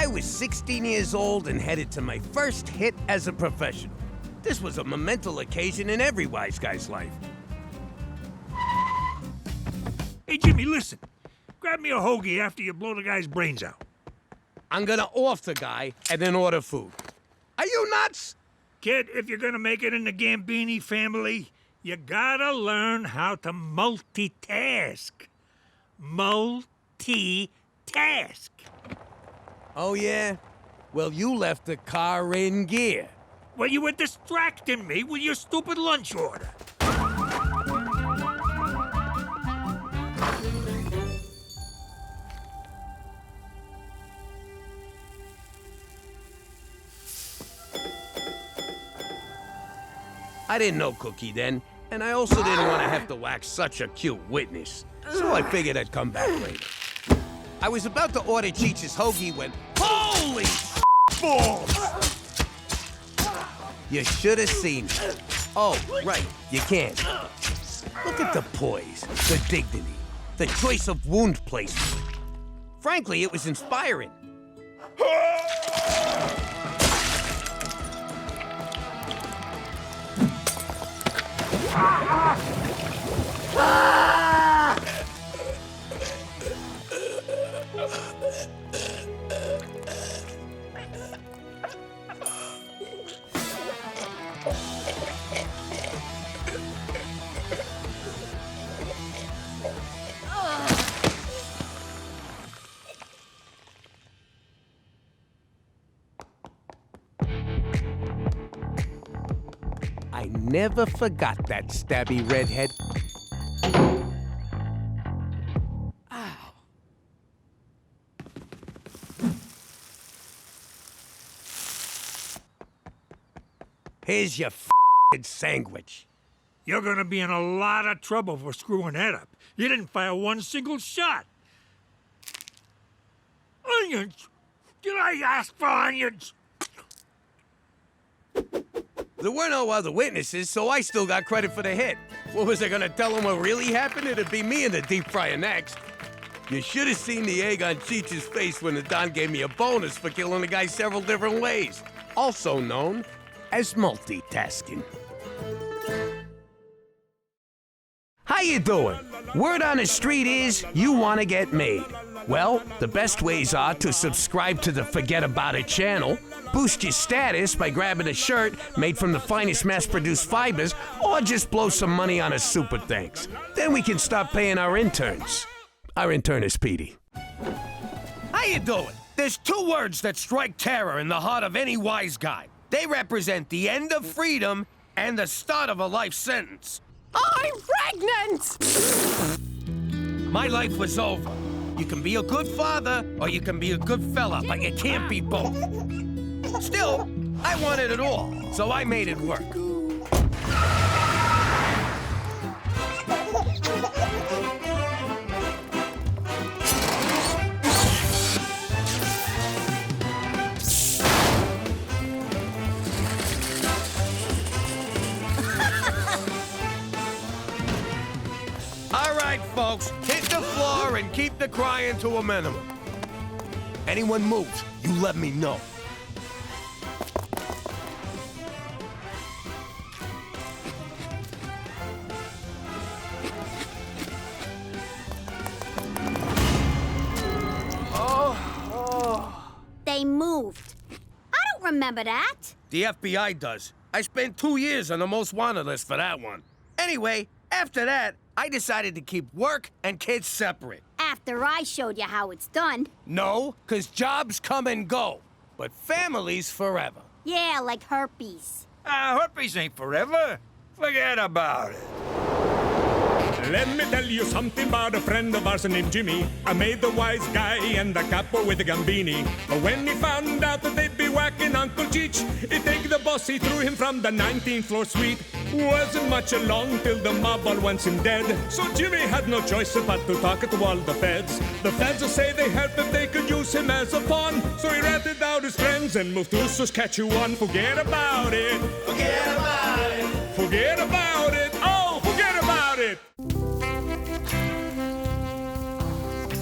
I was 16 years old and headed to my first hit as a professional. This was a monumental occasion in every wise guy's life. Hey, Jimmy, listen. Grab me a hoagie after you blow the guy's brains out. I'm gonna off the guy and then order food. Are you nuts? Kid, if you're gonna make it in the Gambini family, you gotta learn how to multitask. Multitask. Oh, yeah? Well, you left the car in gear. Well, you were distracting me with your stupid lunch order. I didn't know Cookie then, and I also didn't want to have to wax such a cute witness. So I figured I'd come back later. I was about to order Cheech's hoagie when, holy balls! You should have seen it. Oh, right, you can't. Look at the poise, the dignity, the choice of wound placement. Frankly, it was inspiring. I never forgot that stabby redhead. Ow. Here's your f***ing sandwich. You're gonna be in a lot of trouble for screwing that up. You didn't fire one single shot. Onions! Did I ask for onions? There were no other witnesses, so I still got credit for the hit. What was I gonna tell them what really happened? It'd be me in the deep fryer next. You should have seen the egg on Cheech's face when the Don gave me a bonus for killing the guy several different ways. Also known as multitasking. How you doing? Word on the street is you want to get made. Well, the best ways are to subscribe to the Fugget About It channel, boost your status by grabbing a shirt made from the finest mass-produced fibers, or just blow some money on a super thanks. Then we can start paying our interns. Our intern is Petey. How you doing? There's two words that strike terror in the heart of any wise guy. They represent the end of freedom and the start of a life sentence. I'm pregnant! My life was over. You can be a good father, or you can be a good fella, but you can't be both. Still, I wanted it all, so I made it work. All right, folks, hit the floor and keep the crying to a minimum. Anyone moves, you let me know. They moved. I don't remember that. The FBI does. I spent 2 years on the most wanted list for that one. Anyway, after that, I decided to keep work and kids separate. After I showed you how it's done. No, 'cause jobs come and go, but families forever. Yeah, like herpes. Herpes ain't forever. Forget about it. Let me tell you something about a friend of ours named Jimmy. I made the wise guy and the capo with the Gambini. But when he found out that they'd be whacking Uncle Cheech, he'd take the boss, he threw him from the 19th floor suite. Wasn't much along till the mob all wants him dead. So Jimmy had no choice but to talk to all the feds. The feds say they help if they could use him as a pawn. So he ratted out his friends and moved to Saskatchewan. Forget about it. Forget about it. Forget about it. Oh, forget about it.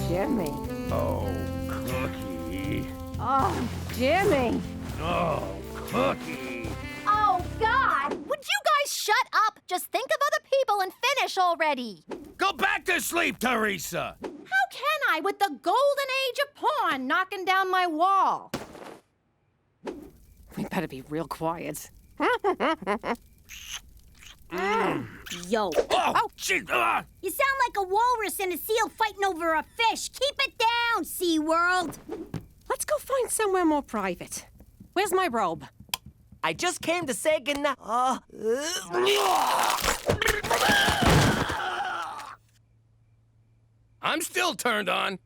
Jimmy. Oh, Cookie. Oh, Jimmy. Oh, Cookie. Oh, God! Would you guys shut up? Just think of other people and finish already. Go back to sleep, Teresa. How can I with the golden age of porn knocking down my wall? We better be real quiet. Yo, Oh, gee, you sound like a walrus and a seal fighting over a fish. Keep it down, SeaWorld. Let's go find somewhere more private. Where's my robe? I just came to say goodnight. I'm still turned on.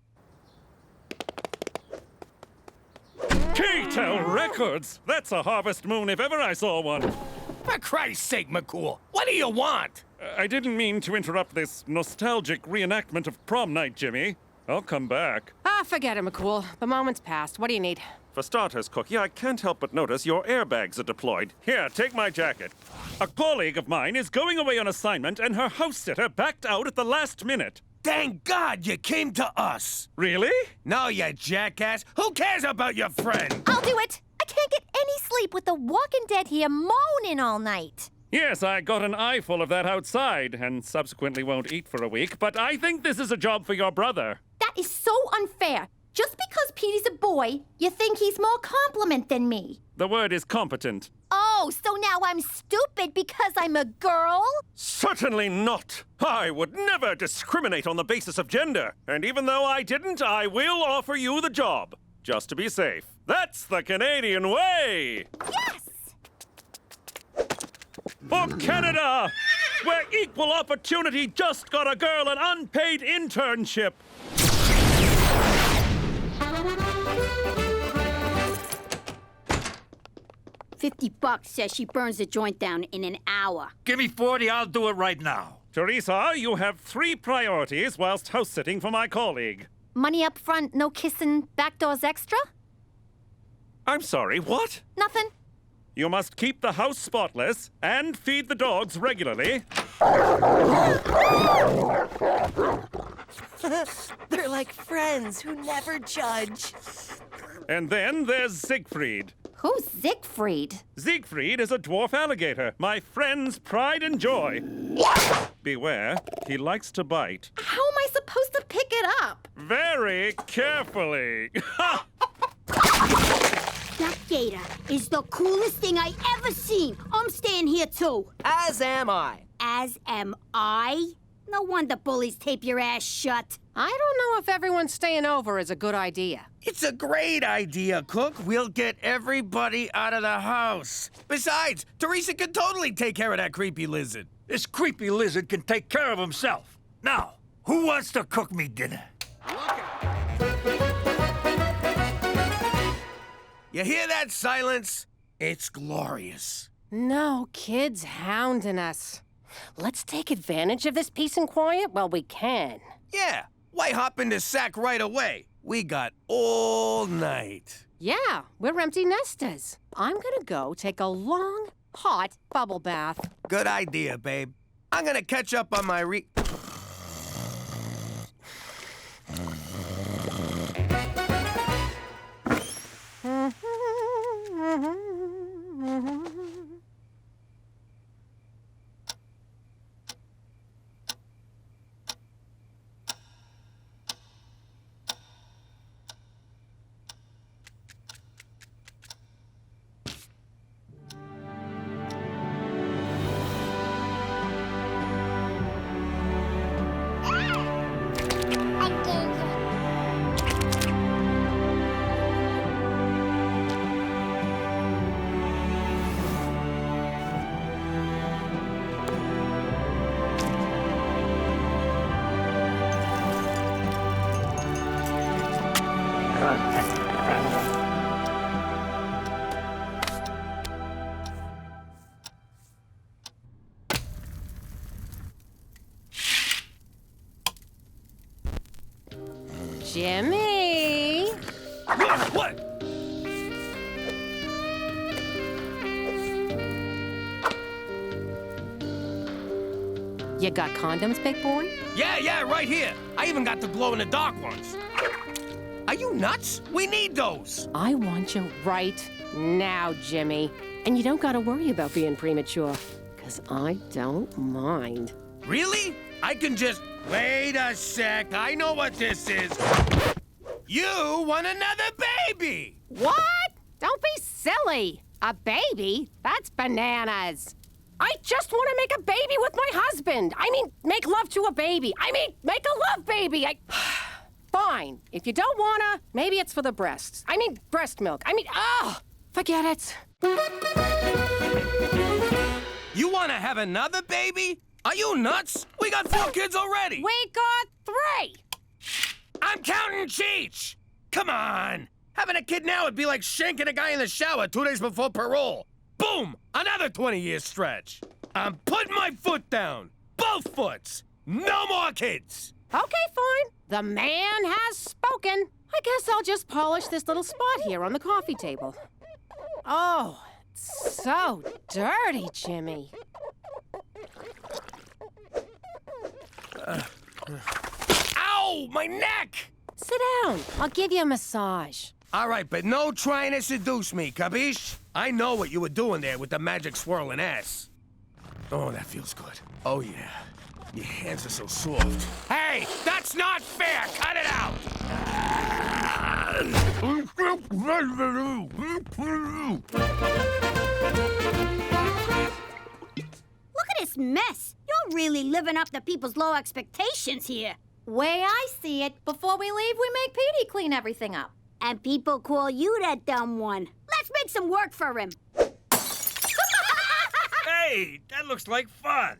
K-Tel Records! That's a harvest moon if ever I saw one. For Christ's sake, McCool, what do you want? I didn't mean to interrupt this nostalgic reenactment of prom night, Jimmy. I'll come back. Ah, forget it, McCool. The moment's passed. What do you need? For starters, Cookie, I can't help but notice your airbags are deployed. Here, take my jacket. A colleague of mine is going away on assignment and her house sitter backed out at the last minute. Thank God you came to us. Really? No, you jackass. Who cares about your friend? I'll do it. I can't get any sleep with the Walking Dead here moaning all night. Yes, I got an eyeful of that outside and subsequently won't eat for a week, but I think this is a job for your brother. That is so unfair. Just because Petey's a boy, you think he's more competent than me. The word is competent. Oh, so now I'm stupid because I'm a girl? Certainly not. I would never discriminate on the basis of gender. And even though I didn't, I will offer you the job. Just to be safe. That's the Canadian way! Yes! For Canada! Where equal opportunity just got a girl an unpaid internship. $50 says she burns the joint down in an hour. Give me 40, I'll do it right now. Teresa, you have 3 priorities whilst house-sitting for my colleague. Money up front, no kissing, back doors extra? I'm sorry, what? Nothing. You must keep the house spotless and feed the dogs regularly. They're like friends who never judge. And then there's Siegfried. Who's Siegfried? Siegfried is a dwarf alligator, my friend's pride and joy. Beware, he likes to bite. How am I supposed to pick it up? Very carefully. That gator is the coolest thing I ever seen. I'm staying here too. As am I. As am I. No wonder bullies tape your ass shut. I don't know if everyone staying over is a good idea. It's a great idea, Cook. We'll get everybody out of the house. Besides, Teresa can totally take care of that creepy lizard. This creepy lizard can take care of himself. Now, who wants to cook me dinner? You hear that silence? It's glorious. No kids hounding us. Let's take advantage of this peace and quiet while we can. Yeah, why hop in the sack right away? We got all night. Yeah, we're empty nesters. I'm gonna go take a long, hot bubble bath. Good idea, babe. I'm gonna catch up on my Jimmy! What? You got condoms, big boy? Yeah, right here. I even got the glow-in-the-dark ones. I Are you nuts? We need those. I want you right now, Jimmy. And you don't gotta worry about being premature, 'cause I don't mind. Really? I can just... Wait a sec. I know what this is. You want another baby! What? Don't be silly. A baby? That's bananas. I just want to make a baby with my husband. I mean, make love to a baby. I mean, make a love baby. Fine. If you don't wanna, maybe it's for the breasts. I mean, breast milk. I mean, forget it. You want to have another baby? Are you nuts? We got 4 kids already. We got 3. I'm counting Cheech. Come on. Having a kid now would be like shanking a guy in the shower 2 days before parole. Boom! Another 20-year stretch. I'm putting my foot down. Both foots. No more kids. Okay, fine. The man has spoken. I guess I'll just polish this little spot here on the coffee table. Oh, it's so dirty, Jimmy. Ow! My neck! Sit down. I'll give you a massage. All right, but no trying to seduce me, capiche? I know what you were doing there with the magic swirling ass. Oh, that feels good. Oh, yeah. Your hands are so soft. Hey, that's not fair! Cut it out! Look at this mess. You're really living up to people's low expectations here. Way I see it, before we leave, we make Petey clean everything up. And people call you that dumb one. Let's make some work for him. Hey, that looks like fun.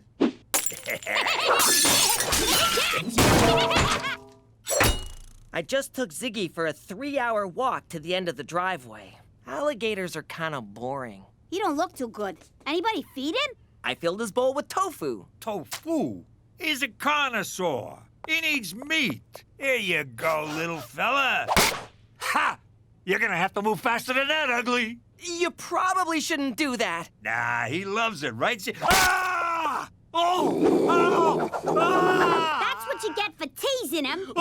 I just took Ziggy for a 3-hour walk to the end of the driveway. Alligators are kind of boring. He don't look too good. Anybody feed him? I filled his bowl with tofu. Tofu? He's a connoisseur. He needs meat. Here you go, little fella. Ha! You're gonna have to move faster than that, ugly. You probably shouldn't do that. Nah, he loves it, right? Ah! Oh! Oh! Ah! That's what you get for teasing him.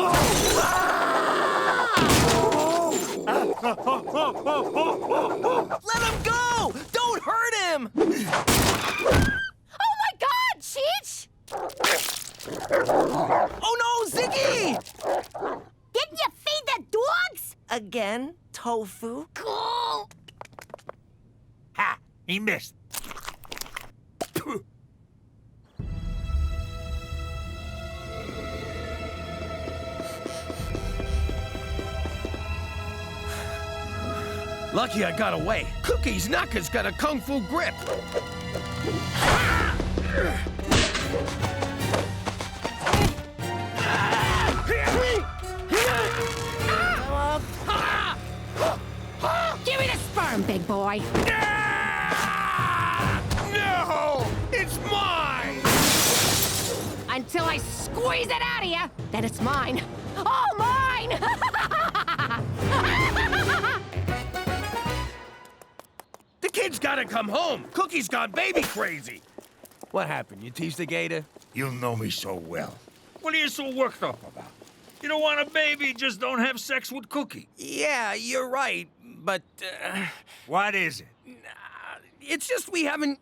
Let him go! Don't hurt him! Oh my God, Cheech! Oh no, Ziggy! Didn't you feed the dogs? Again? Tofu? Cool. Ha! He missed. Lucky I got away. Cookie's knocker's got a kung fu grip. Give me the sperm, big boy. No! It's mine! Until I squeeze it out of you, then it's mine. All mine! The kid's gotta come home. Cookie's gone baby crazy. What happened? You teased the gator? You know me so well. What are you so worked up about? You don't want a baby, just don't have sex with Cookie. Yeah, you're right, but... What is it? It's just we haven't,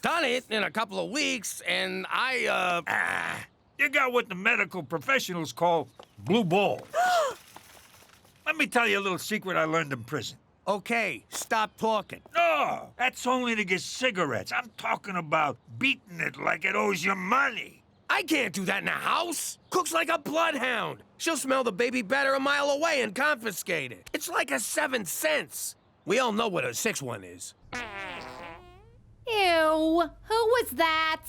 done it in a couple of weeks, and You got what the medical professionals call blue balls. Let me tell you a little secret I learned in prison. Okay, stop talking. No, that's only to get cigarettes. I'm talking about beating it like it owes you money. I can't do that in a house. Cook's like a bloodhound. She'll smell the baby batter a mile away and confiscate it. It's like a 7 cents. We all know what a 6 one is. Ew, who was that?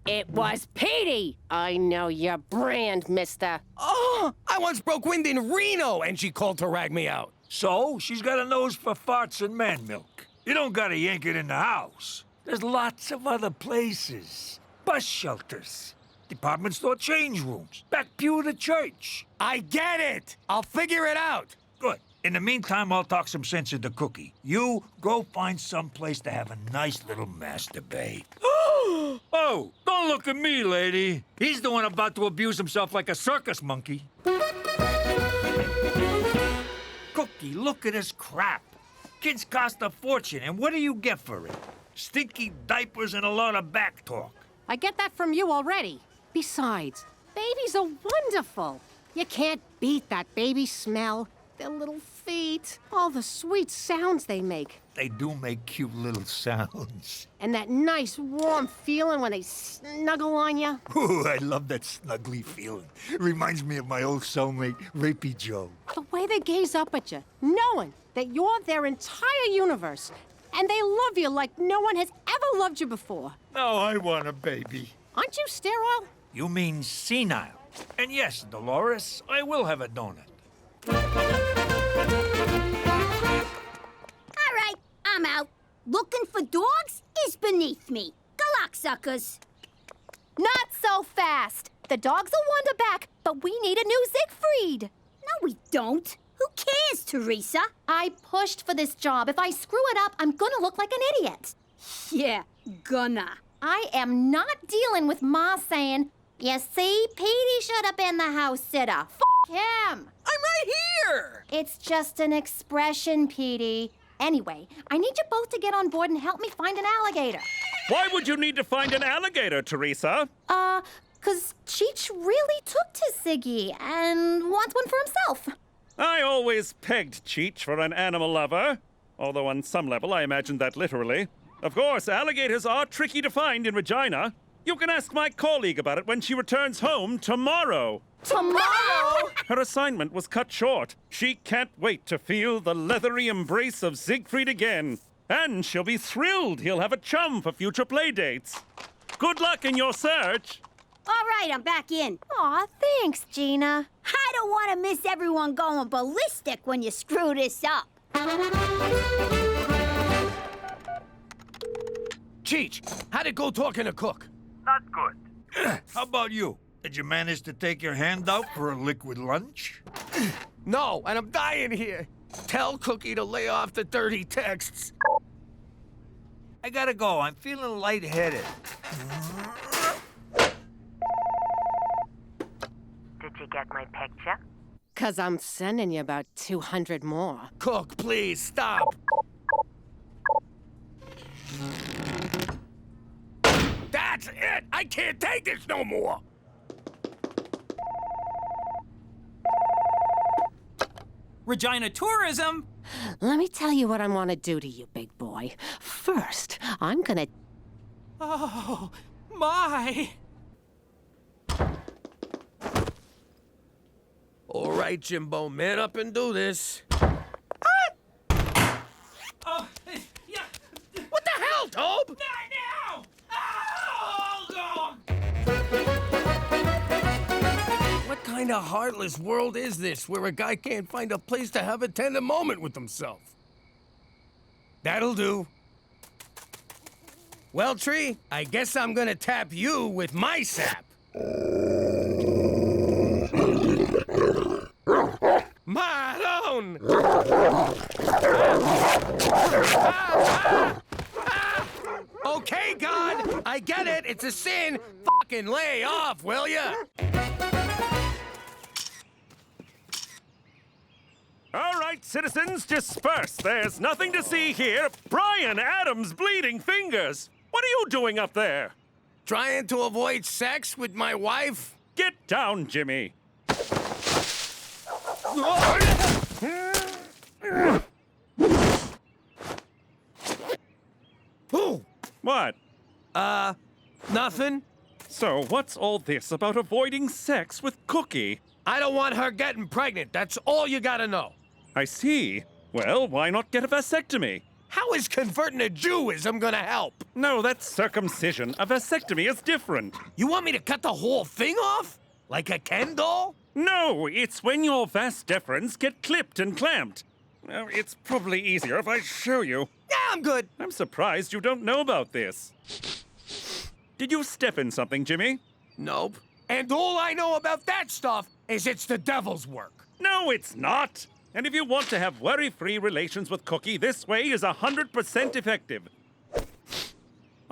It was Petey. I know your brand, mister. Oh, I once broke wind in Reno, and she called to rag me out. So, she's got a nose for farts and man milk. You don't gotta yank it in the house. There's lots of other places. Bus shelters, department store change rooms, back pew of the church. I get it. I'll figure it out. Good. In the meantime, I'll talk some sense into Cookie. You go find some place to have a nice little masturbate. Oh, don't look at me, lady. He's the one about to abuse himself like a circus monkey. Cookie, look at this crap. Kids cost a fortune, and what do you get for it? Stinky diapers and a lot of back talk. I get that from you already. Besides, babies are wonderful. You can't beat that baby smell. Their little feet, all the sweet sounds they make. They do make cute little sounds. And that nice, warm feeling when they snuggle on you. Ooh, I love that snuggly feeling. Reminds me of my old cellmate, Rapey Joe. The way they gaze up at you, knowing that you're their entire universe. And they love you like no one has ever loved you before. Now I want a baby. Aren't you sterile? You mean senile. And yes, Dolores, I will have a donut. All right, I'm out. Looking for dogs is beneath me. Good luck, suckers. Not so fast. The dogs will wander back, but we need a new Siegfried. No, we don't. Who cares, Teresa? I pushed for this job. If I screw it up, I'm gonna look like an idiot. Yeah, gonna. I am not dealing with Ma saying, you see, Petey should have been the house sitter. F him. I'm right here! It's just an expression, Petey. Anyway, I need you both to get on board and help me find an alligator. Why would you need to find an alligator, Teresa? 'Cause Cheech really took to Siggy and wants one for himself. I always pegged Cheech for an animal lover. Although on some level I imagined that literally. Of course, alligators are tricky to find in Regina. You can ask my colleague about it when she returns home tomorrow. Tomorrow? Her assignment was cut short. She can't wait to feel the leathery embrace of Siegfried again. And she'll be thrilled he'll have a chum for future playdates. Good luck in your search. All right, I'm back in. Aw, thanks, Gina. I don't want to miss everyone going ballistic when you screw this up. Cheech, how'd it go talking to Cook? Not good. How about you? Did you manage to take your hand out for a liquid lunch? No, and I'm dying here. Tell Cookie to lay off the dirty texts. I gotta go. I'm feeling lightheaded. Did you get my picture? 'Cause I'm sending you about 200 more. Cook, please, stop. That's it! I can't take this no more! Regina Tourism! Let me tell you what I want to do to you, big boy. First, I'm gonna... Oh, my! All right, Jimbo, man up and do this. Oh, yeah. What the hell, Tobe? Not now! Oh, What kind of heartless world is this where a guy can't find a place to have a tender moment with himself? That'll do. Well, Tree, I guess I'm gonna tap you with my sap. Maroon! Okay, God, I get it. It's a sin. Fucking lay off, will ya? All right, citizens, disperse. There's nothing to see here. Brian Adams' bleeding fingers. What are you doing up there? Trying to avoid sex with my wife? Get down, Jimmy. Who? What? Nothing. So, what's all this about avoiding sex with Cookie? I don't want her getting pregnant. That's all you gotta know. I see. Well, why not get a vasectomy? How is converting to Jewism gonna help? No, that's circumcision. A vasectomy is different. You want me to cut the whole thing off? Like a Ken doll? No, it's when your vas deferens get clipped and clamped. It's probably easier if I show you. Yeah, I'm good. I'm surprised you don't know about this. Did you step in something, Jimmy? Nope. And all I know about that stuff is it's the devil's work. No, it's not. And if you want to have worry-free relations with Cookie, this way is 100% effective.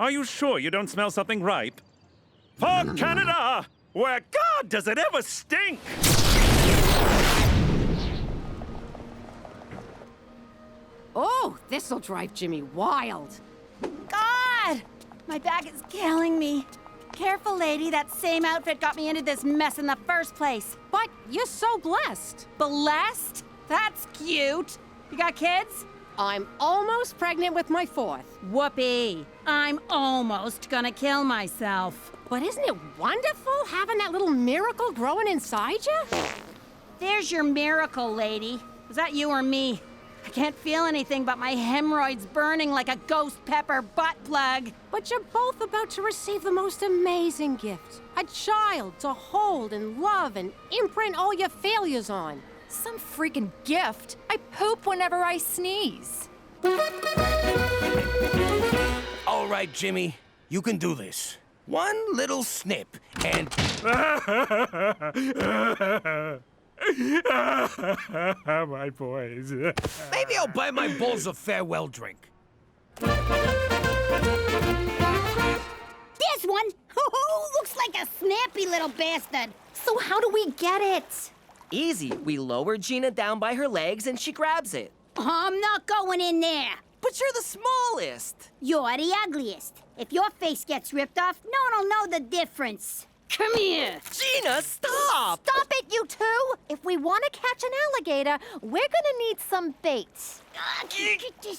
Are you sure you don't smell something ripe? For Canada, where God does it ever stink! This'll drive Jimmy wild. God! My back is killing me. Careful, lady. That same outfit got me into this mess in the first place. But you're so blessed. Blessed? That's cute. You got kids? I'm almost pregnant with my 4th. Whoopee. I'm almost gonna kill myself. But isn't it wonderful having that little miracle growing inside you? There's your miracle, lady. Was that you or me? I can't feel anything but my hemorrhoids burning like a ghost pepper butt plug. But you're both about to receive the most amazing gift. A child to hold and love and imprint all your failures on. Some freaking gift. I poop whenever I sneeze. All right, Jimmy, you can do this. One little snip, and... My boys. maybe I'll buy my balls a farewell drink. There's one. Looks like a snappy little bastard. So how do we get it? Easy. We lower Gina down by her legs and she grabs it. I'm not going in there. But you're the smallest. You're the ugliest. If your face gets ripped off, no one will know the difference. Come here. Gina, stop! Stop it, you two! If we want to catch an alligator, we're gonna need some bait.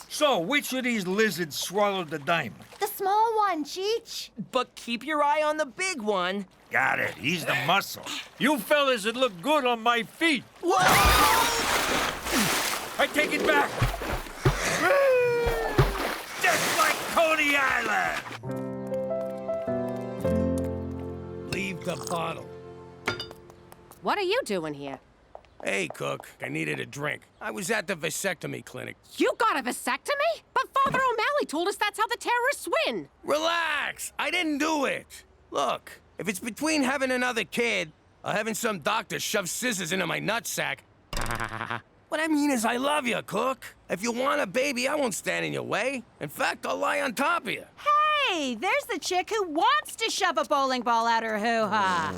So, which of these lizards swallowed the diamond? The small one, Cheech. But keep your eye on the big one. Got it. He's the muscle. You fellas would look good on my feet. Whoa! I take it back. Just like Coney Island. Leave the bottle. What are you doing here? Hey, Cook, I needed a drink. I was at the vasectomy clinic. You got a vasectomy? But Father O'Malley told us that's how the terrorists win. Relax! I didn't do it. Look, if it's between having another kid or having some doctor shove scissors into my nutsack... What I mean is I love you, Cook. If you want a baby, I won't stand in your way. In fact, I'll lie on top of you. Hey, there's the chick who wants to shove a bowling ball out her hoo-ha.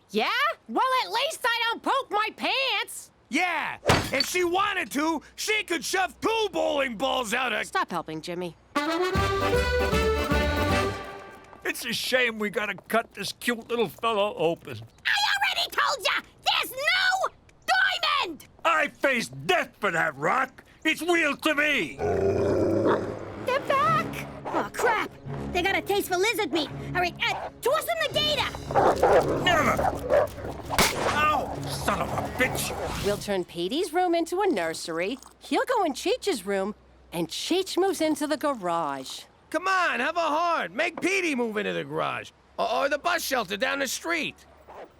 Yeah? Well, at least I don't poke my pants. Yeah, if she wanted to, she could shove 2 bowling balls out her... Stop helping, Jimmy. It's a shame we gotta cut this cute little fellow open. I already told ya! There's no diamond! I faced death for that rock. It's real to me. They're back! Oh, crap! They got a taste for lizard meat. All right, toss them the gator! Never! Ow! Son of a bitch! We'll turn Petey's room into a nursery. He'll go in Cheech's room, and Cheech moves into the garage. Come on, have a heart. Make Petey move into the garage. Or the bus shelter down the street.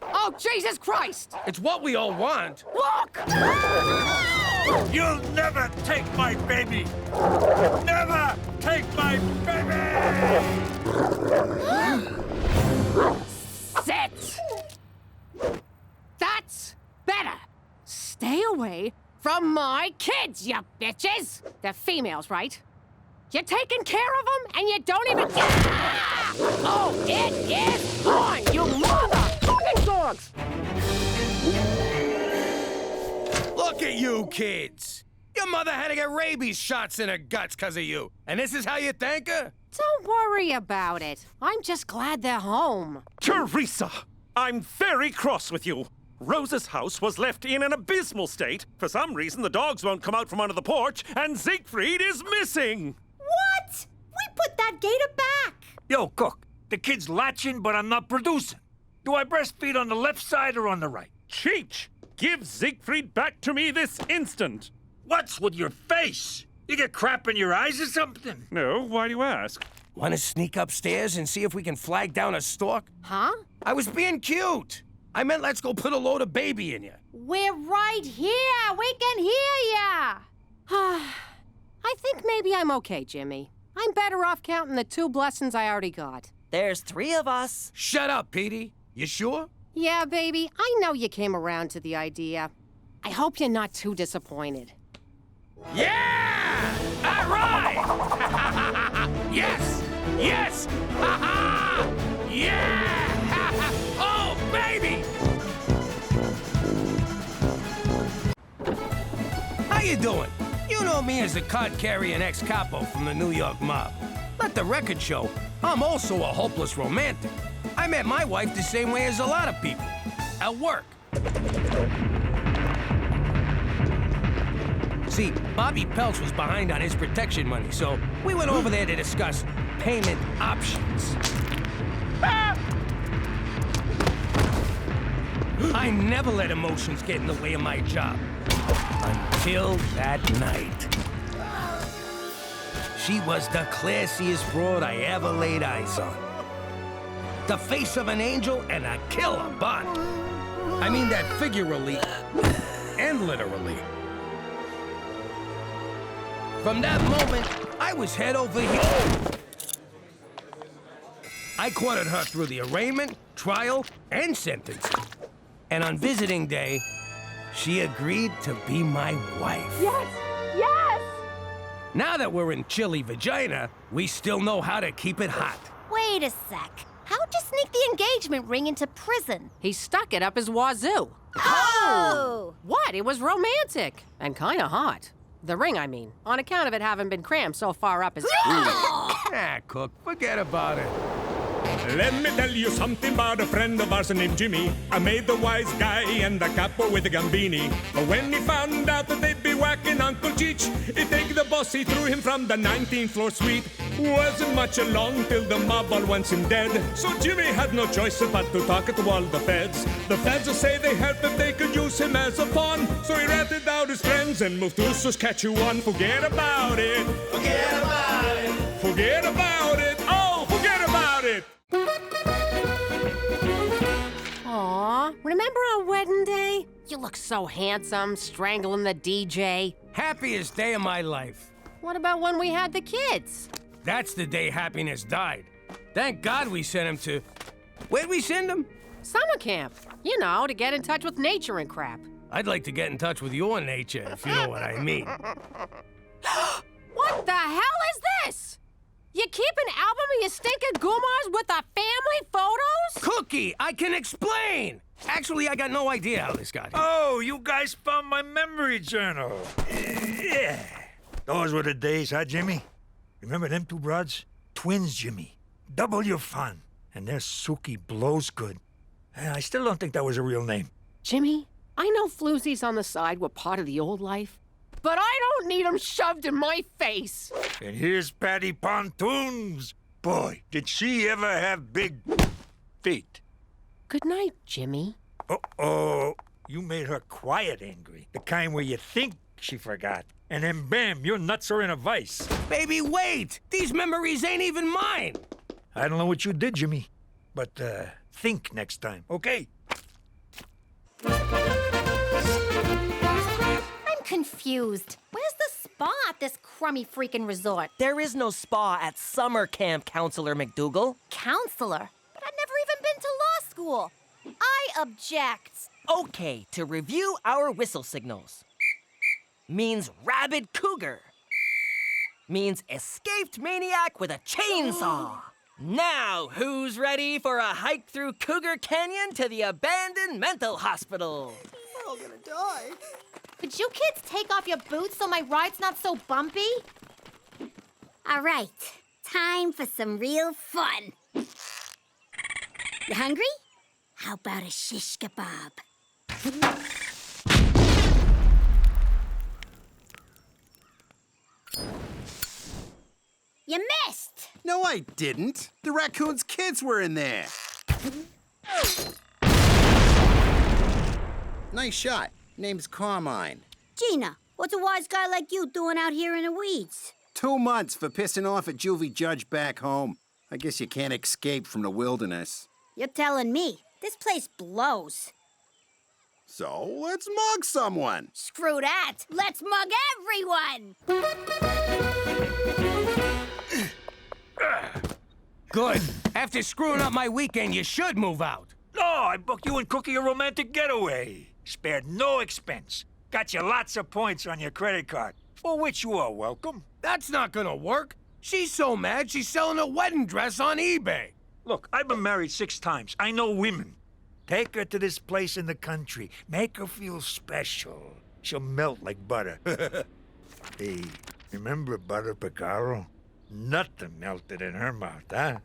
Oh, Jesus Christ! It's what we all want. Look! You'll never take my baby! Never take my baby! Sit! That's better. Stay away from my kids, you bitches! They're females, right? You're taking care of them, and you don't even... Oh, it is on, you motherfucking dogs! Look at you kids. Your mother had to get rabies shots in her guts because of you. And this is how you thank her? Don't worry about it. I'm just glad they're home. Teresa, I'm very cross with you. Rose's house was left in an abysmal state. For some reason, the dogs won't come out from under the porch, and Siegfried is missing. What? We put that gator back. Yo, Cook, the kid's latching, but I'm not producing. Do I breastfeed on the left side or on the right? Cheech, give Siegfried back to me this instant. What's with your face? You get crap in your eyes or something? No, why do you ask? Want to sneak upstairs and see if we can flag down a stork? Huh? I was being cute. I meant let's go put a load of baby in you. We're right here. We can hear ya. I think maybe I'm okay, Jimmy. I'm better off counting the 2 blessings I already got. There's 3 of us. Shut up, Petey. You sure? Yeah, baby, I know you came around to the idea. I hope you're not too disappointed. Yeah! All right! Yes! Yes! Yeah! Oh, baby! How you doing? You know me as a card-carrying ex-capo from the New York mob. Let the record show, I'm also a hopeless romantic. I met my wife the same way as a lot of people, at work. See, Bobby Peltz was behind on his protection money, so we went over there to discuss payment options. I never let emotions get in the way of my job. Until that night. She was the classiest broad I ever laid eyes on. The face of an angel and a killer butt. I mean that figuratively and literally. From that moment, I was head over heels. I courted her through the arraignment, trial, and sentencing. And on visiting day, she agreed to be my wife. Yes! Yes! Now that we're in chilly Regina, we still know how to keep it hot. Wait a sec. How'd you sneak the engagement ring into prison? He stuck it up his wazoo. Oh! What? It was romantic. And kinda hot. The ring, I mean. On account of it having been crammed so far up his... Ah, Cook, forget about it. Let me tell you something about a friend of ours named Jimmy. I made the wise guy and the capo with the Gambini. But when he found out that they'd be whacking Uncle Cheech, he'd take the boss, he threw him from the 19th floor suite. Wasn't much along till the mob all wants him dead. So Jimmy had no choice but to talk to all the feds. The feds say they help if they could use him as a pawn. So he ratted out his friends and moved to Saskatchewan. Forget about it. Forget about it. Forget about it. Oh, forget about it. Aw, remember our wedding day? You look so handsome, strangling the DJ. Happiest day of my life. What about when we had the kids? That's the day happiness died. Thank God we sent him to... Where'd we send him? Summer camp. You know, to get in touch with nature and crap. I'd like to get in touch with your nature, if you know what I mean. What the hell is this? You keep an album of your stinking goomars with the family photos? Cookie, I can explain! Actually, I got no idea how this got here. Oh, you guys found my memory journal. Yeah. Those were the days, huh, Jimmy? Remember them two broads? Twins, Jimmy. Double your fun. And their Suki blows good. I still don't think that was a real name. Jimmy, I know floozies on the side were part of the old life, but I don't need them shoved in my face. And here's Patty Pontoons. Boy, did she ever have big feet. Good night, Jimmy. Uh-oh. You made her quiet angry. The kind where you think she forgot. And then bam, your nuts are in a vice. Baby, wait! These memories ain't even mine! I don't know what you did, Jimmy. But, think next time, okay? I'm confused. Where's the spa at this crummy freaking resort? There is no spa at summer camp, Counselor MacDougal. Counselor? But I've never even been to law school. I object. Okay, to review our whistle signals. Means rabid cougar. Means escaped maniac with a chainsaw. Now, who's ready for a hike through Cougar Canyon to the abandoned mental hospital? We're all gonna die. Could you kids take off your boots so my ride's not so bumpy? All right, time for some real fun. You hungry? How about a shish kebab? You missed! No, I didn't. The raccoon's kids were in there. Nice shot. Name's Carmine. Gina, what's a wise guy like you doing out here in the weeds? 2 months for pissing off a juvie judge back home. I guess you can't escape from the wilderness. You're telling me. This place blows. So, let's mug someone. Screw that. Let's mug everyone. Good. After screwing up my weekend, you should move out. No, I booked you and Cookie a romantic getaway. Spared no expense. Got you lots of points on your credit card, for which you are welcome. That's not gonna work. She's so mad she's selling a wedding dress on eBay. Look, I've been married 6 times. I know women. Take her to this place in the country. Make her feel special. She'll melt like butter. Hey, remember Butter Picaro? Nothing melted in her mouth, huh?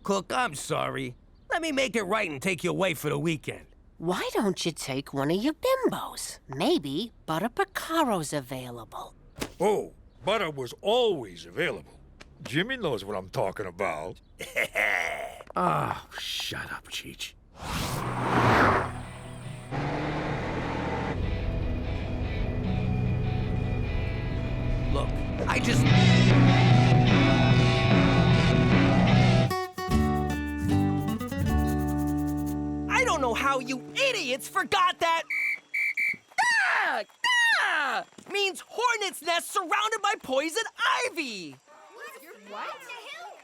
Cook, I'm sorry. Let me make it right and take you away for the weekend. Why don't you take one of your bimbos? Maybe Butter Picaro's available. Oh, butter was always available. Jimmy knows what I'm talking about. Oh, shut up, Cheech. Look, I just... I don't know how you idiots forgot that. Ah! Ah! Means hornet's nest surrounded by poison ivy. What?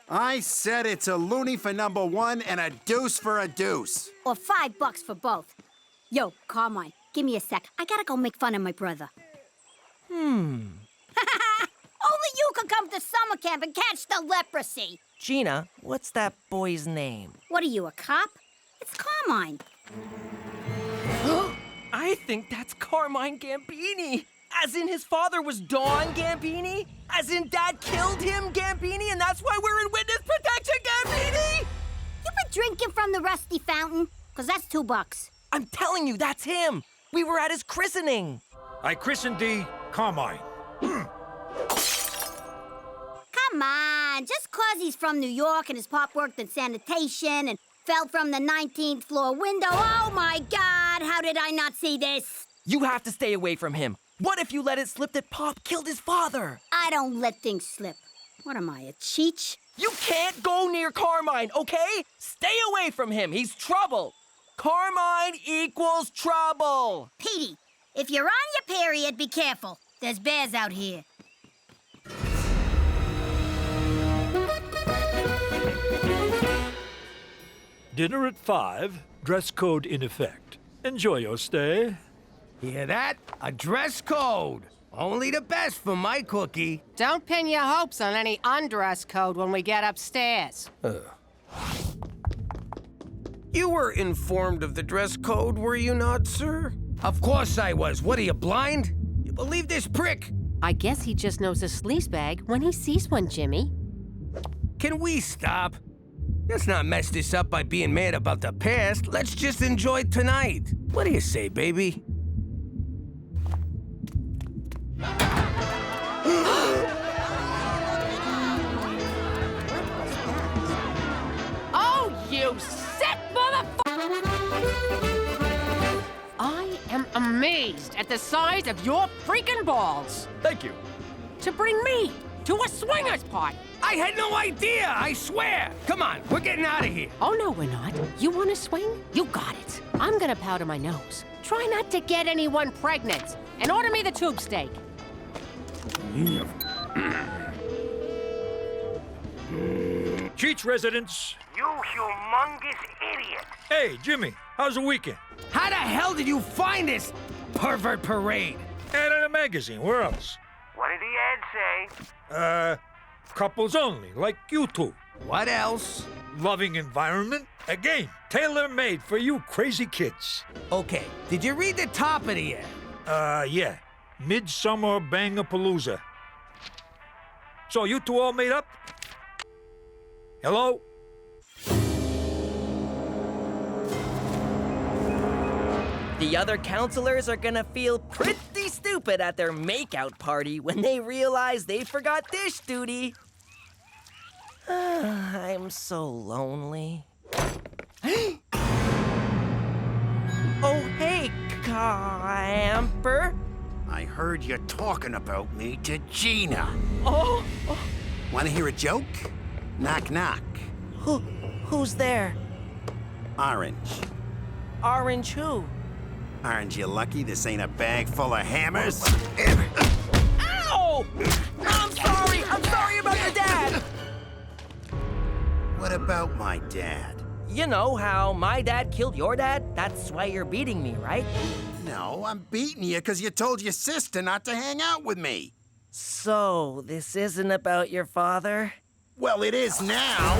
I said it's a loony for number one and a deuce for a deuce. Or $5 for both. Yo, Carmine, give me a sec. I gotta go make fun of my brother. Only you can come to summer camp and catch the leprosy. Gina, what's that boy's name? What are you, a cop? It's Carmine. I think that's Carmine Gambini. As in his father was Don Gambini? As in Dad killed him, Gambini, and that's why we're in witness protection, Gambini? You been drinking from the rusty fountain? 'Cause that's $2. I'm telling you, that's him. We were at his christening. I christened thee Carmine. Come on, just 'cause he's from New York and his pop worked in sanitation and fell from the 19th floor window. Oh my God, how did I not see this? You have to stay away from him. What if you let it slip that Pop killed his father? I don't let things slip. What am I, a Cheech? You can't go near Carmine, okay? Stay away from him. He's trouble. Carmine equals trouble. Petey, if you're on your period, be careful. There's bears out here. Dinner at 5, dress code in effect. Enjoy your stay. Hear that? A dress code. Only the best for my cookie. Don't pin your hopes on any undress code when we get upstairs. You were informed of the dress code, were you not, sir? Of course I was. What are you, blind? You believe this prick? I guess he just knows a sleaze bag when he sees one, Jimmy. Can we stop? Let's not mess this up by being mad about the past. Let's just enjoy tonight. What do you say, baby? Oh, you sick motherfucker! I am amazed at the size of your freaking balls. Thank you. To bring me to a swingers party. I had no idea, I swear. Come on, we're getting out of here. Oh, no, we're not. You want to swing? You got it. I'm gonna powder my nose. Try not to get anyone pregnant. And order me the tube steak. Cheech residence. You humongous idiot. Hey, Jimmy, how's the weekend? How the hell did you find this pervert parade? Ad in a magazine, where else? What did the ad say? Couples only, like you two. What else? Loving environment. Again, tailor-made for you crazy kids. Okay, did you read the top of the ad? Yeah. Midsummer Bangapalooza. So you two all made up? Hello? The other counselors are gonna feel pretty stupid at their makeout party when they realize they forgot dish duty. I'm so lonely. Oh, hey, camper. I heard you talking about me to Gina. Oh. Want to hear a joke? Knock, knock. Who's there? Orange. Orange who? Aren't you lucky this ain't a bag full of hammers? Ow! I'm sorry about your dad. What about my dad? You know how my dad killed your dad? That's why you're beating me, right? No, I'm beating you because you told your sister not to hang out with me. So, this isn't about your father? Well, it is now.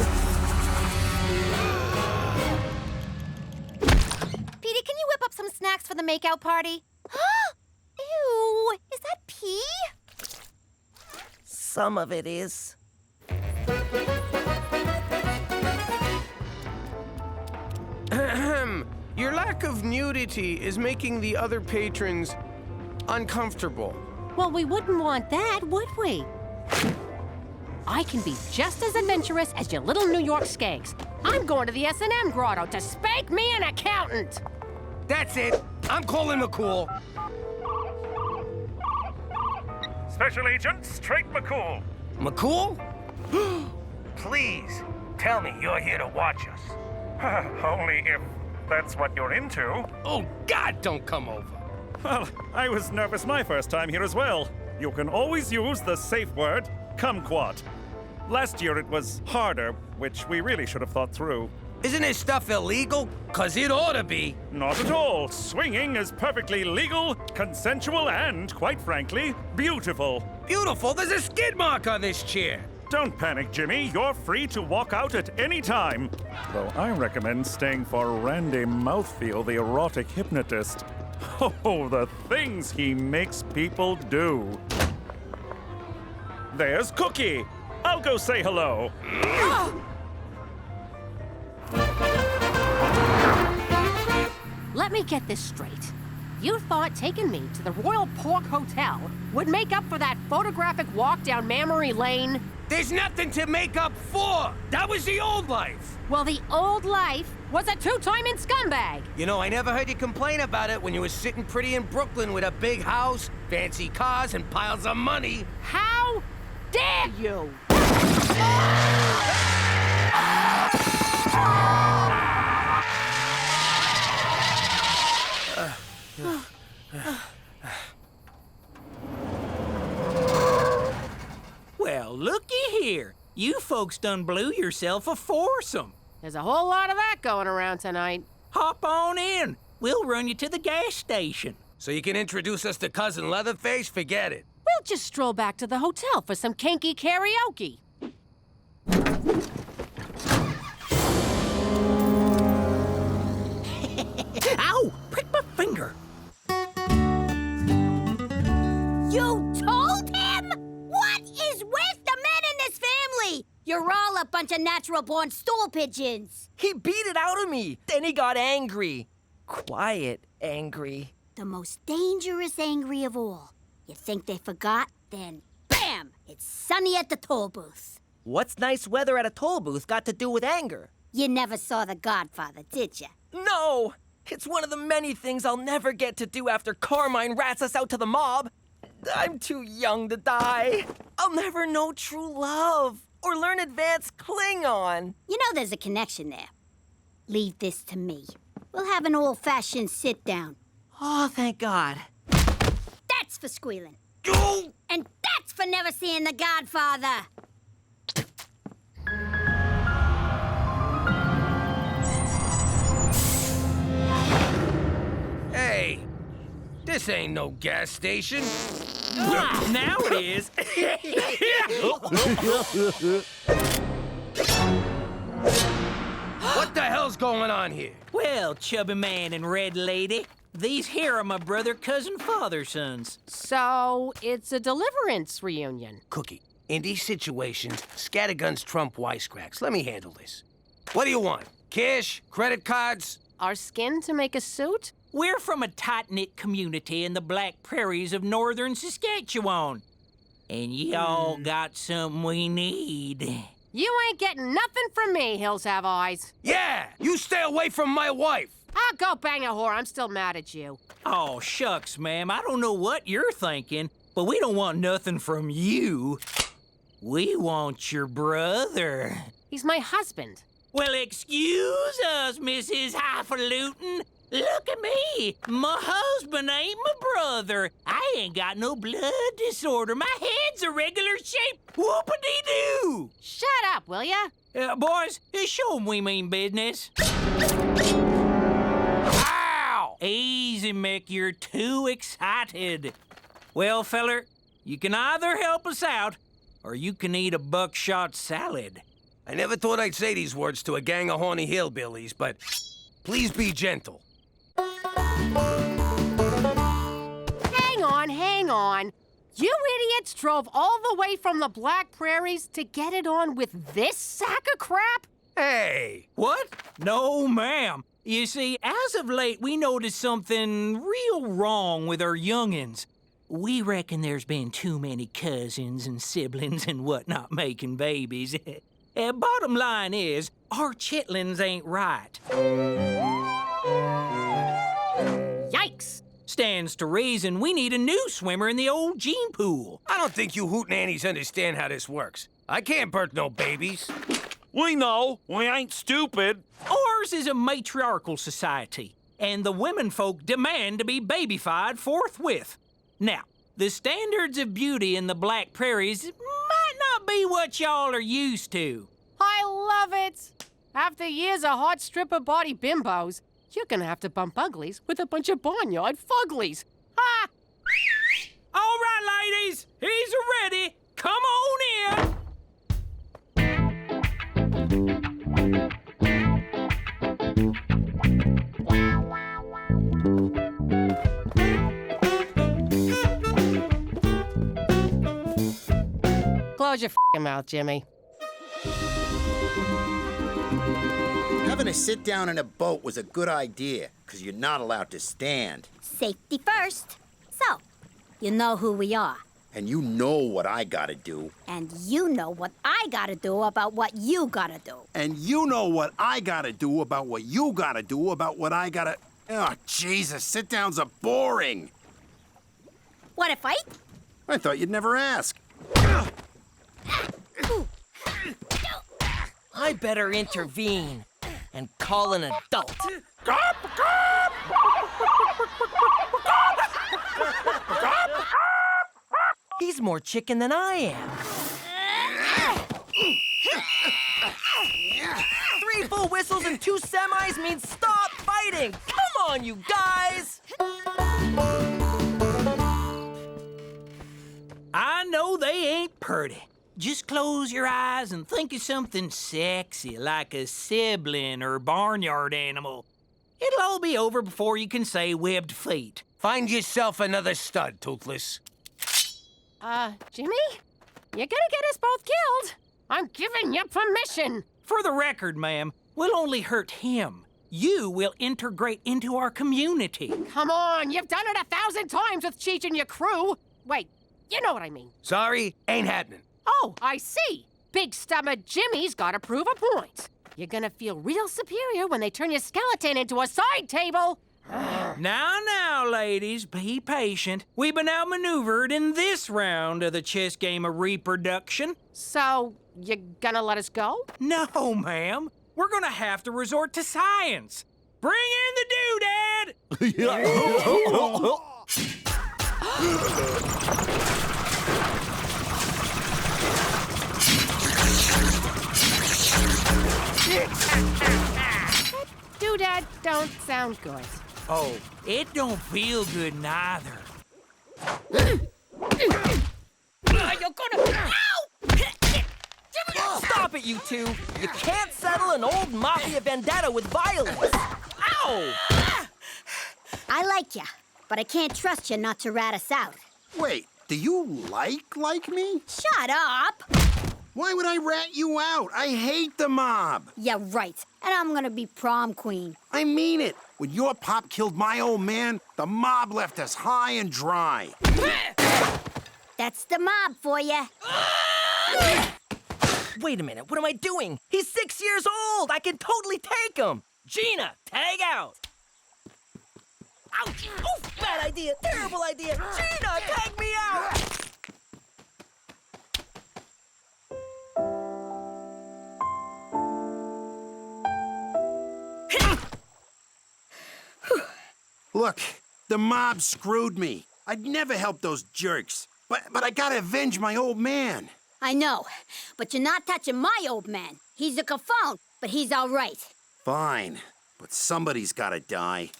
Petey, can you whip up some snacks for the makeout party? Ew, is that pee? Some of it is. Your lack of nudity is making the other patrons uncomfortable. Well, we wouldn't want that, would we? I can be just as adventurous as your little New York skanks. I'm going to the S&M grotto to spank me an accountant. That's it. I'm calling McCool. Special Agent Straight McCool. McCool? Please, tell me you're here to watch us. Only if that's what you're into. Oh, God, don't come over. Well, I was nervous my first time here as well. You can always use the safe word, kumquat. Last year it was harder, which we really should have thought through. Isn't this stuff illegal? 'Cause it ought to be. Not at all. Swinging is perfectly legal, consensual, and, quite frankly, beautiful. Beautiful? There's a skid mark on this chair. Don't panic, Jimmy. You're free to walk out at any time. Though I recommend staying for Randy Mouthfeel, the erotic hypnotist. Oh, the things he makes people do. There's Cookie. I'll go say hello. Let me get this straight. You thought taking me to the Royal Pork Hotel would make up for that photographic walk down Memory Lane? There's nothing to make up for. That was the old life. Well, the old life was a two-timing scumbag. You know, I never heard you complain about it when you were sitting pretty in Brooklyn with a big house, fancy cars, and piles of money. How dare you? Well, looky here. You folks done blew yourself a foursome. There's a whole lot of that going around tonight. Hop on in. We'll run you to the gas station. So you can introduce us to Cousin Leatherface? Forget it. We'll just stroll back to the hotel for some kinky karaoke. Ow! Prick my finger. You told him? What is with the men in this family? You're all a bunch of natural-born stool pigeons. He beat it out of me. Then he got angry. Quiet angry. The most dangerous angry of all. You think they forgot? Then bam! It's sunny at the toll booth. What's nice weather at a toll booth got to do with anger? You never saw The Godfather, did you? No! It's one of the many things I'll never get to do after Carmine rats us out to the mob. I'm too young to die. I'll never know true love or learn advanced Klingon. You know there's a connection there. Leave this to me. We'll have an old-fashioned sit-down. Oh, thank God. That's for squealing. And that's for never seeing The Godfather. Hey, this ain't no gas station. Now it is. What the hell's going on here? Well, chubby man and red lady, these here are my brother, cousin, father sons. So, it's a deliverance reunion. Cookie, in these situations, scatterguns trump wisecracks. Let me handle this. What do you want? Cash? Credit cards? Our skin to make a suit? We're from a tight-knit community in the Black Prairies of northern Saskatchewan. And y'all got something we need. You ain't getting nothing from me, Hills Have Eyes. Yeah! You stay away from my wife! I'll go bang a whore. I'm still mad at you. Oh, shucks, ma'am. I don't know what you're thinking, but we don't want nothing from you. We want your brother. He's my husband. Well, excuse us, Mrs. Highfalutin. Look at me. My husband ain't my brother. I ain't got no blood disorder. My head's a regular shape. Whoop-a-dee-doo. Shut up, will ya? Boys, show 'em we mean business. Ow! Easy, Mick. You're too excited. Well, feller, you can either help us out, or you can eat a buckshot salad. I never thought I'd say these words to a gang of horny hillbillies, but please be gentle. Hang on. You idiots drove all the way from the Black Prairies to get it on with this sack of crap? Hey! What? No, ma'am. You see, as of late, we noticed something real wrong with our youngins. We reckon there's been too many cousins and siblings and whatnot making babies. Bottom line is, our chitlins ain't right. Yikes! Stands to reason we need a new swimmer in the old gene pool. I don't think you hootenannies understand how this works. I can't birth no babies. We know. We ain't stupid. Ours is a matriarchal society, and the women folk demand to be babyfied forthwith. Now, the standards of beauty in the Black Prairies might not be what y'all are used to. I love it. After years of hot stripper body bimbos, you're gonna have to bump uglies with a bunch of barnyard fuglies. Ha! All right, ladies, he's ready. Come on in. Close your f***ing mouth, Jimmy. Having a sit down in a boat was a good idea, because you're not allowed to stand. Safety first. So, you know who we are. And you know what I gotta do. And you know what I gotta do about what you gotta do. And you know what I gotta do about what you gotta do about what I gotta... Oh, Jesus, sit-downs are boring. Want to fight? I thought you'd never ask. I better intervene and call an adult. He's more chicken than I am. 3 full whistles and 2 semis means stop fighting. Come on, you guys. I know they ain't purty. Just close your eyes and think of something sexy, like a sibling or barnyard animal. It'll all be over before you can say webbed feet. Find yourself another stud, Toothless. Jimmy? You're gonna get us both killed. I'm giving you permission. For the record, ma'am, we'll only hurt him. You will integrate into our community. Come on, you've done it 1,000 times with Cheech and your crew. Wait, you know what I mean. Sorry, ain't happening. Oh, I see. Big stomach Jimmy's gotta prove a point. You're gonna feel real superior when they turn your skeleton into a side table. Now, ladies, be patient. We've been outmaneuvered in this round of the chess game of reproduction. So, you gonna let us go? No, ma'am. We're gonna have to resort to science. Bring in the doodad! Doodad don't sound good. Oh, it don't feel good neither. You're gonna... Ow! Stop it, you two. You can't settle an old mafia vendetta with violence. Ow! I like ya, but I can't trust you not to rat us out. Wait, do you like me? Shut up! Why would I rat you out? I hate the mob. Yeah, right. And I'm gonna be prom queen. I mean it. When your pop killed my old man, the mob left us high and dry. That's the mob for ya. Wait a minute, what am I doing? He's 6 years old! I can totally take him! Gina, tag out! Ouch! Oh, bad idea! Terrible idea! Gina, tag me out! Look, the mob screwed me. I'd never help those jerks. But I gotta avenge my old man. I know, but you're not touching my old man. He's a cafone, but he's all right. Fine, but somebody's gotta die.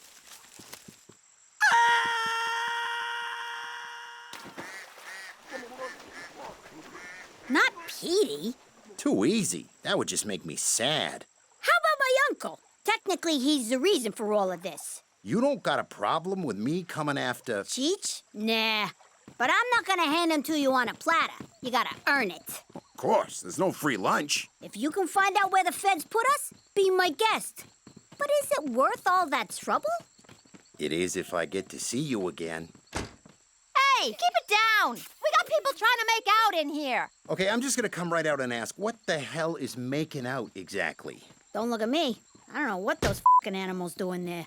Not Petey. Too easy. That would just make me sad. How about my uncle? Technically, he's the reason for all of this. You don't got a problem with me coming after... Cheech? Nah. But I'm not gonna hand them to you on a platter. You gotta earn it. Of course, there's no free lunch. If you can find out where the feds put us, be my guest. But is it worth all that trouble? It is if I get to see you again. Hey, keep it down. We got people trying to make out in here. Okay, I'm just gonna come right out and ask, what the hell is making out exactly? Don't look at me. I don't know what those fucking animals do in there.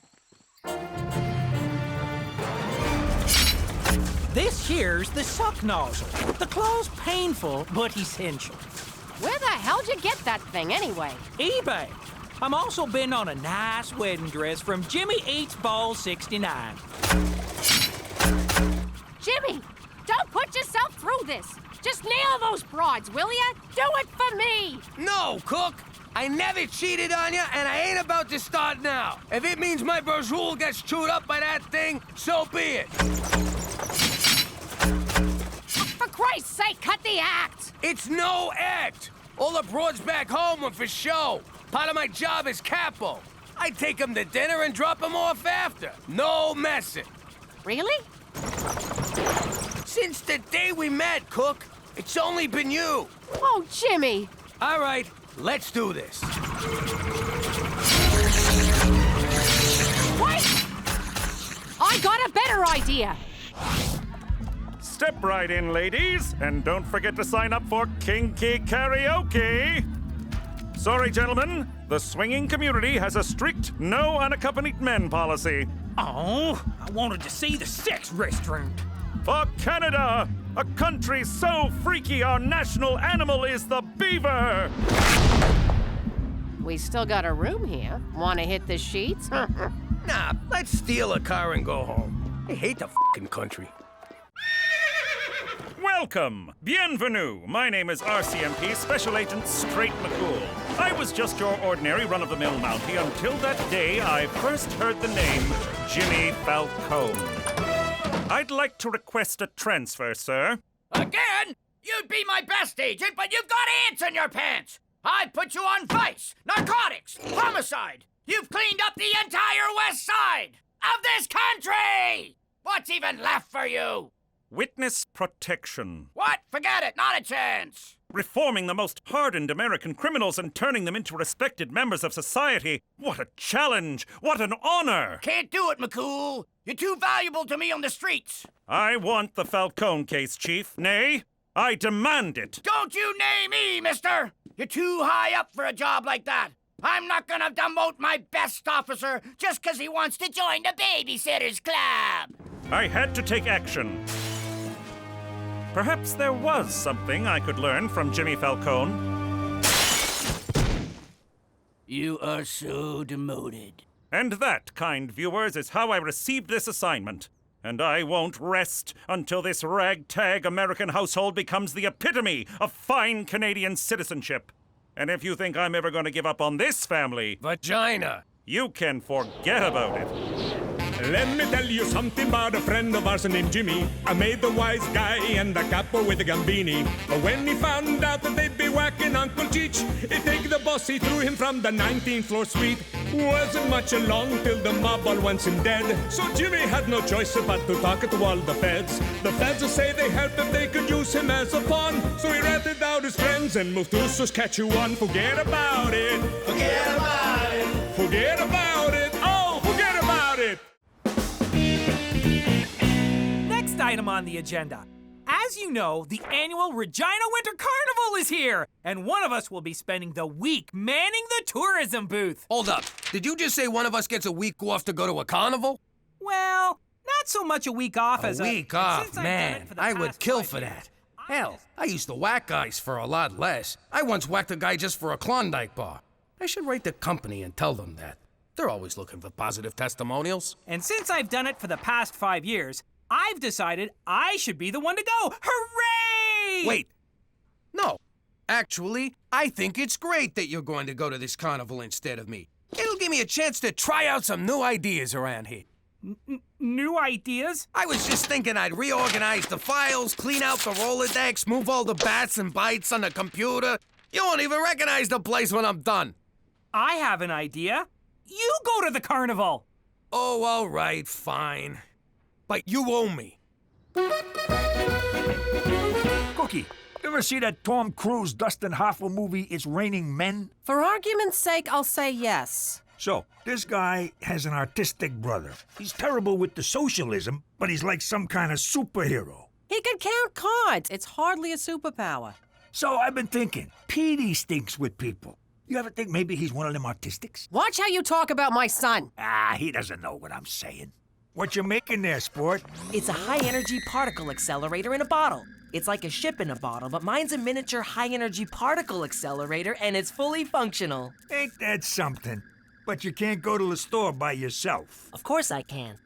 This here's the suck nozzle. The claw's painful, but essential. Where the hell'd you get that thing anyway? eBay. I'm also been on a nice wedding dress from Jimmy Eats Ball 69. Jimmy, don't put yourself through this. Just nail those broads, will ya? Do it for me. No, Cook. I never cheated on you, and I ain't about to start now. If it means my brazool gets chewed up by that thing, so be it. For Christ's sake, cut the act. It's no act. All the broads back home were for show. Part of my job is capo. I take them to dinner and drop them off after. No messing. Really? Since the day we met, Cook, it's only been you. Oh, Jimmy. All right, let's do this. Wait! I got a better idea. Step right in, ladies, and don't forget to sign up for Kinky Karaoke. Sorry, gentlemen, the swinging community has a strict no unaccompanied men policy. Oh, I wanted to see the sex restaurant. For Canada, a country so freaky our national animal is the beaver. We still got a room here. Want to hit the sheets? Nah, let's steal a car and go home. I hate the fucking country. Welcome! Bienvenue! My name is RCMP Special Agent Straight McCool. I was just your ordinary run-of-the-mill Mountie until that day I first heard the name Jimmy Falcone. I'd like to request a transfer, sir. Again? You'd be my best agent, but you've got ants in your pants! I put you on vice, narcotics, homicide! You've cleaned up the entire west side of this country! What's even left for you? Witness protection. What? Forget it, not a chance! Reforming the most hardened American criminals and turning them into respected members of society. What a challenge! What an honor! Can't do it, McCool. You're too valuable to me on the streets. I want the Falcone case, Chief. Nay, I demand it. Don't you nay me, mister! You're too high up for a job like that. I'm not gonna demote my best officer just 'cause he wants to join the Babysitters Club. I had to take action. Perhaps there was something I could learn from Jimmy Falcone. You are so demoted. And that, kind viewers, is how I received this assignment. And I won't rest until this ragtag American household becomes the epitome of fine Canadian citizenship. And if you think I'm ever going to give up on this family... Vagina! You can forget about it. Let me tell you something about a friend of ours named Jimmy. I made the wise guy and the capo with the Gambini. But when he found out that they'd be whacking Uncle Cheech, he'd take the boss, he threw him from the 19th floor suite. Wasn't much along till the mob all wants him dead. So Jimmy had no choice but to talk to all the feds. The feds will say they helped if they could use him as a pawn. So he ratted out his friends and moved to Saskatchewan. Forget about it. Forget about it. Forget about it. Oh, forget about it. Next item on the agenda. As you know, the annual Regina Winter Carnival is here, and one of us will be spending the week manning the tourism booth. Hold up. Did you just say one of us gets a week off to go to a carnival? Well, not so much a week off as a week off, since I've done man. it for the I would past kill 5 for years, that. Hell, I used to whack guys for a lot less. I once whacked a guy just for a Klondike bar. I should write the company and tell them that. They're always looking for positive testimonials. And since I've done it for the past 5 years, I've decided I should be the one to go. Hooray! Wait. No. Actually, I think it's great that you're going to go to this carnival instead of me. It'll give me a chance to try out some new ideas around here. New ideas? I was just thinking I'd reorganize the files, clean out the Rolodex, move all the bats and bytes on the computer. You won't even recognize the place when I'm done. I have an idea. You go to the carnival. Oh, all right, fine. But you owe me. Milky, you ever see that Tom Cruise, Dustin Hoffman movie, It's Raining Men? For argument's sake, I'll say yes. So, this guy has an artistic brother. He's terrible with the socialism, but he's like some kind of superhero. He can count cards. It's hardly a superpower. So I've been thinking, Petey stinks with people. You ever think maybe he's one of them artistics? Watch how you talk about my son. Ah, he doesn't know what I'm saying. What you making there, sport? It's a high-energy particle accelerator in a bottle. It's like a ship in a bottle, but mine's a miniature high-energy particle accelerator, and it's fully functional. Ain't that something? But you can't go to the store by yourself. Of course I can.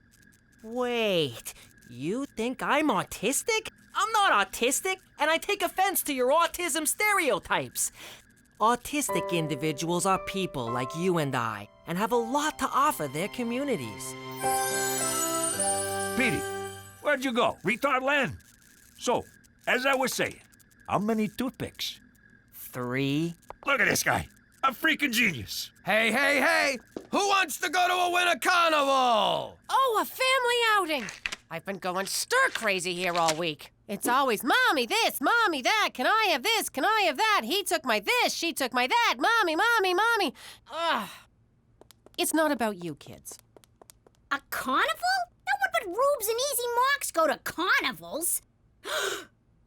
Wait, you think I'm autistic? I'm not autistic, and I take offense to your autism stereotypes. Autistic individuals are people like you and I, and have a lot to offer their communities. Petey, where'd you go? Retard land? So, as I was saying, how many toothpicks? 3. Look at this guy. A freaking genius. Hey, hey, hey! Who wants to go to a winter carnival? Oh, a family outing. I've been going stir crazy here all week. It's always, Mommy this, Mommy that, can I have this, can I have that? He took my this, she took my that, Mommy, Mommy, Mommy. Ugh. It's not about you, kids. A carnival? No one but rubes and easy marks go to carnivals.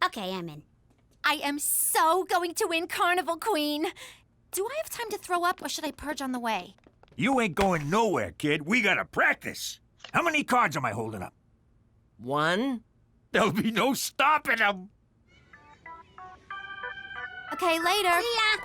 Okay, I'm in. I am so going to win Carnival Queen. Do I have time to throw up, or should I purge on the way? You ain't going nowhere, kid. We gotta practice. How many cards am I holding up? 1. There'll be no stopping them. Okay, later. See ya.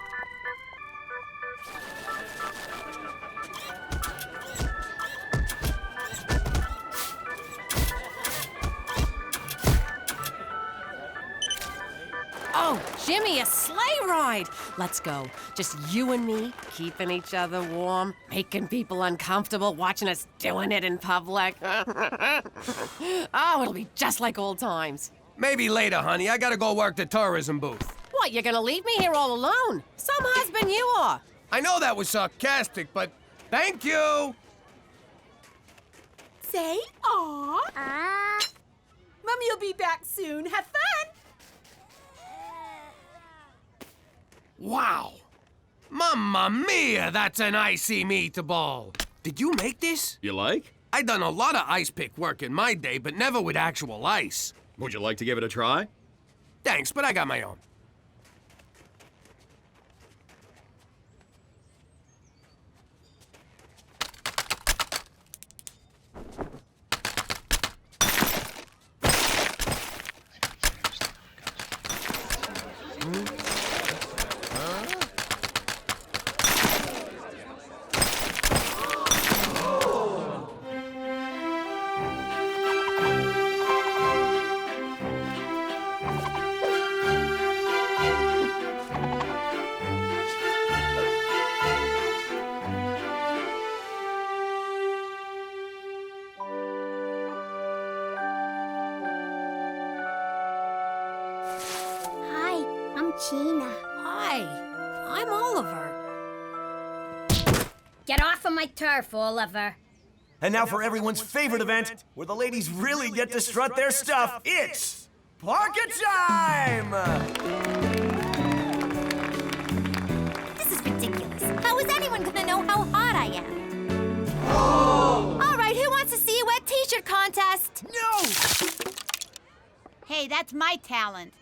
Oh, Jimmy, a sleigh ride. Let's go. Just you and me, keeping each other warm, making people uncomfortable, watching us doing it in public. Oh, it'll be just like old times. Maybe later, honey. I gotta go work the tourism booth. What, you're gonna leave me here all alone? Some husband you are. I know that was sarcastic, but thank you! Say aw. Mummy'll be back soon. Have fun. Wow! Mamma mia, that's an icy meatball! Did you make this? You like? I done a lot of ice pick work in my day, but never with actual ice. Would you like to give it a try? Thanks, but I got my own. Regina. Hi, I'm Oliver. Get off of my turf, Oliver. And now for everyone's favorite event, where the ladies really get to strut their stuff. It's Parket Time! This is ridiculous. How is anyone gonna know how hot I am? Oh! All right, who wants to see a wet t-shirt contest? No! Hey, that's my talent.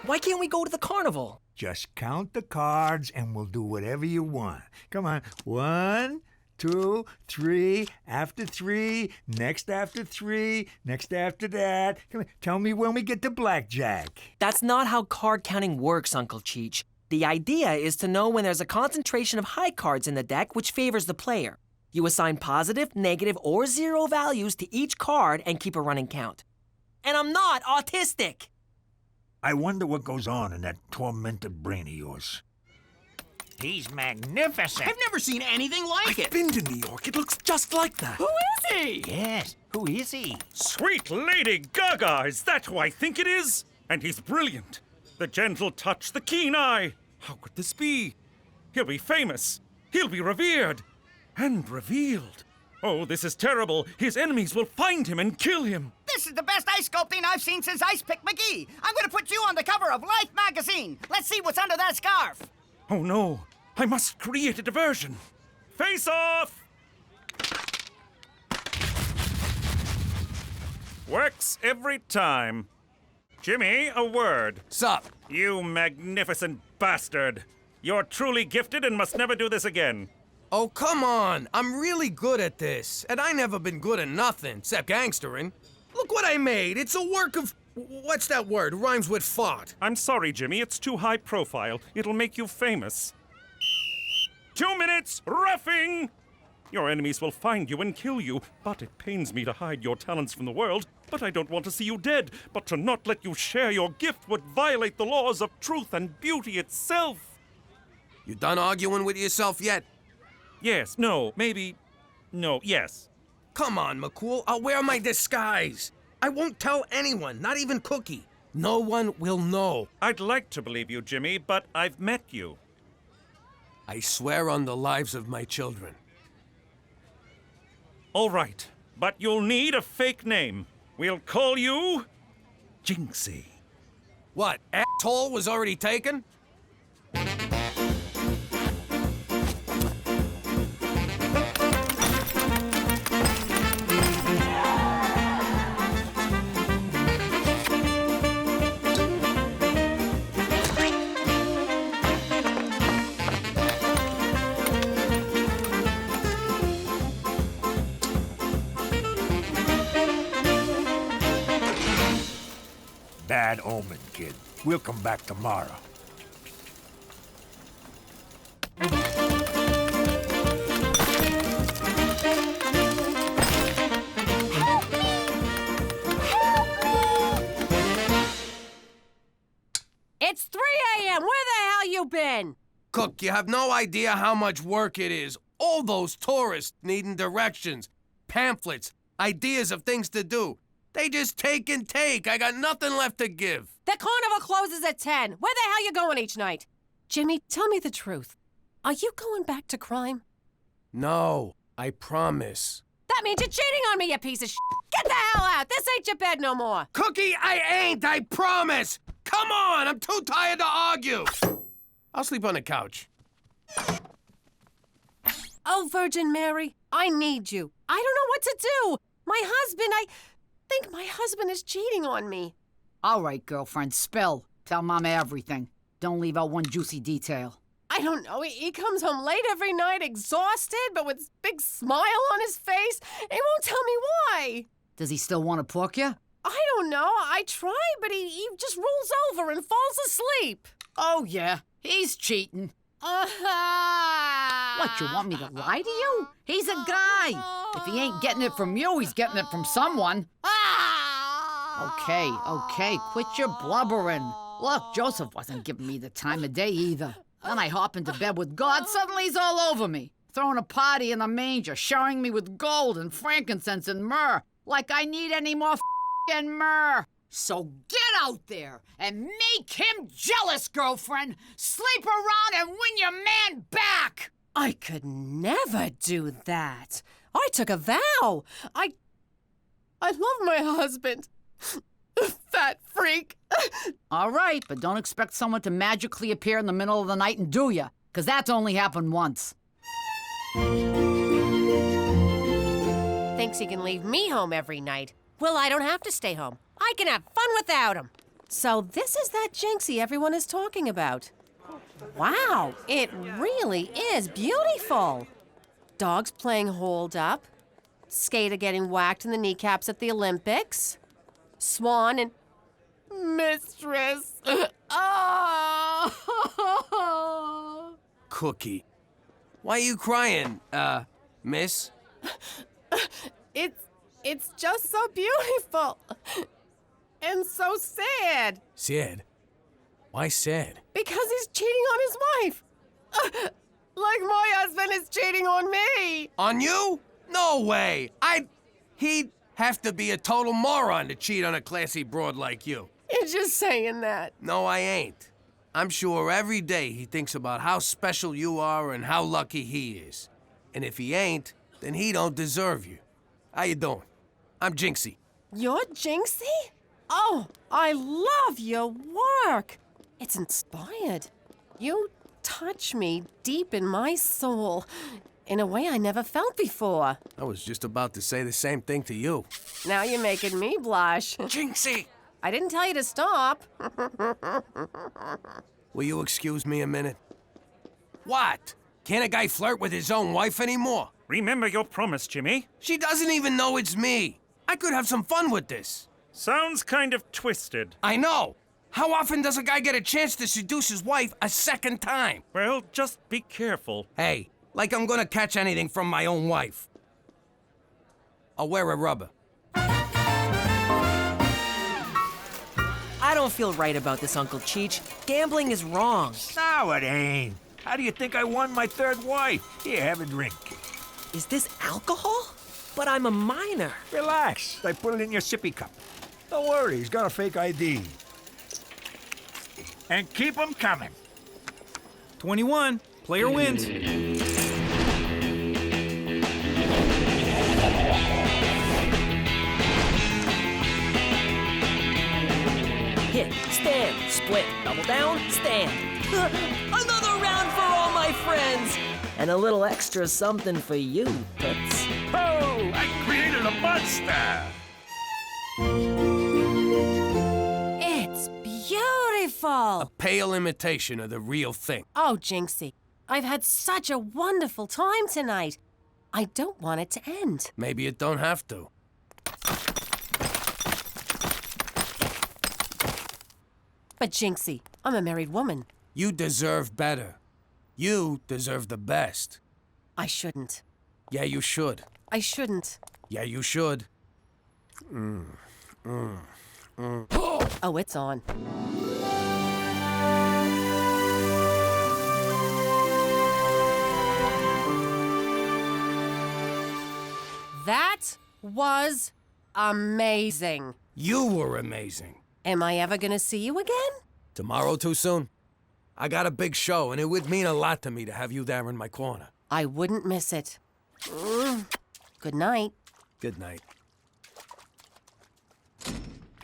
Why can't we go to the carnival? Just count the cards and we'll do whatever you want. Come on. 1, 2, 3, after 3, next after 3, next after that. Come on. Tell me when we get to blackjack. That's not how card counting works, Uncle Cheech. The idea is to know when there's a concentration of high cards in the deck which favors the player. You assign positive, negative, or 0 values to each card and keep a running count. And I'm not autistic! I wonder what goes on in that tormented brain of yours. He's magnificent. I've never seen anything like it. I've been to New York. It looks just like that. Who is he? Yes, who is he? Sweet Lady Gaga, is that who I think it is? And he's brilliant. The gentle touch, the keen eye. How could this be? He'll be famous. He'll be revered. And revealed. Oh, this is terrible. His enemies will find him and kill him. This is the best ice sculpting I've seen since Ice Pick McGee. I'm gonna put you on the cover of Life magazine. Let's see what's under that scarf. Oh no, I must create a diversion. Face off! Works every time. Jimmy, a word. Sup? You magnificent bastard. You're truly gifted and must never do this again. Oh, come on. I'm really good at this. And I never been good at nothing, except gangstering. Look what I made. It's a work of... What's that word? Rhymes with fart. I'm sorry, Jimmy. It's too high profile. It'll make you famous. 2 minutes, roughing! Your enemies will find you and kill you, but it pains me to hide your talents from the world. But I don't want to see you dead. But to not let you share your gift would violate the laws of truth and beauty itself. You done arguing with yourself yet? Yes, no, maybe... No, yes. Come on, McCool. I'll wear my disguise. I won't tell anyone, not even Cookie. No one will know. I'd like to believe you, Jimmy, but I've met you. I swear on the lives of my children. All right, but you'll need a fake name. We'll call you... Jinxie. What, asshole was already taken? Bad omen, kid. We'll come back tomorrow. It's 3 a.m. Where the hell you been? Cook, you have no idea how much work it is. All those tourists needing directions, pamphlets, ideas of things to do. They just take and take. I got nothing left to give. The carnival closes at 10. Where the hell you going each night? Jimmy, tell me the truth. Are you going back to crime? No, I promise. That means you're cheating on me, you piece of shit. Get the hell out. This ain't your bed no more. Cookie, I ain't. I promise. Come on. I'm too tired to argue. I'll sleep on the couch. Oh, Virgin Mary, I need you. I don't know what to do. My husband, I think my husband is cheating on me. All right, girlfriend, spill. Tell Mama everything. Don't leave out one juicy detail. I don't know. He comes home late every night, exhausted, but with a big smile on his face. He won't tell me why. Does he still want to pork you? I don't know. I try, but he just rolls over and falls asleep. Oh, yeah. He's cheating. What, you want me to lie to you? He's a guy. If he ain't getting it from you, he's getting it from someone. Okay, quit your blubbering. Look, Joseph wasn't giving me the time of day either. Then I hop into bed with God, suddenly he's all over me. Throwing a party in the manger, showering me with gold and frankincense and myrrh. Like I need any more f***ing myrrh. So get out there and make him jealous, girlfriend. Sleep around and win your man back. I could never do that. I took a vow. I love my husband. Fat freak. All right, but don't expect someone to magically appear in the middle of the night and do ya, because that's only happened once. Thinks he can leave me home every night. Well, I don't have to stay home. I can have fun without him. So this is that Jinxie everyone is talking about. Wow, it really is beautiful. Dogs playing hold up. Skater getting whacked in the kneecaps at the Olympics. Swan and mistress. Oh. Cookie. Why are you crying, miss? It's just so beautiful. And so sad. Sad? Why sad? Because he's cheating on his wife. Like my husband is cheating on me. On you? No way. He'd have to be a total moron to cheat on a classy broad like you. You're just saying that. No, I ain't. I'm sure every day he thinks about how special you are and how lucky he is. And if he ain't, then he don't deserve you. How you doing? I'm Jinxie. You're Jinxie? Oh, I love your work. It's inspired. You touch me deep in my soul in a way I never felt before. I was just about to say the same thing to you. Now you're making me blush. Jinxie! I didn't tell you to stop. Will you excuse me a minute? What? Can't a guy flirt with his own wife anymore? Remember your promise, Jimmy. She doesn't even know it's me. I could have some fun with this. Sounds kind of twisted. I know. How often does a guy get a chance to seduce his wife a second time? Well, just be careful. Hey, like I'm gonna catch anything from my own wife. I'll wear a rubber. I don't feel right about this, Uncle Cheech. Gambling is wrong. No, it ain't. How do you think I won my third wife? Here, have a drink. Is this alcohol? But I'm a minor. Relax. I put it in your sippy cup. Don't worry, he's got a fake ID. And keep them coming. 21. Player wins. Hit, stand, split, double down, stand. Another round for all my friends. And a little extra something for you, Toots. Oh, I created a monster. It's beautiful. A pale imitation of the real thing. Oh, Jinxie, I've had such a wonderful time tonight. I don't want it to end. Maybe it don't have to. But Jinxie, I'm a married woman. You deserve better. You deserve the best. I shouldn't. Yeah, you should. I shouldn't. Yeah, you should. Oh, it's on. That was amazing. You were amazing. Am I ever gonna see you again? Tomorrow too soon? I got a big show, and it would mean a lot to me to have you there in my corner. I wouldn't miss it. Good night. Good night.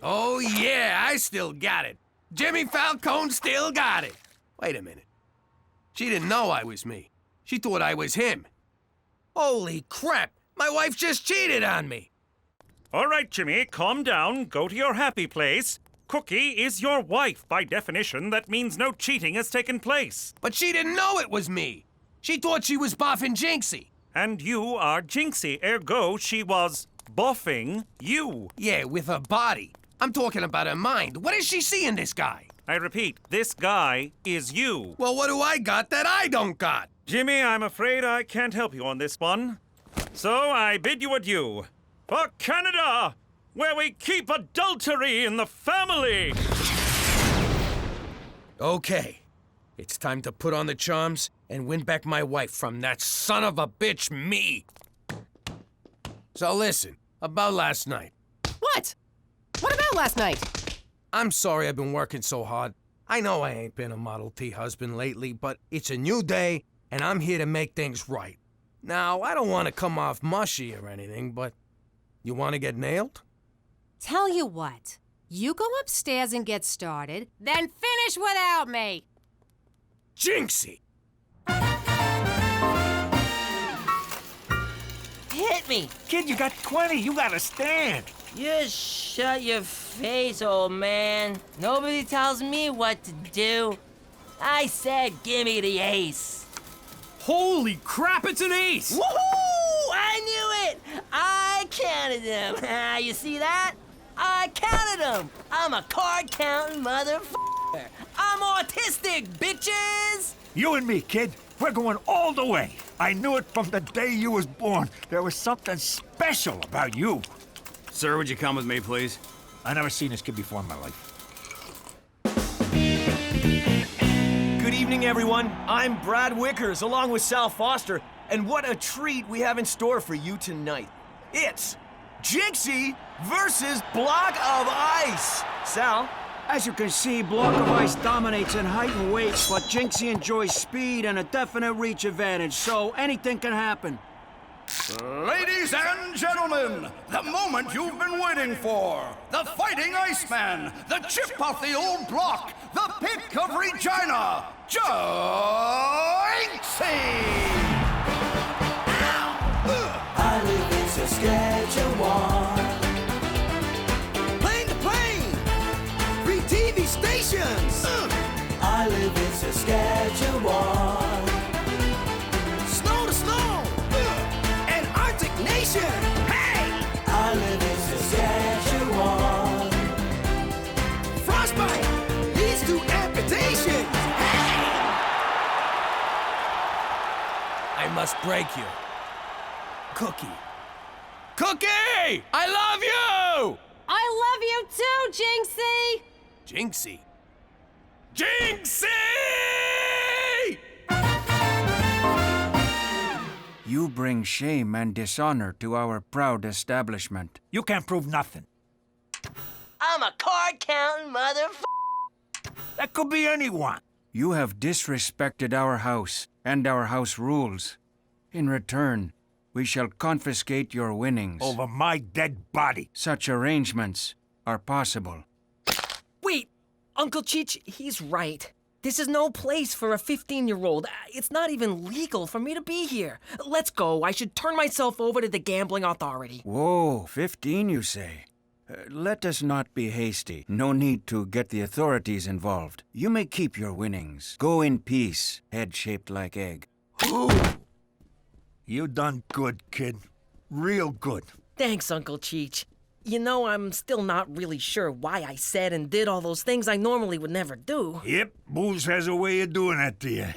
Oh, yeah, I still got it. Jimmy Falcone still got it. Wait a minute. She didn't know I was me. She thought I was him. Holy crap! My wife just cheated on me. All right, Jimmy, calm down. Go to your happy place. Cookie is your wife. By definition, that means no cheating has taken place. But she didn't know it was me. She thought she was boffing Jinxie. And you are Jinxie, ergo she was boffing you. Yeah, with her body. I'm talking about her mind. What does she see in this guy? I repeat, this guy is you. Well, what do I got that I don't got? Jimmy, I'm afraid I can't help you on this one. So I bid you adieu. For Canada, where we keep adultery in the family. Okay. It's time to put on the charms and win back my wife from that son of a bitch, me. So listen, about last night. What? What about last night? I'm sorry I've been working so hard. I know I ain't been a Model T husband lately, but it's a new day, and I'm here to make things right. Now, I don't want to come off mushy or anything, but you want to get nailed? Tell you what, you go upstairs and get started, then finish without me. Jinxie! Hit me! Kid, you got 20. You gotta stand. You shut your face, old man. Nobody tells me what to do. I said gimme the ace. Holy crap, it's an ace! Woohoo! I knew it! I counted them. You see that? I counted them. I'm a card-counting motherfucker. I'm autistic, bitches! You and me, kid. We're going all the way. I knew it from the day you was born. There was something special about you. Sir, would you come with me, please? I never seen this kid before in my life. Good evening, everyone. I'm Brad Wickers, along with Sal Foster, and what a treat we have in store for you tonight. It's Jinxie versus Block of Ice. Sal? As you can see, Block of Ice dominates in height and weight, but Jinxie enjoys speed and a definite reach advantage, so anything can happen. Ladies and gentlemen, the moment you've been waiting for. The fighting Iceman, the chip off the old block, the pick of Regina, Jinxie! I live in Saskatchewan. Plane to plane! 3 TV stations! I live in Saskatchewan. Snow to snow! An Arctic nation! Hey! I live in Saskatchewan. Frostbite leads to amputation! Hey! I must break you. Cookie. Cookie! I love you! I love you too, Jinxie! Jinxie? Jinxie! You bring shame and dishonor to our proud establishment. You can't prove nothing. I'm a card-counting motherfucker. That could be anyone. You have disrespected our house and our house rules. In return, we shall confiscate your winnings. Over my dead body. Such arrangements are possible. Wait, Uncle Cheech, he's right. This is no place for a 15-year-old. It's not even legal for me to be here. Let's go. I should turn myself over to the gambling authority. Whoa, 15 you say? Let us not be hasty. No need to get the authorities involved. You may keep your winnings. Go in peace, head shaped like egg. Ooh. You done good, kid. Real good. Thanks, Uncle Cheech. You know, I'm still not really sure why I said and did all those things I normally would never do. Yep, booze has a way of doing that to you.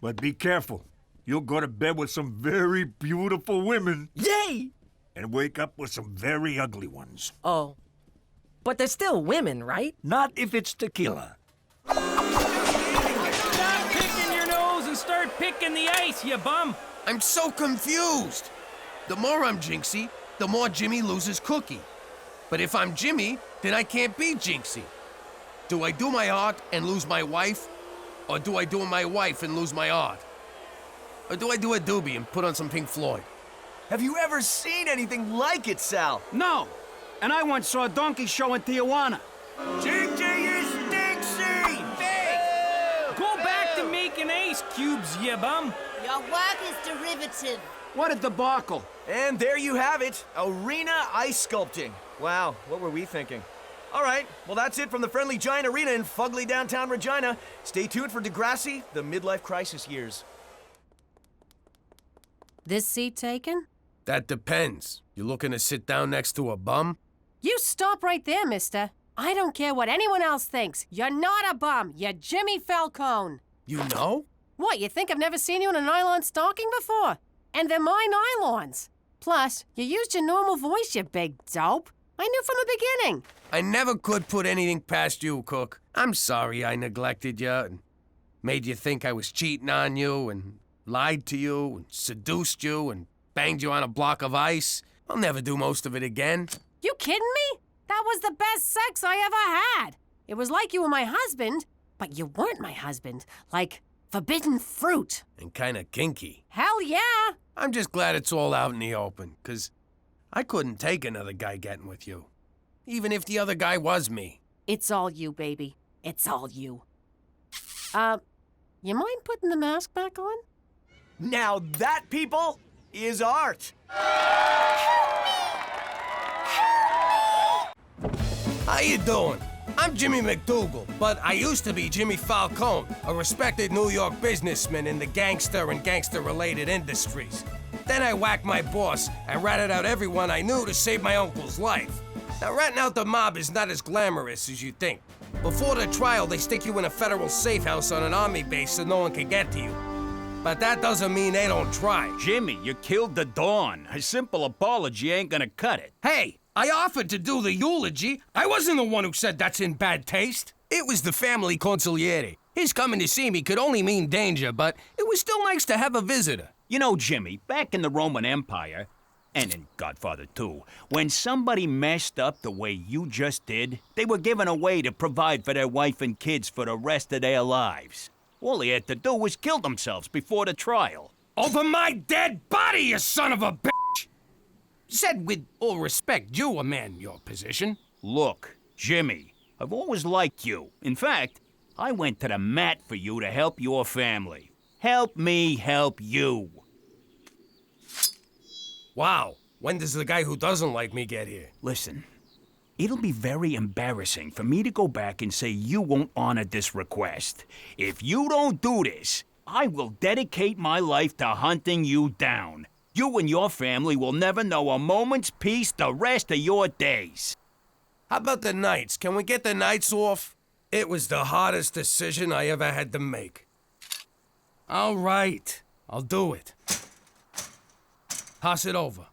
But be careful. You'll go to bed with some very beautiful women. Yay! And wake up with some very ugly ones. Oh. But they're still women, right? Not if it's tequila. Stop picking your nose and start picking the ice, you bum! I'm so confused. The more I'm Jinxie, the more Jimmy loses Cookie. But if I'm Jimmy, then I can't be Jinxie. Do I do my art and lose my wife? Or do I do my wife and lose my art? Or do I do a doobie and put on some Pink Floyd? Have you ever seen anything like it, Sal? No! And I once saw a donkey show in Tijuana. Jinxie is Dixie! Go back to making ice cubes, you bum! Your work is derivative. What a debacle. And there you have it, arena ice sculpting. Wow, what were we thinking? All right, well that's it from the Friendly Giant Arena in fugly downtown Regina. Stay tuned for Degrassi, the midlife crisis years. This seat taken? That depends. You looking to sit down next to a bum? You stop right there, mister. I don't care what anyone else thinks. You're not a bum. You're Jimmy Falcone. You know? What, you think I've never seen you in a nylon stocking before? And they're my nylons. Plus, you used your normal voice, you big dope. I knew from the beginning. I never could put anything past you, Cook. I'm sorry I neglected you and made you think I was cheating on you and lied to you and seduced you and banged you on a block of ice. I'll never do most of it again. You kidding me? That was the best sex I ever had. It was like you were my husband, but you weren't my husband. Like forbidden fruit. And kinda kinky. Hell yeah! I'm just glad it's all out in the open, 'cause I couldn't take another guy getting with you. Even if the other guy was me. It's all you, baby. It's all you. You mind putting the mask back on? Now that, people, is art. How you doing? I'm Jimmy MacDougal, but I used to be Jimmy Falcone, a respected New York businessman in the gangster and gangster-related industries. Then I whacked my boss and ratted out everyone I knew to save my uncle's life. Now, ratting out the mob is not as glamorous as you think. Before the trial, they stick you in a federal safe house on an army base so no one can get to you. But that doesn't mean they don't try. Jimmy, you killed the Dawn. A simple apology ain't gonna cut it. Hey, I offered to do the eulogy. I wasn't the one who said that's in bad taste. It was the family consigliere. His coming to see me could only mean danger, but it was still nice to have a visitor. You know, Jimmy, back in the Roman Empire, and in Godfather 2, when somebody messed up the way you just did, they were given a way to provide for their wife and kids for the rest of their lives. All they had to do was kill themselves before the trial. Over my dead body, you son of a bitch! Said with all respect, you a man in your position. Look, Jimmy, I've always liked you. In fact, I went to the mat for you to help your family. Help me help you. Wow, when does the guy who doesn't like me get here? Listen, it'll be very embarrassing for me to go back and say you won't honor this request. If you don't do this, I will dedicate my life to hunting you down. You and your family will never know a moment's peace the rest of your days. How about the nights? Can we get the nights off? It was the hardest decision I ever had to make. All right, I'll do it. Pass it over.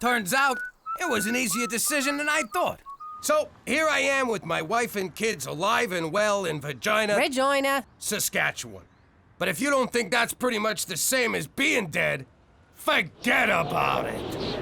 Turns out, it was an easier decision than I thought. So, here I am with my wife and kids alive and well in Regina, Saskatchewan. But if you don't think that's pretty much the same as being dead, forget about it.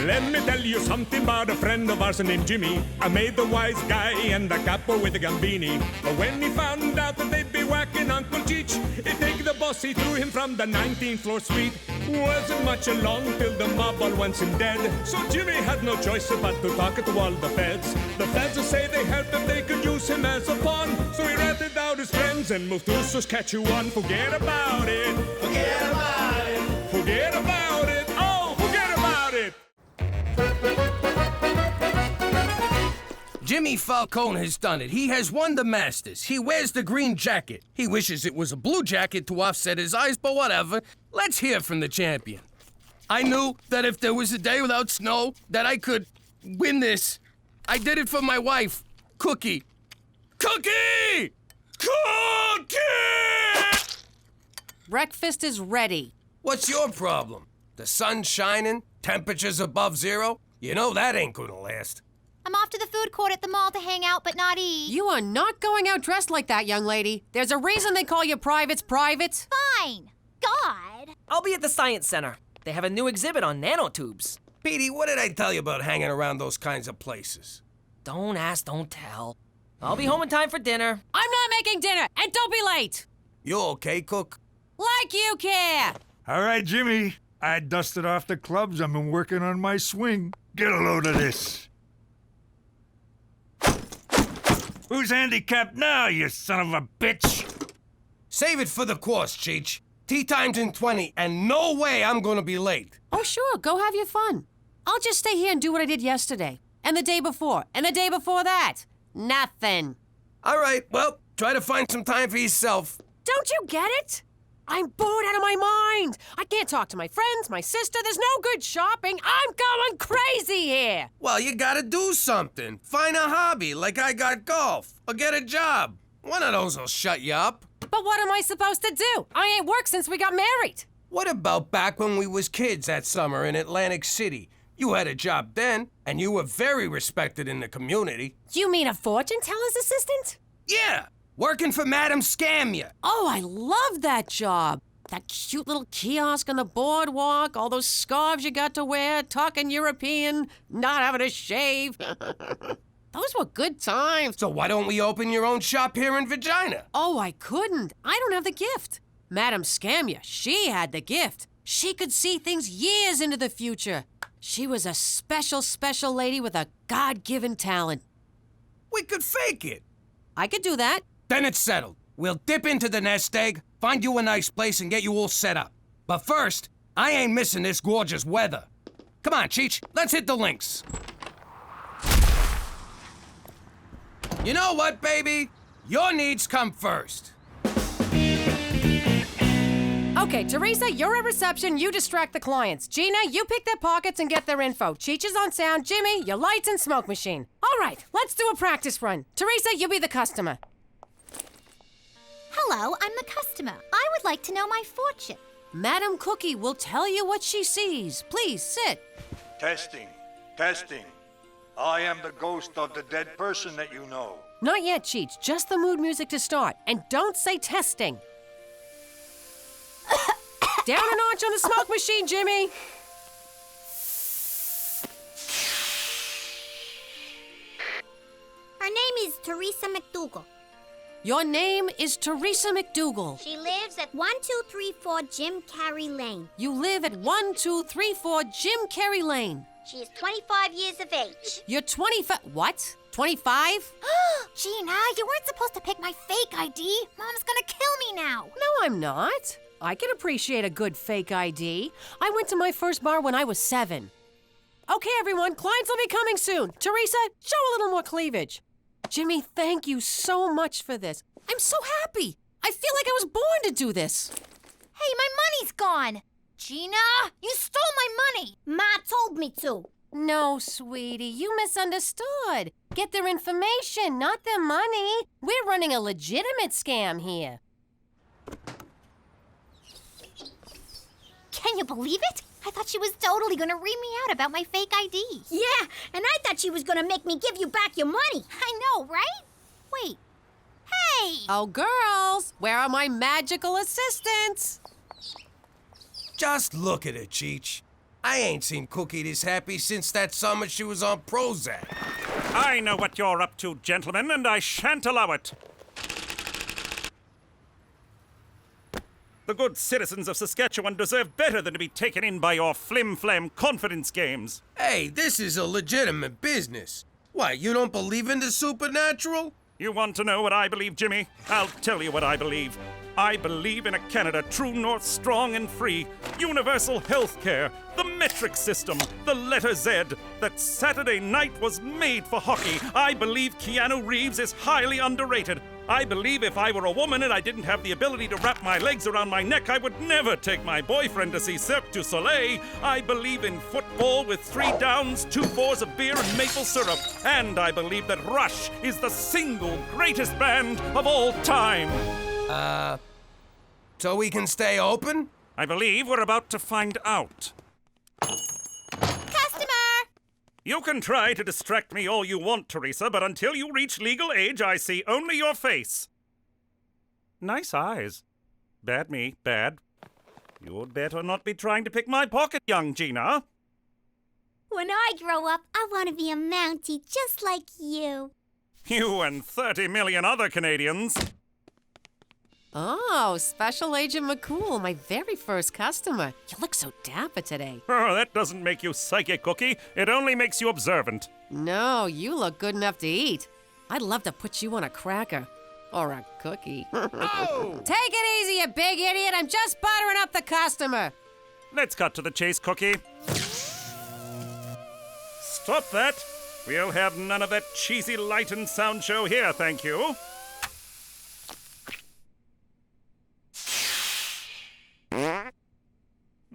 Let me tell you something about a friend of ours named Jimmy. I made the wise guy and the capo with the Gambini. But when he found out that they'd be whacking Uncle Cheech, he'd take the boss, he threw him from the 19th floor suite. Wasn't much along till the mob all went him dead. So Jimmy had no choice but to talk to all the feds. The feds say they helped him, they could use him as a pawn. So he ratted out his friends and moved to Saskatchewan. Forget about it. Forget about it. Forget about it. Oh, forget about it. Jimmy Falcone has done it. He has won the Masters. He wears the green jacket. He wishes it was a blue jacket to offset his eyes, but whatever. Let's hear from the champion. I knew that if there was a day without snow, that I could win this. I did it for my wife, Cookie. Cookie! Cookie! Breakfast is ready. What's your problem? The sun's shining, temperatures above zero? You know that ain't gonna last. I'm off to the food court at the mall to hang out but not eat. You are not going out dressed like that, young lady. There's a reason they call you privates privates. Fine. God. I'll be at the Science Center. They have a new exhibit on nanotubes. Petey, what did I tell you about hanging around those kinds of places? Don't ask, don't tell. I'll be home in time for dinner. I'm not making dinner, and don't be late. You okay, Cook? Like you care. All right, Jimmy. I dusted off the clubs. I've been working on my swing. Get a load of this. Who's handicapped now, you son of a bitch? Save it for the course, Cheech. Tea time's in 20, and no way I'm gonna be late. Oh, sure, go have your fun. I'll just stay here and do what I did yesterday, and the day before, and the day before that. Nothing. All right, well, try to find some time for yourself. Don't you get it? I'm bored out of my mind. I can't talk to my friends, my sister. There's no good shopping. I'm going crazy here. Well, you gotta do something. Find a hobby, like I got golf, or get a job. One of those will shut you up. But what am I supposed to do? I ain't worked since we got married. What about back when we was kids that summer in Atlantic City? You had a job then, and you were very respected in the community. You mean a fortune teller's assistant? Yeah, working for Madam Scamia. Oh, I love that job. That cute little kiosk on the boardwalk, all those scarves you got to wear, talking European, not having to shave. Those were good times. So why don't we open your own shop here in Regina? Oh, I couldn't. I don't have the gift. Madam Scamia, she had the gift. She could see things years into the future. She was a special, special lady with a God-given talent. We could fake it. I could do that. Then it's settled. We'll dip into the nest egg, find you a nice place, and get you all set up. But first, I ain't missing this gorgeous weather. Come on, Cheech, let's hit the links. You know what, baby? Your needs come first. Okay, Teresa, you're at reception. You distract the clients. Gina, you pick their pockets and get their info. Cheech is on sound. Jimmy, your lights and smoke machine. All right, let's do a practice run. Teresa, you be the customer. Hello, I'm the customer. I would like to know my fortune. Madam Cookie will tell you what she sees. Please sit. Testing. Testing. I am the ghost of the dead person that you know. Not yet, Cheech. Just the mood music to start. And don't say testing. Down a notch on the smoke machine, Jimmy. Her name is Teresa MacDougal. Your name is Teresa MacDougal. She lives at 1234 Jim Carrey Lane. You live at 1234 Jim Carrey Lane. She is 25 years of age. You're 25. What? 25? Gina, you weren't supposed to pick my fake ID. Mom's gonna kill me now. No, I'm not. I can appreciate a good fake ID. I went to my first bar when I was 7. Okay, everyone, clients will be coming soon. Teresa, show a little more cleavage. Jimmy, thank you so much for this. I'm so happy. I feel like I was born to do this. Hey, my money's gone. Gina, you stole my money. Ma told me to. No, sweetie, you misunderstood. Get their information, not their money. We're running a legitimate scam here. Can you believe it? I thought she was totally gonna read me out about my fake ID. Yeah, and I thought she was gonna make me give you back your money. I know, right? Wait. Hey! Oh, girls, where are my magical assistants? Just look at her, Cheech. I ain't seen Cookie this happy since that summer she was on Prozac. I know what you're up to, gentlemen, and I shan't allow it. The good citizens of Saskatchewan deserve better than to be taken in by your flim-flam confidence games. Hey, this is a legitimate business. What, you don't believe in the supernatural? You want to know what I believe, Jimmy? I'll tell you what I believe. I believe in a Canada true north, strong and free, universal health care, the metric system, the letter Z, that Saturday night was made for hockey. I believe Keanu Reeves is highly underrated. I believe if I were a woman and I didn't have the ability to wrap my legs around my neck, I would never take my boyfriend to see Cirque du Soleil. I believe in football with 3 downs, 2 fours of beer and maple syrup. And I believe that Rush is the single greatest band of all time. So we can stay open? I believe we're about to find out. Customer! You can try to distract me all you want, Teresa, but until you reach legal age, I see only your face. Nice eyes. Bad me, bad. You'd better not be trying to pick my pocket, young Gina. When I grow up, I want to be a Mountie just like you. You and 30 million other Canadians. Oh, Special Agent McCool, my very first customer. You look so dapper today. Oh, that doesn't make you psychic, Cookie. It only makes you observant. No, you look good enough to eat. I'd love to put you on a cracker. Or a cookie. Oh! Take it easy, you big idiot. I'm just buttering up the customer. Let's cut to the chase, Cookie. Stop that. We'll have none of that cheesy light and sound show here, thank you.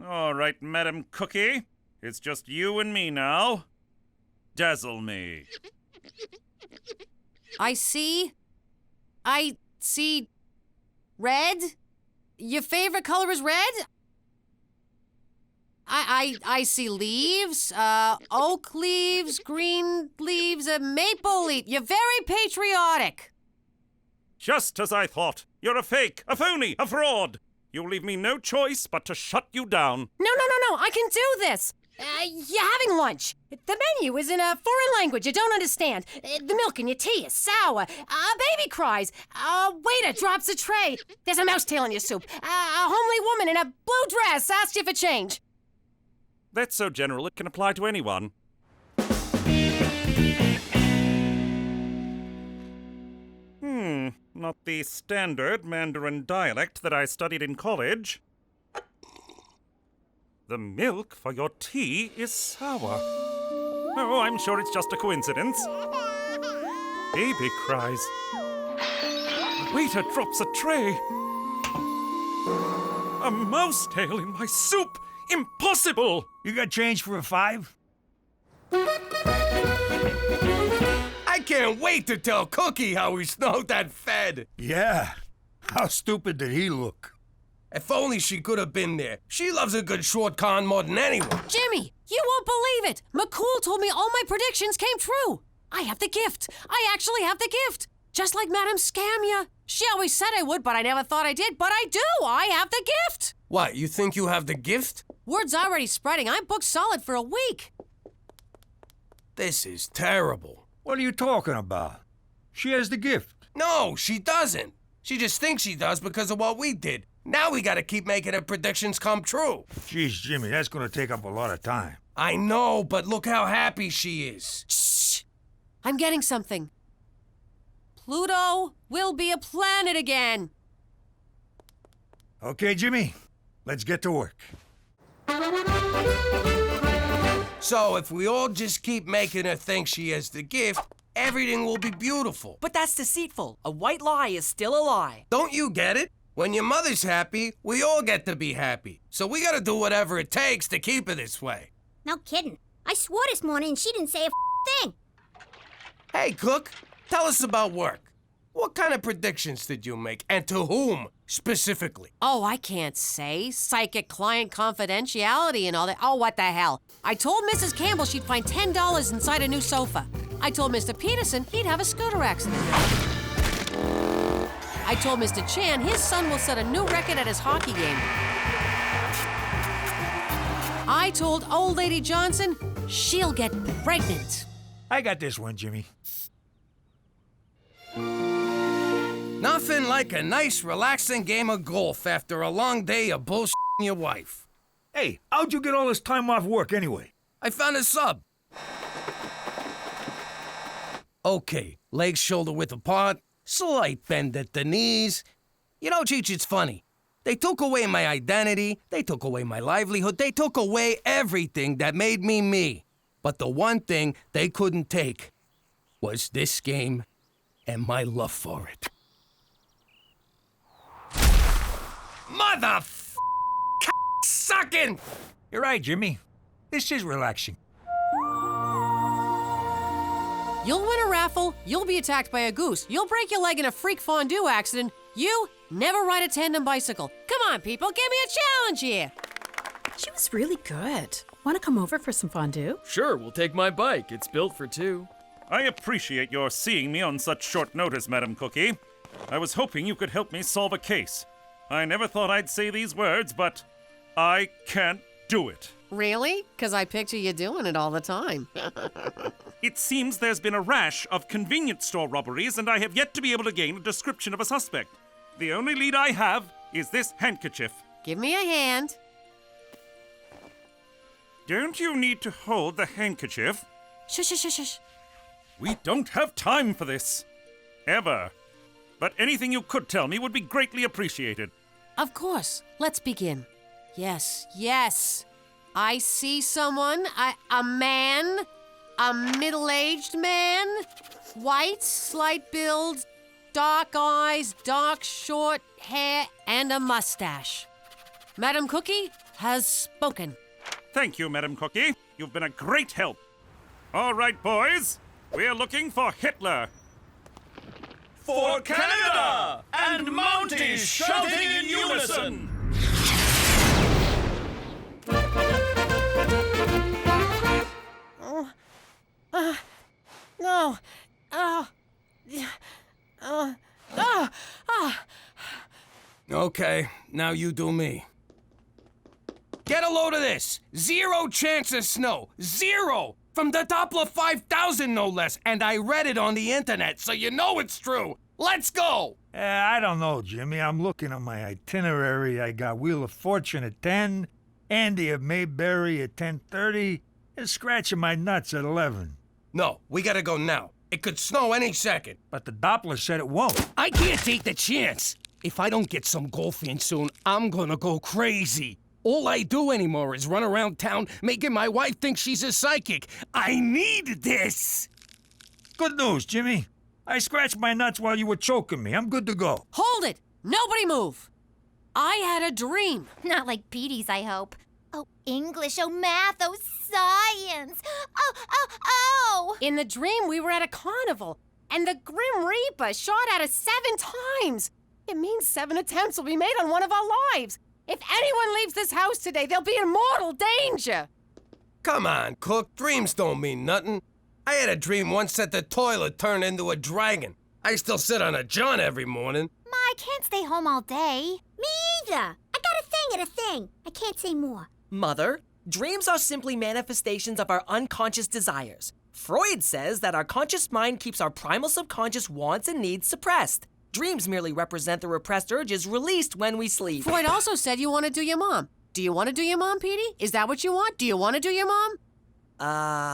All right, Madam Cookie. It's just you and me now. Dazzle me. I see red. Your favorite color is red? I see leaves, oak leaves, green leaves, a maple leaf. You're very patriotic. Just as I thought. You're a fake, a phony, a fraud. You leave me no choice but to shut you down. No, I can do this. You're having lunch. The menu is in a foreign language you don't understand. The milk in your tea is sour. A baby cries. A waiter drops a tray. There's a mouse tail in your soup. A homely woman in a blue dress asks you for change. That's so general it can apply to anyone. Not the standard Mandarin dialect that I studied in college. The milk for your tea is sour. Oh, I'm sure it's just a coincidence. Baby cries. The waiter drops a tray. A mouse tail in my soup. Impossible! You got change for a 5? I can't wait to tell Cookie how we snowed that Fed. Yeah. How stupid did he look? If only she could have been there. She loves a good short con more than anyone. Jimmy, you won't believe it. McCool told me all my predictions came true. I have the gift. I actually have the gift. Just like Madame Scamia. She always said I would, but I never thought I did. But I do. I have the gift. What, you think you have the gift? Word's already spreading. I'm booked solid for a week. This is terrible. What are you talking about? She has the gift. No, she doesn't. She just thinks she does because of what we did. Now we gotta keep making her predictions come true. Jeez, Jimmy, that's gonna take up a lot of time. I know, but look how happy she is. Shh! I'm getting something. Pluto will be a planet again. Okay, Jimmy, let's get to work. So if we all just keep making her think she has the gift, everything will be beautiful. But that's deceitful. A white lie is still a lie. Don't you get it? When your mother's happy, we all get to be happy. So we gotta do whatever it takes to keep her this way. No kidding. I swore this morning and she didn't say a thing. Hey, Cook, tell us about work. What kind of predictions did you make, and to whom, specifically? Oh, I can't say. Psychic client confidentiality and all that. Oh, what the hell. I told Mrs. Campbell she'd find $10 inside a new sofa. I told Mr. Peterson he'd have a scooter accident. I told Mr. Chan his son will set a new record at his hockey game. I told old lady Johnson she'll get pregnant. I got this one, Jimmy. Nothing like a nice, relaxing game of golf after a long day of bullshitting your wife. Hey, how'd you get all this time off work anyway? I found a sub. Okay, legs shoulder width apart, slight bend at the knees. You know, Cheech, it's funny. They took away my identity, they took away my livelihood, they took away everything that made me me. But the one thing they couldn't take was this game and my love for it. Mother sucking! You're right, Jimmy. This is relaxing. You'll win a raffle, you'll be attacked by a goose, you'll break your leg in a freak fondue accident, you never ride a tandem bicycle. Come on, people, give me a challenge here. She was really good. Want to come over for some fondue? Sure, we'll take my bike. It's built for two. I appreciate your seeing me on such short notice, Madam Cookie. I was hoping you could help me solve a case. I never thought I'd say these words, but I can't do it. Really? Because I picture you doing it all the time. It seems there's been a rash of convenience store robberies, and I have yet to be able to gain a description of a suspect. The only lead I have is this handkerchief. Give me a hand. Don't you need to hold the handkerchief? Shush, shush, shush, shush. We don't have time for this. Ever. But anything you could tell me would be greatly appreciated. Of course. Let's begin. Yes, yes. I see someone, a man, a middle-aged man, white, slight build, dark eyes, dark short hair, and a mustache. Madam Cookie has spoken. Thank you, Madam Cookie. You've been a great help. All right, boys. We're looking for Hitler. For Canada! And Mounties shouting in unison! No. Okay, now you do me. Get a load of this. 0 chance of snow. 0! From the Doppler 5000, no less. And I read it on the internet, so you know it's true. Let's go! I don't know, Jimmy. I'm looking at my itinerary. I got Wheel of Fortune at 10, Andy of Mayberry at 10:30, and scratching my nuts at 11. No, we gotta go now. It could snow any second. But the Doppler said it won't. I can't take the chance. If I don't get some golf in soon, I'm gonna go crazy. All I do anymore is run around town making my wife think she's a psychic. I need this! Good news, Jimmy. I scratched my nuts while you were choking me. I'm good to go. Hold it! Nobody move! I had a dream. Not like Petey's, I hope. Oh, English, oh, math, oh, science. Oh! In the dream, we were at a carnival, and the Grim Reaper shot at us 7 times. It means 7 attempts will be made on one of our lives. If anyone leaves this house today, they'll be in mortal danger. Come on, Cook. Dreams don't mean nothing. I had a dream once that the toilet turned into a dragon. I still sit on a john every morning. Ma, I can't stay home all day. Me either. I got a thing and a thing. I can't say more. Mother, dreams are simply manifestations of our unconscious desires. Freud says that our conscious mind keeps our primal subconscious wants and needs suppressed. Dreams merely represent the repressed urges released when we sleep. Freud also said you want to do your mom. Do you want to do your mom, Petey? Is that what you want? Do you want to do your mom?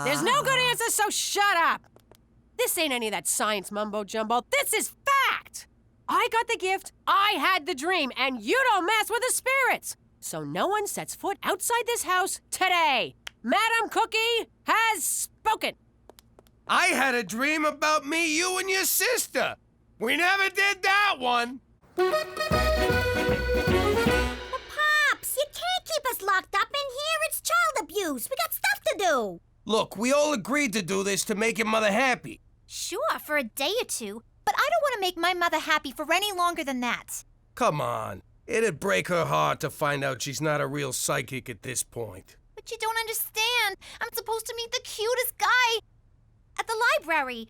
There's no good answer, so shut up. This ain't any of that science mumbo-jumbo. This is fact. I got the gift, I had the dream, and you don't mess with the spirits. So no one sets foot outside this house today. Madam Cookie has spoken. I had a dream about me, you, and your sister. We never did that one. But Pops, you can't keep us locked up in here. It's child abuse. We got stuff to do. Look, we all agreed to do this to make your mother happy. Sure, for a day or two, but I don't want to make my mother happy for any longer than that. Come on. It'd break her heart to find out she's not a real psychic at this point. But you don't understand. I'm supposed to meet the cutest guy at the library,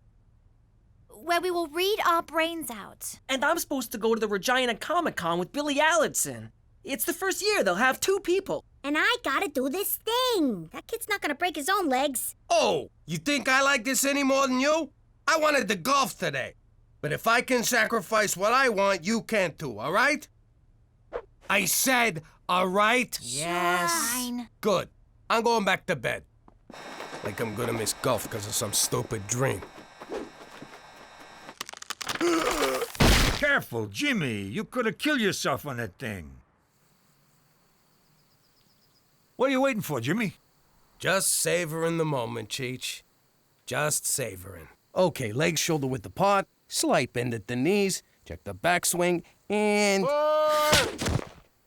where we will read our brains out. And I'm supposed to go to the Regina Comic-Con with Billy Allenson. It's the first year they'll have 2 people. And I gotta do this thing. That kid's not gonna break his own legs. Oh, you think I like this any more than you? I wanted to golf today. But if I can sacrifice what I want, you can't too, all right? I said, all right? Yes. Fine. Good. I'm going back to bed. Like I'm gonna miss golf because of some stupid dream. Careful, Jimmy. You could have killed yourself on that thing. What are you waiting for, Jimmy? Just savoring the moment, Cheech. Just savoring. Okay, leg shoulder width apart, slight bend at the knees, check the backswing, and...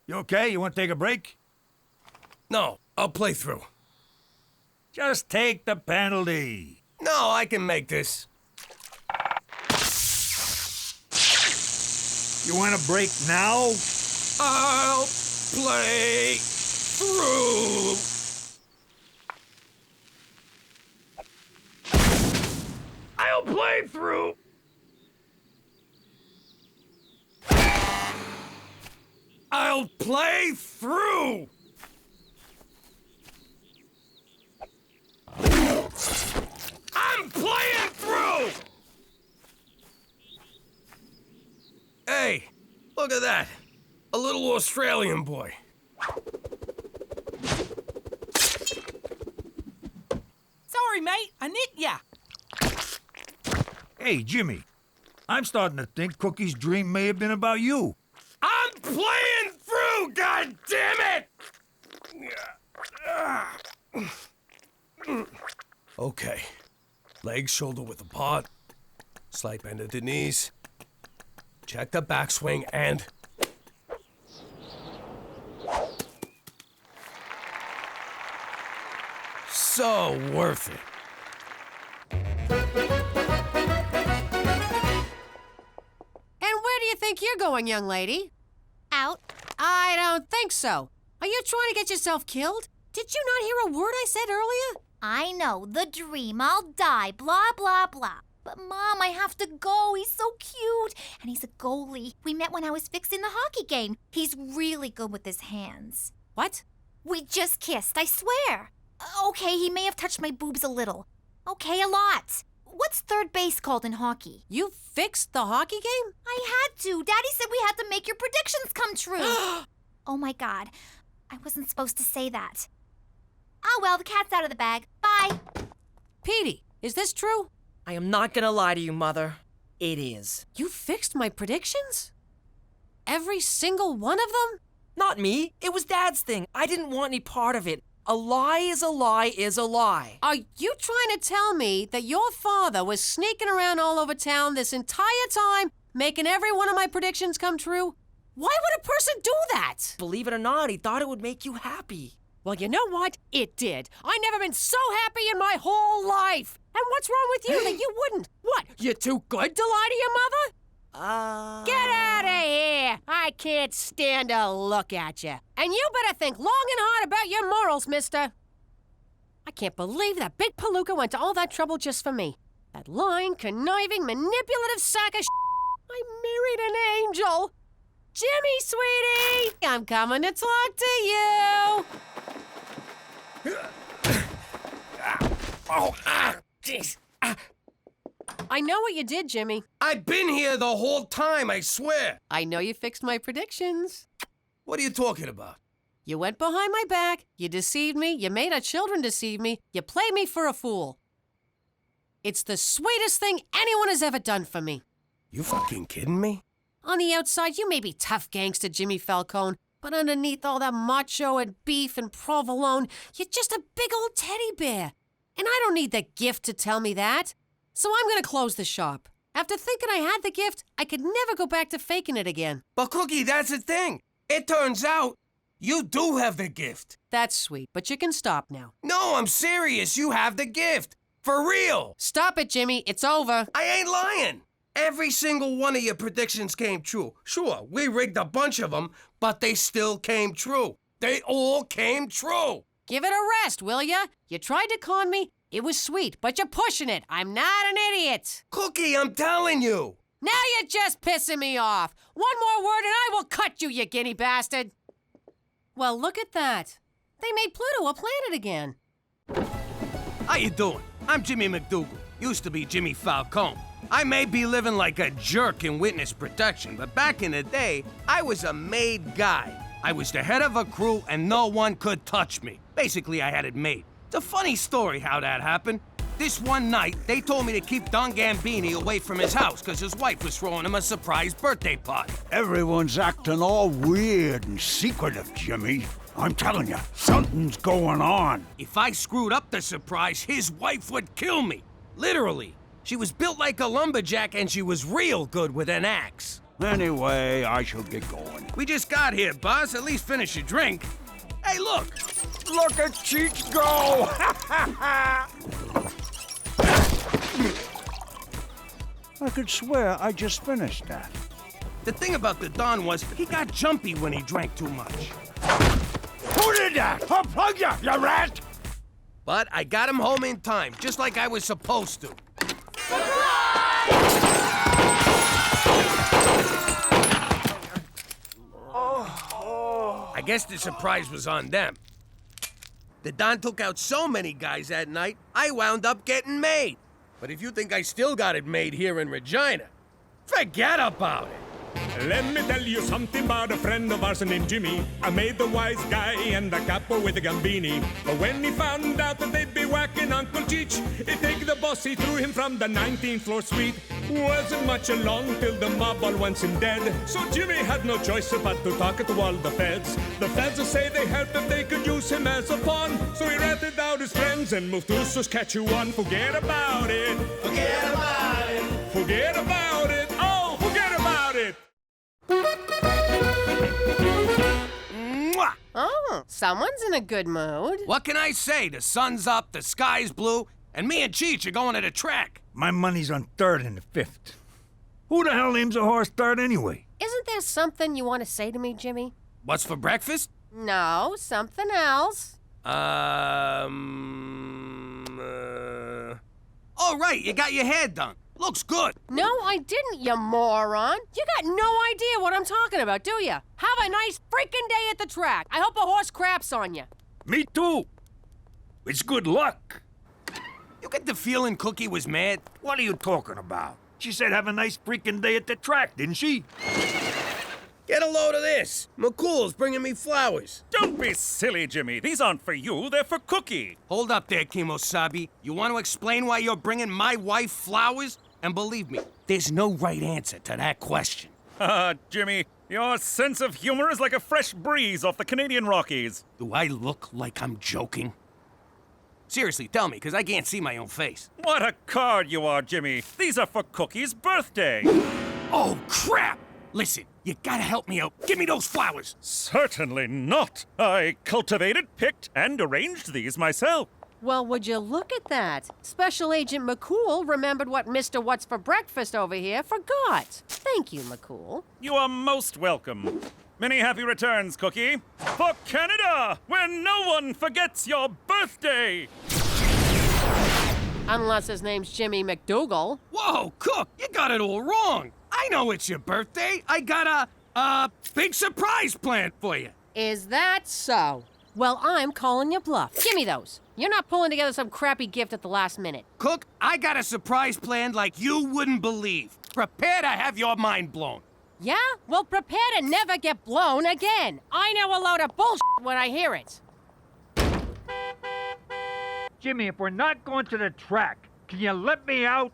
You okay? You want to take a break? No, I'll play through. Just take the penalty. No, I can make this. You want a break now? I'll play through. I'll play through. I'll play through. I'm playing through. Hey, look at that. A little Australian boy. Sorry, mate. I nicked ya. Hey, Jimmy. I'm starting to think Cookie's dream may have been about you. I'm playing through, God damn it! Okay. Legs shoulder width apart. Slight bend at the knees. Check the backswing and... So worth it. And where do you think you're going, young lady? Out. I don't think so. Are you trying to get yourself killed? Did you not hear a word I said earlier? I know, the dream, I'll die, blah, blah, blah. But Mom, I have to go. He's so cute. And he's a goalie. We met when I was fixing the hockey game. He's really good with his hands. What? We just kissed, I swear. Okay, he may have touched my boobs a little. Okay, a lot. What's third base called in hockey? You fixed the hockey game? I had to. Daddy said we had to make your predictions come true. Oh my God. I wasn't supposed to say that. Oh well, the cat's out of the bag. Bye. Petey, is this true? I am not gonna lie to you, Mother. It is. You fixed my predictions? Every single one of them? Not me. It was Dad's thing. I didn't want any part of it. A lie is a lie is a lie. Are you trying to tell me that your father was sneaking around all over town this entire time, making every one of my predictions come true? Why would a person do that? Believe it or not, he thought it would make you happy. Well, you know what? It did. I never been so happy in my whole life. And what's wrong with you that you wouldn't? What, you're too good to lie to your mother? Get out of here! I can't stand to look at you. And you better think long and hard about your morals, mister. I can't believe that big palooka went to all that trouble just for me. That lying, conniving, manipulative sack of I married an angel. Jimmy, sweetie! I'm coming to talk to you. Oh, Jeez. I know what you did, Jimmy. I've been here the whole time, I swear. I know you fixed my predictions. What are you talking about? You went behind my back, you deceived me, you made our children deceive me, you played me for a fool. It's the sweetest thing anyone has ever done for me. You fucking kidding me? On the outside, you may be tough gangster Jimmy Falcone, but underneath all that macho and beef and provolone, you're just a big old teddy bear. And I don't need the gift to tell me that. So I'm gonna close the shop. After thinking I had the gift, I could never go back to faking it again. But Cookie, that's the thing. It turns out you do have the gift. That's sweet, but you can stop now. No, I'm serious. You have the gift. For real. Stop it, Jimmy. It's over. I ain't lying. Every single one of your predictions came true. Sure, we rigged a bunch of them, but they still came true. They all came true. Give it a rest, will ya? You tried to con me. It was sweet, but you're pushing it. I'm not an idiot. Cookie, I'm telling you. Now you're just pissing me off. One more word and I will cut you, you guinea bastard. Well, look at that. They made Pluto a planet again. How you doing? I'm Jimmy MacDougal. Used to be Jimmy Falcone. I may be living like a jerk in witness protection, but back in the day, I was a made guy. I was the head of a crew and no one could touch me. Basically, I had it made. It's a funny story how that happened. This one night, they told me to keep Don Gambini away from his house because his wife was throwing him a surprise birthday party. Everyone's acting all weird and secretive, Jimmy. I'm telling you, something's going on. If I screwed up the surprise, his wife would kill me. Literally. She was built like a lumberjack and she was real good with an axe. Anyway, I shall get going. We just got here, boss. At least finish your drink. Hey, look! Look at Cheech go! I could swear I just finished that. The thing about the Don was he got jumpy when he drank too much. Who did that? Unplug you rat! But I got him home in time, just like I was supposed to. I guess the surprise was on them. The Don took out so many guys that night, I wound up getting made. But if you think I still got it made here in Regina, forget about it. Let me tell you something about a friend of ours named Jimmy. I made the wise guy and the capo with the Gambini. But when he found out that they'd be whacking Uncle Cheech, he'd take the boss, he threw him from the 19th floor suite. Wasn't much along till the mob all went him dead. So Jimmy had no choice but to talk to all the feds. The feds will say they helped if they could use him as a pawn. So he ratted out his friends and moved to Saskatchewan. Forget about it. Forget about it. Forget about it. Oh, forget about it. Mwah! Oh, someone's in a good mood. What can I say? The sun's up, the sky's blue, and me and Cheech are going to the track. My money's on third and the fifth. Who the hell names a horse third anyway? Isn't there something you want to say to me, Jimmy? What's for breakfast? No, something else. Oh, right, you got your hair done. Looks good. No, I didn't, you moron. You got no idea what I'm talking about, do you? Have a nice freaking day at the track. I hope a horse craps on you. Me too. It's good luck. You get the feeling Cookie was mad? What are you talking about? She said have a nice freaking day at the track, didn't she? Get a load of this. McCool's bringing me flowers. Don't be silly, Jimmy. These aren't for you, they're for Cookie. Hold up there, Kimosabi. You want to explain why you're bringing my wife flowers? And believe me, there's no right answer to that question. Jimmy, your sense of humor is like a fresh breeze off the Canadian Rockies. Do I look like I'm joking? Seriously, tell me, because I can't see my own face. What a card you are, Jimmy. These are for Cookie's birthday. Oh, crap! Listen, you gotta help me out. Give me those flowers. Certainly not. I cultivated, picked, and arranged these myself. Well, would you look at that? Special Agent McCool remembered what Mr. What's for Breakfast over here forgot. Thank you, McCool. You are most welcome. Many happy returns, Cookie. For Canada, where no one forgets your birthday. Unless his name's Jimmy MacDougal. Whoa, Cook, you got it all wrong. I know it's your birthday. I got a big surprise planned for you. Is that so? Well, I'm calling you bluff. Give me those. You're not pulling together some crappy gift at the last minute. Cook, I got a surprise planned like you wouldn't believe. Prepare to have your mind blown. Yeah? Well, prepare to never get blown again. I know a load of bullshit when I hear it. Jimmy, if we're not going to the track, can you let me out?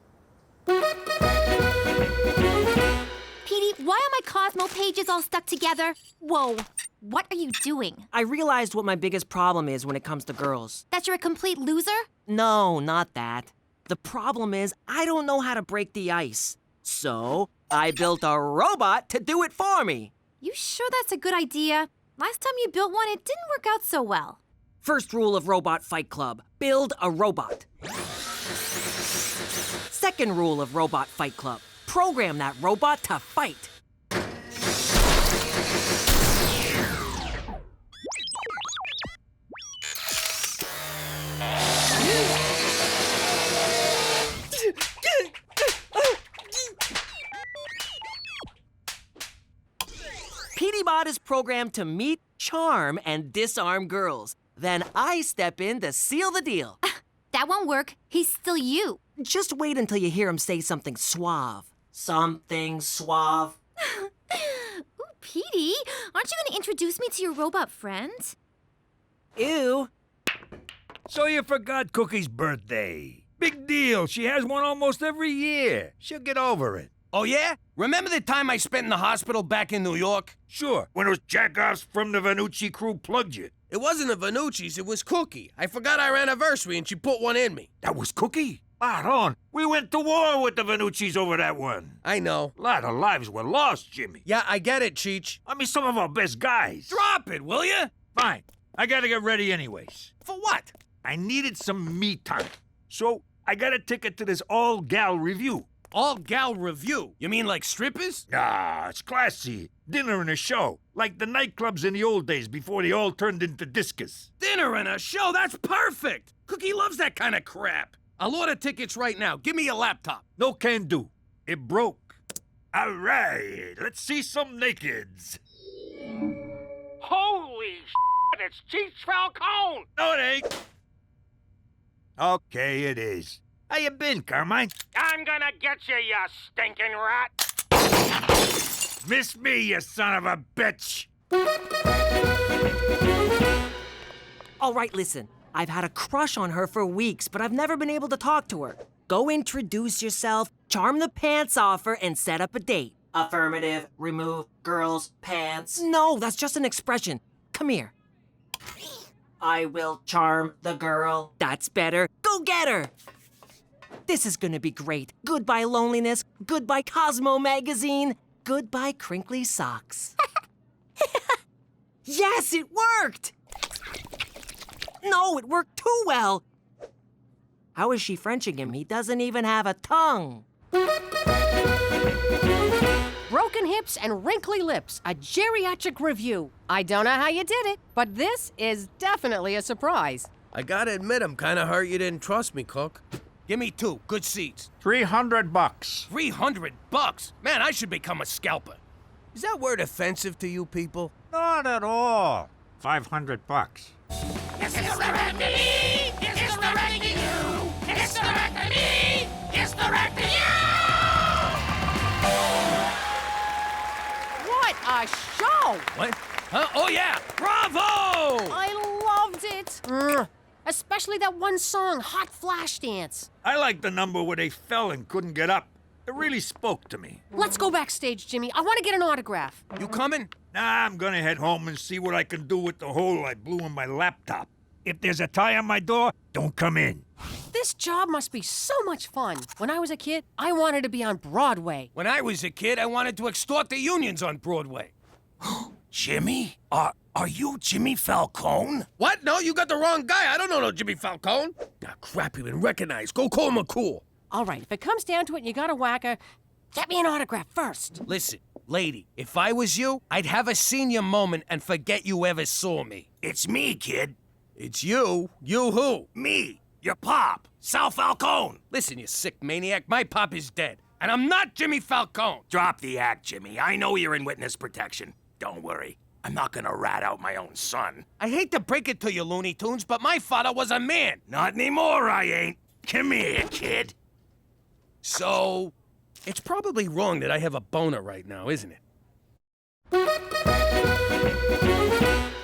Petey, why are my Cosmo pages all stuck together? Whoa, what are you doing? I realized what my biggest problem is when it comes to girls. That you're a complete loser? No, not that. The problem is I don't know how to break the ice. So I built a robot to do it for me. You sure that's a good idea? Last time you built one, it didn't work out so well. First rule of Robot Fight Club, build a robot. Second rule of Robot Fight Club, program that robot to fight. Petey-Bot is programmed to meet, charm, and disarm girls. Then I step in to seal the deal. That won't work. He's still you. Just wait until you hear him say something suave. Something suave. Ooh, Petey, aren't you going to introduce me to your robot friend? Ew. So you forgot Cookie's birthday. Big deal. She has one almost every year. She'll get over it. Oh, yeah? Remember the time I spent in the hospital back in New York? Sure, when those jackoffs from the Vanucci crew plugged you. It wasn't the Vanucci's, it was Cookie. I forgot our anniversary and she put one in me. That was Cookie? Ron, we went to war with the Vanucci's over that one. I know. A lot of lives were lost, Jimmy. Yeah, I get it, Cheech. I mean, some of our best guys. Drop it, will you? Fine. I gotta get ready anyways. For what? I needed some me time. So I got a ticket to this all-gal review. All-gal review? You mean like strippers? Nah, it's classy. Dinner and a show. Like the nightclubs in the old days before they all turned into discos. Dinner and a show? That's perfect! Cookie loves that kind of crap. I'll order tickets right now. Give me your laptop. No can do. It broke. All right, let's see some nakeds. Holy shit, it's Cheech Falcone! No, it ain't. Okay, it is. How you been, Carmine? I'm gonna get you, you stinking rat! Miss me, you son of a bitch! All right, listen. I've had a crush on her for weeks, but I've never been able to talk to her. Go introduce yourself, charm the pants off her, and set up a date. Affirmative, remove girls' pants. No, that's just an expression. Come here. I will charm the girl. That's better. Go get her! This is gonna be great. Goodbye loneliness, goodbye Cosmo magazine, goodbye crinkly socks. Yes, it worked! No, it worked too well. How is she Frenching him? He doesn't even have a tongue. Broken hips and wrinkly lips, a geriatric review. I don't know how you did it, but this is definitely a surprise. I gotta admit, I'm kinda hurt you didn't trust me, Cook. Give me 2 good seats. $300. $300? Man, I should become a scalper. Is that word offensive to you people? Not at all. $500. It's the rat to me! It's the rat to you! It's the rat to me! It's the rat to you! What a show! What? Huh? Oh, yeah! Bravo! I loved it. Especially that one song, Hot Flash Dance. I like the number where they fell and couldn't get up. It really spoke to me. Let's go backstage, Jimmy. I want to get an autograph. You coming? Nah, I'm gonna head home and see what I can do with the hole I blew in my laptop. If there's a tie on my door, don't come in. This job must be so much fun. When I was a kid, I wanted to be on Broadway. When I was a kid, I wanted to extort the unions on Broadway. Jimmy? Are you Jimmy Falcone? What? No, you got the wrong guy. I don't know no Jimmy Falcone. Ah, crap, you been recognized. Go call McCool. All right, if it comes down to it and you got a whacker, get me an autograph first. Listen, lady, if I was you, I'd have a senior moment and forget you ever saw me. It's me, kid. It's you? You who? Me, your pop, Sal Falcone. Listen, you sick maniac, my pop is dead. And I'm not Jimmy Falcone. Drop the act, Jimmy. I know you're in witness protection. Don't worry. I'm not gonna rat out my own son. I hate to break it to you, Looney Tunes, but my father was a man. Not anymore, I ain't. Come here, kid. So, it's probably wrong that I have a boner right now, isn't it?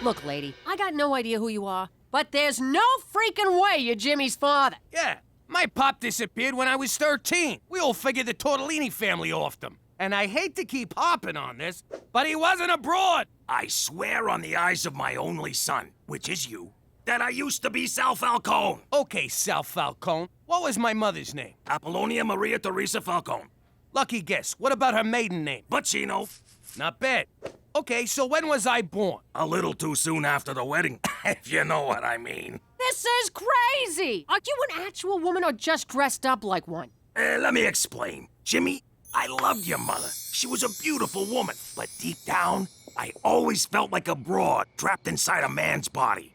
Look, lady, I got no idea who you are, but there's no freaking way you're Jimmy's father. Yeah, my pop disappeared when I was 13. We all figured the Tortellini family offed him. And I hate to keep harping on this, but he wasn't abroad. I swear on the eyes of my only son, which is you, that I used to be Sal Falcone. Okay, Sal Falcone. What was my mother's name? Apollonia Maria Teresa Falcone. Lucky guess. What about her maiden name? Bacino. Not bad. Okay, so when was I born? A little too soon after the wedding, if you know what I mean. This is crazy! Are you an actual woman or just dressed up like one? Let me explain. Jimmy, I loved your mother. She was a beautiful woman. But deep down, I always felt like a broad trapped inside a man's body.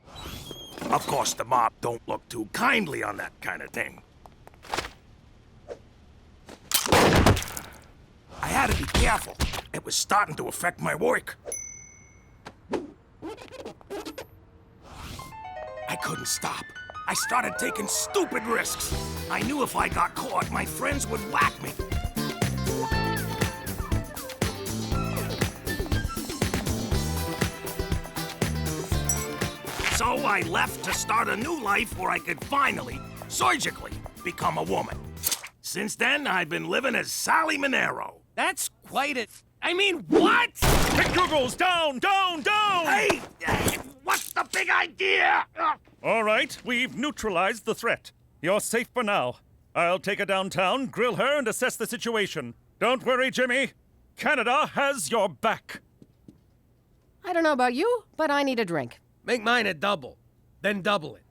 Of course, the mob don't look too kindly on that kind of thing. I had to be careful. It was starting to affect my work. I couldn't stop. I started taking stupid risks. I knew if I got caught, my friends would whack me. So I left to start a new life where I could finally, surgically, become a woman. Since then, I've been living as Sally Monero. That's quite a... I mean, what? MacDougals, down, down, down! Hey, what's the big idea? All right, we've neutralized the threat. You're safe for now. I'll take her downtown, grill her, and assess the situation. Don't worry, Jimmy. Canada has your back. I don't know about you, but I need a drink. Make mine a double, then double it.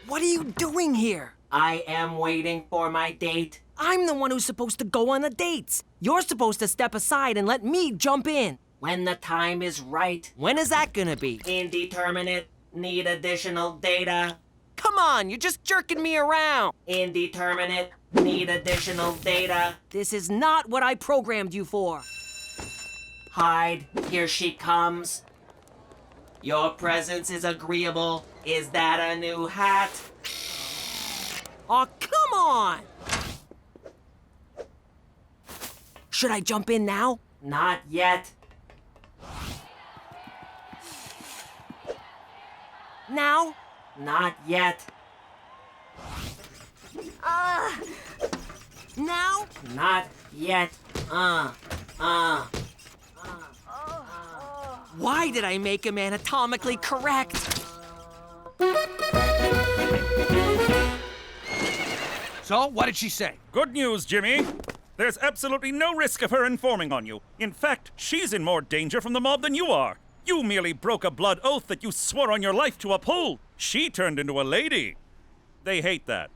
What are you doing here? I am waiting for my date. I'm the one who's supposed to go on the dates. You're supposed to step aside and let me jump in. When the time is right. When is that gonna be? Indeterminate. Need additional data. Come on, you're just jerking me around. Indeterminate. Need additional data. This is not what I programmed you for. Hide. Here she comes. Your presence is agreeable. Is that a new hat? Oh, come on! Should I jump in now? Not yet. Now? Not yet. Now? Not yet. Why did I make him anatomically correct? So, what did she say? Good news, Jimmy. There's absolutely no risk of her informing on you. In fact, she's in more danger from the mob than you are. You merely broke a blood oath that you swore on your life to uphold. She turned into a lady. They hate that.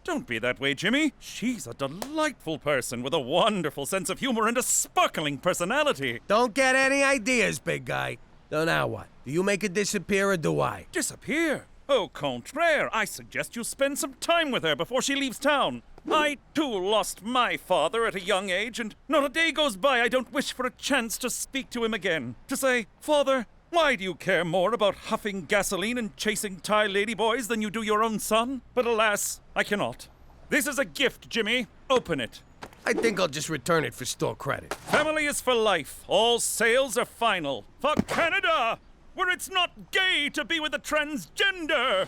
Don't be that way, Jimmy. She's a delightful person with a wonderful sense of humor and a sparkling personality. Don't get any ideas, big guy. So now what? Do you make her disappear or do I? Disappear? Au contraire, I suggest you spend some time with her before she leaves town. I, too, lost my father at a young age, and not a day goes by I don't wish for a chance to speak to him again. To say, Father, why do you care more about huffing gasoline and chasing Thai ladyboys than you do your own son? But alas, I cannot. This is a gift, Jimmy. Open it. I think I'll just return it for store credit. Family is for life. All sales are final. For Canada, where it's not gay to be with a transgender.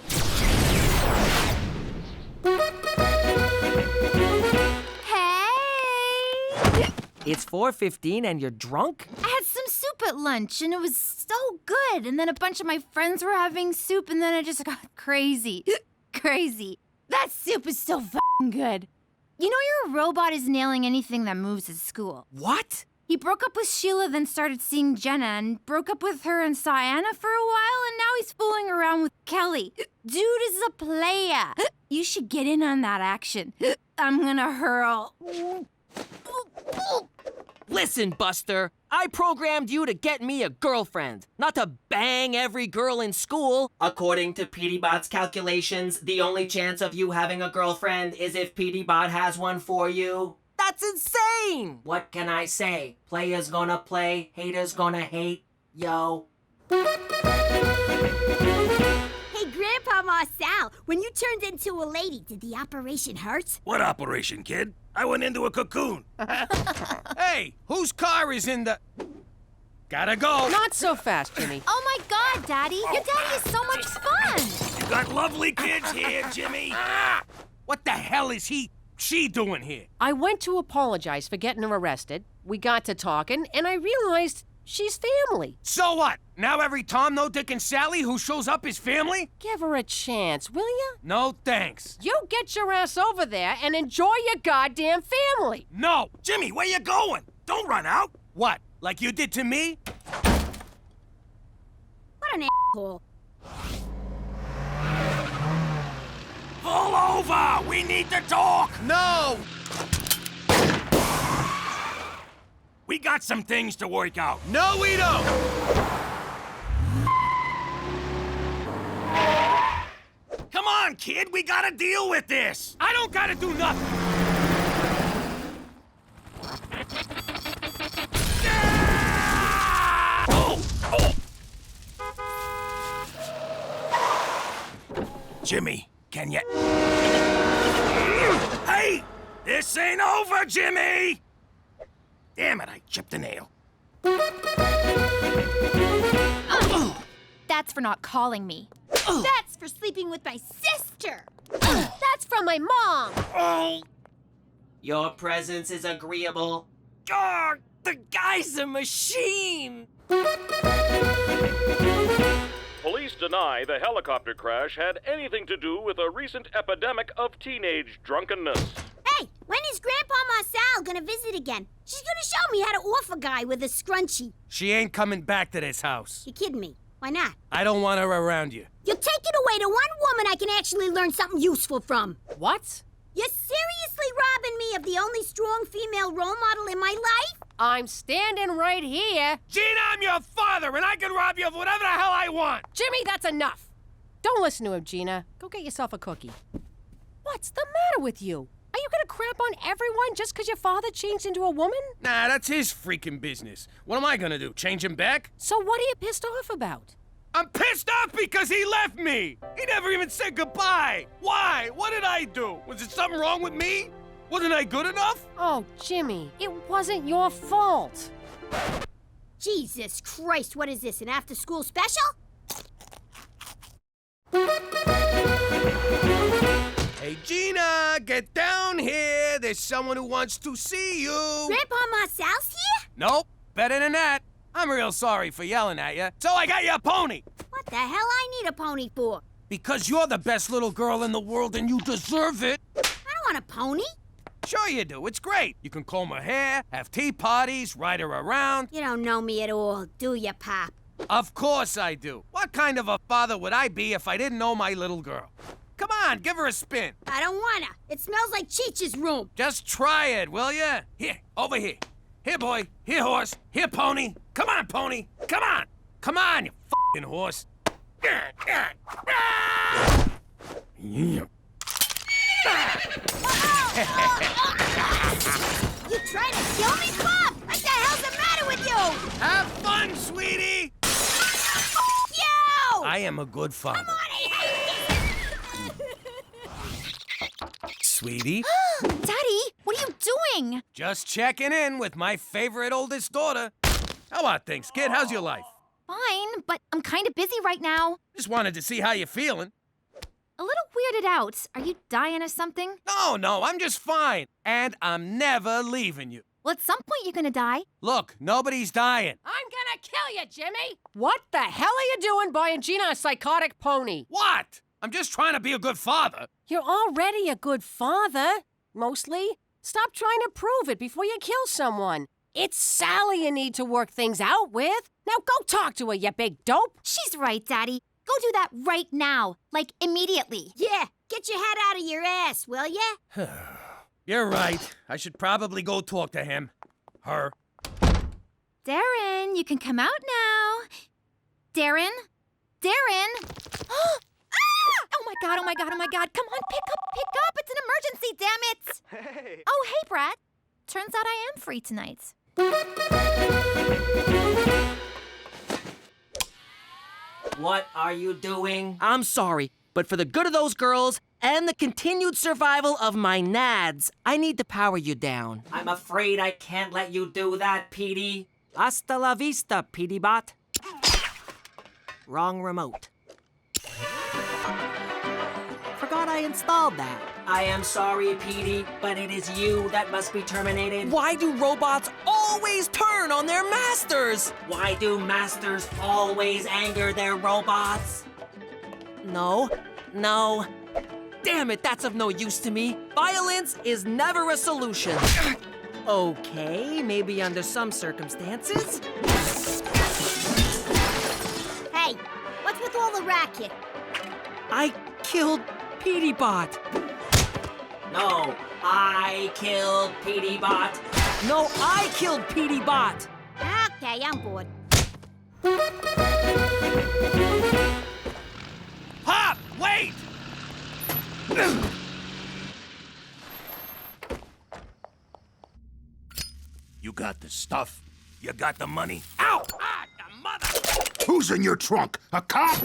Hey! It's 4:15 and you're drunk? I had some soup at lunch and it was so good. And then a bunch of my friends were having soup and then I just got crazy. Crazy. That soup is so f***ing good. You know your robot is nailing anything that moves at school. What? He broke up with Sheila, then started seeing Jenna, and broke up with her and saw Anna for a while, and now he's fooling around with Kelly. Dude is a player. You should get in on that action. I'm gonna hurl. Listen, Buster, I programmed you to get me a girlfriend, not to bang every girl in school. According to PDBot's calculations, the only chance of you having a girlfriend is if PDBot has one for you. That That's insane! What can I say? Players gonna play, haters gonna hate. Yo. Hey, Grandpa Marcel, when you turned into a lady, did the operation hurt? What operation, kid? I went into a cocoon. Hey, whose car is in the... Gotta go. Not so fast, Jimmy. Oh my God, Daddy! Your daddy is so much fun! You got lovely kids here, Jimmy. What the hell is she doing here? I went to apologize for getting her arrested. We got to talking, and I realized she's family. So what? Now every Tom, no Dick, and Sally who shows up is family? Give her a chance, will ya? No thanks. You get your ass over there and enjoy your goddamn family. No. Jimmy, where you going? Don't run out. What? Like you did to me? What an asshole. Pull over! We need to talk! No! We got some things to work out. No, we don't! Come on, kid, we gotta deal with this! I don't gotta do nothing! Jimmy, can you... Hey! This ain't over, Jimmy! Damn it, I chipped a nail. That's for not calling me. That's for sleeping with my sister. That's from my mom. Oh! Your presence is agreeable. God, the guy's a machine! Police deny the helicopter crash had anything to do with a recent epidemic of teenage drunkenness. Hey, when is Grandpa Marcel gonna visit again? She's gonna show me how to off a guy with a scrunchie. She ain't coming back to this house. You kidding me? Why not? I don't want her around you. You'll take it away to one woman I can actually learn something useful from. What? You're seriously robbing me of the only strong female role model in my life? I'm standing right here. Gina, I'm your father, and I can rob you of whatever the hell I want. Jimmy, that's enough. Don't listen to him, Gina. Go get yourself a cookie. What's the matter with you? Are you gonna crap on everyone just because your father changed into a woman? Nah, that's his freaking business. What am I gonna do, change him back? So what are you pissed off about? I'm pissed off because he left me! He never even said goodbye! Why? What did I do? Was it something wrong with me? Wasn't I good enough? Oh, Jimmy, it wasn't your fault. Jesus Christ, what is this, an after-school special? Hey, Gina, get down here. There's someone who wants to see you. Grandpa Marcel's here? Nope, better than that. I'm real sorry for yelling at you, so I got you a pony. What the hell I need a pony for? Because you're the best little girl in the world and you deserve it. I don't want a pony. Sure you do, it's great. You can comb her hair, have tea parties, ride her around. You don't know me at all, do you, Pop? Of course I do. What kind of a father would I be if I didn't know my little girl? Come on, give her a spin. I don't wanna. It smells like Cheech's room. Just try it, will ya? Here, over here. Here, boy. Here, horse. Here, pony. Come on, pony. Come on. Come on, you f***ing horse. You trying to kill me, Pop? What the hell's the matter with you? Have fun, sweetie. You! I am a good father. Come on, Sweetie? Daddy, what are you doing? Just checking in with my favorite oldest daughter. How about things, kid? How's your life? Fine, but I'm kind of busy right now. Just wanted to see how you're feeling. A little weirded out. Are you dying or something? No, I'm just fine. And I'm never leaving you. Well, at some point you're gonna die. Look, nobody's dying. I'm gonna kill you, Jimmy! What the hell are you doing buying Gina a psychotic pony? What? I'm just trying to be a good father. You're already a good father, mostly. Stop trying to prove it before you kill someone. It's Sally you need to work things out with. Now go talk to her, you big dope. She's right, Daddy. Go do that right now. Like, immediately. Yeah, get your head out of your ass, will ya? You're right. I should probably go talk to him. Her. Darren, you can come out now. Darren? Darren? Ah! Oh my god. Come on, pick up. It's an emergency, damn it. Hey. Oh, hey, Brad. turns out I am free tonight. What are you doing? I'm sorry, but for the good of those girls and the continued survival of my nads, I need to power you down. I'm afraid I can't let you do that, Petey. Hasta la vista, Petey Bot. Wrong remote. Forgot I installed that. I am sorry, Petey, but it is you that must be terminated. Why do robots always turn on their masters? Why do masters always anger their robots? No. Damn it, that's of no use to me. Violence is never a solution. Okay, maybe under some circumstances. Hey, what's with all the racket? I killed Petey Bot. No, I killed Petey Bot. No, I killed Petey Bot. Okay, I'm bored. Pop, wait! You got the stuff? You got the money? Ow! Ah, the mother! Who's in your trunk? A cop?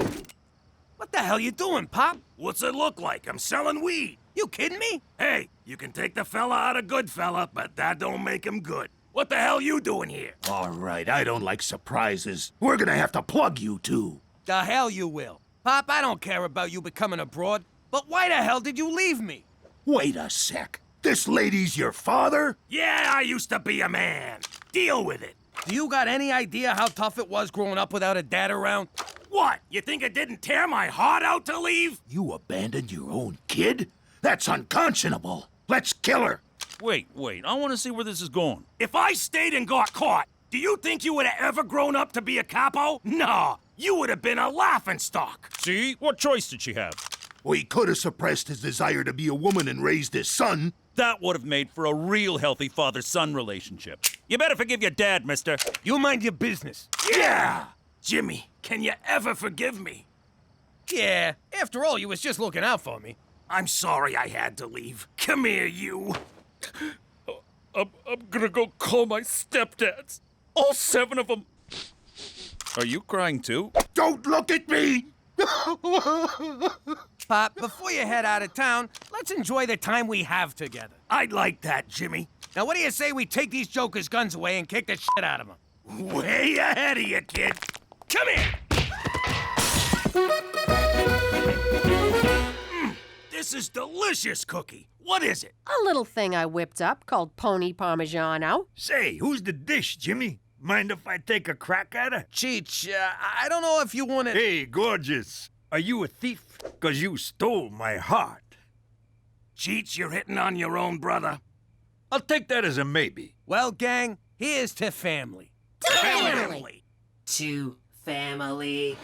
What the hell you doing, Pop? What's it look like? I'm selling weed. You kidding me? Hey, you can take the fella out of good fella, but that don't make him good. What the hell you doing here? All right, I don't like surprises. We're gonna have to plug you two. The hell you will. Pop, I don't care about you becoming a broad, but why the hell did you leave me? Wait a sec. This lady's your father? Yeah, I used to be a man. Deal with it. Do you got any idea how tough it was growing up without a dad around? What? You think it didn't tear my heart out to leave? You abandoned your own kid? That's unconscionable. Let's kill her. Wait, I want to see where this is going. If I stayed and got caught, do you think you would have ever grown up to be a capo? No, you would have been a laughingstock. See? What choice did she have? We could have suppressed his desire to be a woman and raised his son. That would have made for a real healthy father-son relationship. You better forgive your dad, mister. You mind your business. Yeah! Jimmy, can you ever forgive me? Yeah, after all, you was just looking out for me. I'm sorry I had to leave. Come here, you. I'm gonna go call my stepdads. All 7 of them. Are you crying too? Don't look at me! Pop, before you head out of town, let's enjoy the time we have together. I'd like that, Jimmy. Now, what do you say we take these jokers' guns away and kick the shit out of them? Way ahead of you, kid. Come here. This is delicious, Cookie. What is it? A little thing I whipped up called Pony Parmigiano. Say, who's the dish, Jimmy? Mind if I take a crack at her? Cheech, I don't know if you want to... Hey, gorgeous. Are you a thief? 'Cause you stole my heart. Cheech, you're hitting on your own brother. I'll take that as a maybe. Well, gang, here's to family. To family. To family.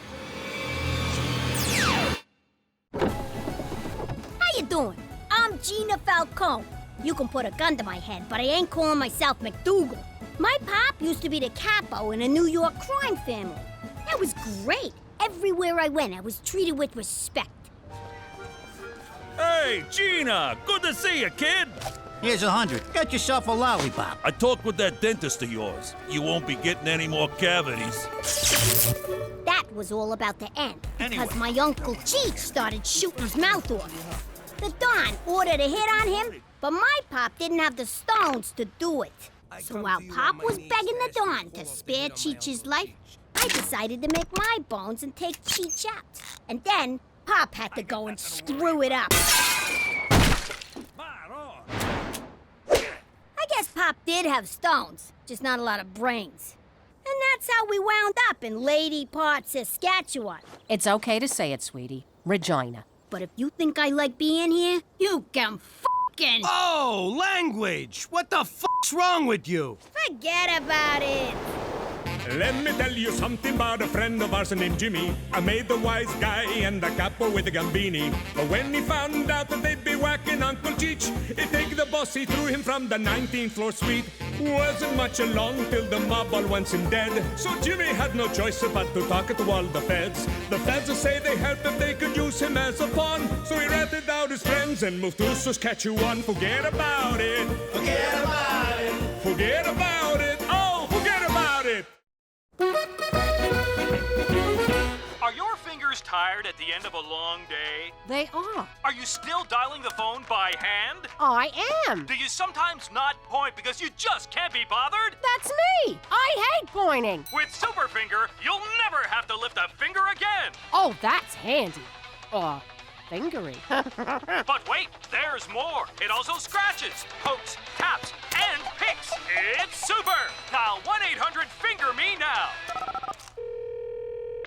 How you doing? I'm Gina Falcone. You can put a gun to my head, but I ain't calling myself MacDougal. My pop used to be the capo in a New York crime family. That was great. Everywhere I went, I was treated with respect. Hey, Gina! Good to see you, kid! Here's 100. Get yourself a lollipop. I talked with that dentist of yours. You won't be getting any more cavities. That was all about the end, because my Uncle Cheech started shooting his mouth off. The Don ordered a hit on him, but my pop didn't have the stones to do it. So while Pop was begging the Don to spare Cheech's life, I decided to make my bones and take Cheech out. And then Pop had to go and screw it up. I guess Pop did have stones, just not a lot of brains. And that's how we wound up in Lady Part, Saskatchewan. It's okay to say it, sweetie. Regina. But if you think I like being here, you can f***ing... Oh, language! What the f***'s wrong with you? Forget about it. Let me tell you something about a friend of ours named Jimmy. I made the wise guy and the capo with the Gambini. But when he found out that they'd be whacking Uncle Cheech, he'd take the boss, he threw him from the 19th floor suite. Wasn't much along till the mob all wants him dead. So Jimmy had no choice but to talk to all the feds. The feds say they helped if they could use him as a pawn. So he ratted out his friends and moved to Saskatchewan. Forget about it. Forget about it. Forget about it. Oh, forget about it. Are your fingers tired at the end of a long day? They are. Are you still dialing the phone by hand? I am. Do you sometimes not point because you just can't be bothered? That's me. I hate pointing. With Superfinger, you'll never have to lift a finger again. Oh, that's handy. Fingery. But wait, there's more. It also scratches, pokes, taps, and picks. It's super. Dial 1-800-FINGER-ME now.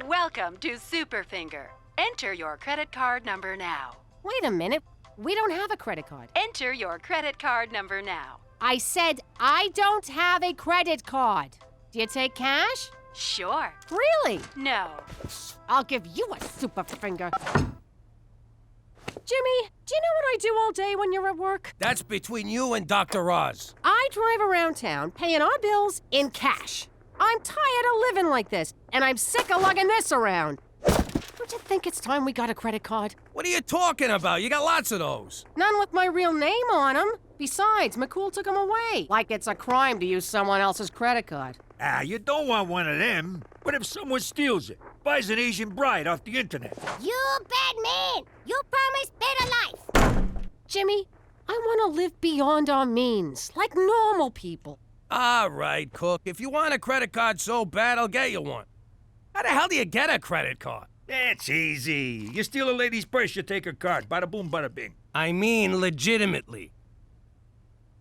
Welcome to Superfinger. Enter your credit card number now. Wait a minute. We don't have a credit card. Enter your credit card number now. I said I don't have a credit card. Do you take cash? Sure. Really? No. I'll give you a super finger. Jimmy, do you know what I do all day when you're at work? That's between you and Dr. Oz. I drive around town paying our bills in cash. I'm tired of living like this, and I'm sick of lugging this around. Don't you think it's time we got a credit card? What are you talking about? You got lots of those. None with my real name on them. Besides, McCool took them away. Like it's a crime to use someone else's credit card. You don't want one of them. What if someone steals it? Buys an Asian bride off the internet? You bad man! You promised better life! Jimmy, I want to live beyond our means, like normal people. All right, Cook. If you want a credit card so bad, I'll get you one. How the hell do you get a credit card? It's easy. You steal a lady's purse, you take her card. Bada boom, bada bing. I mean legitimately.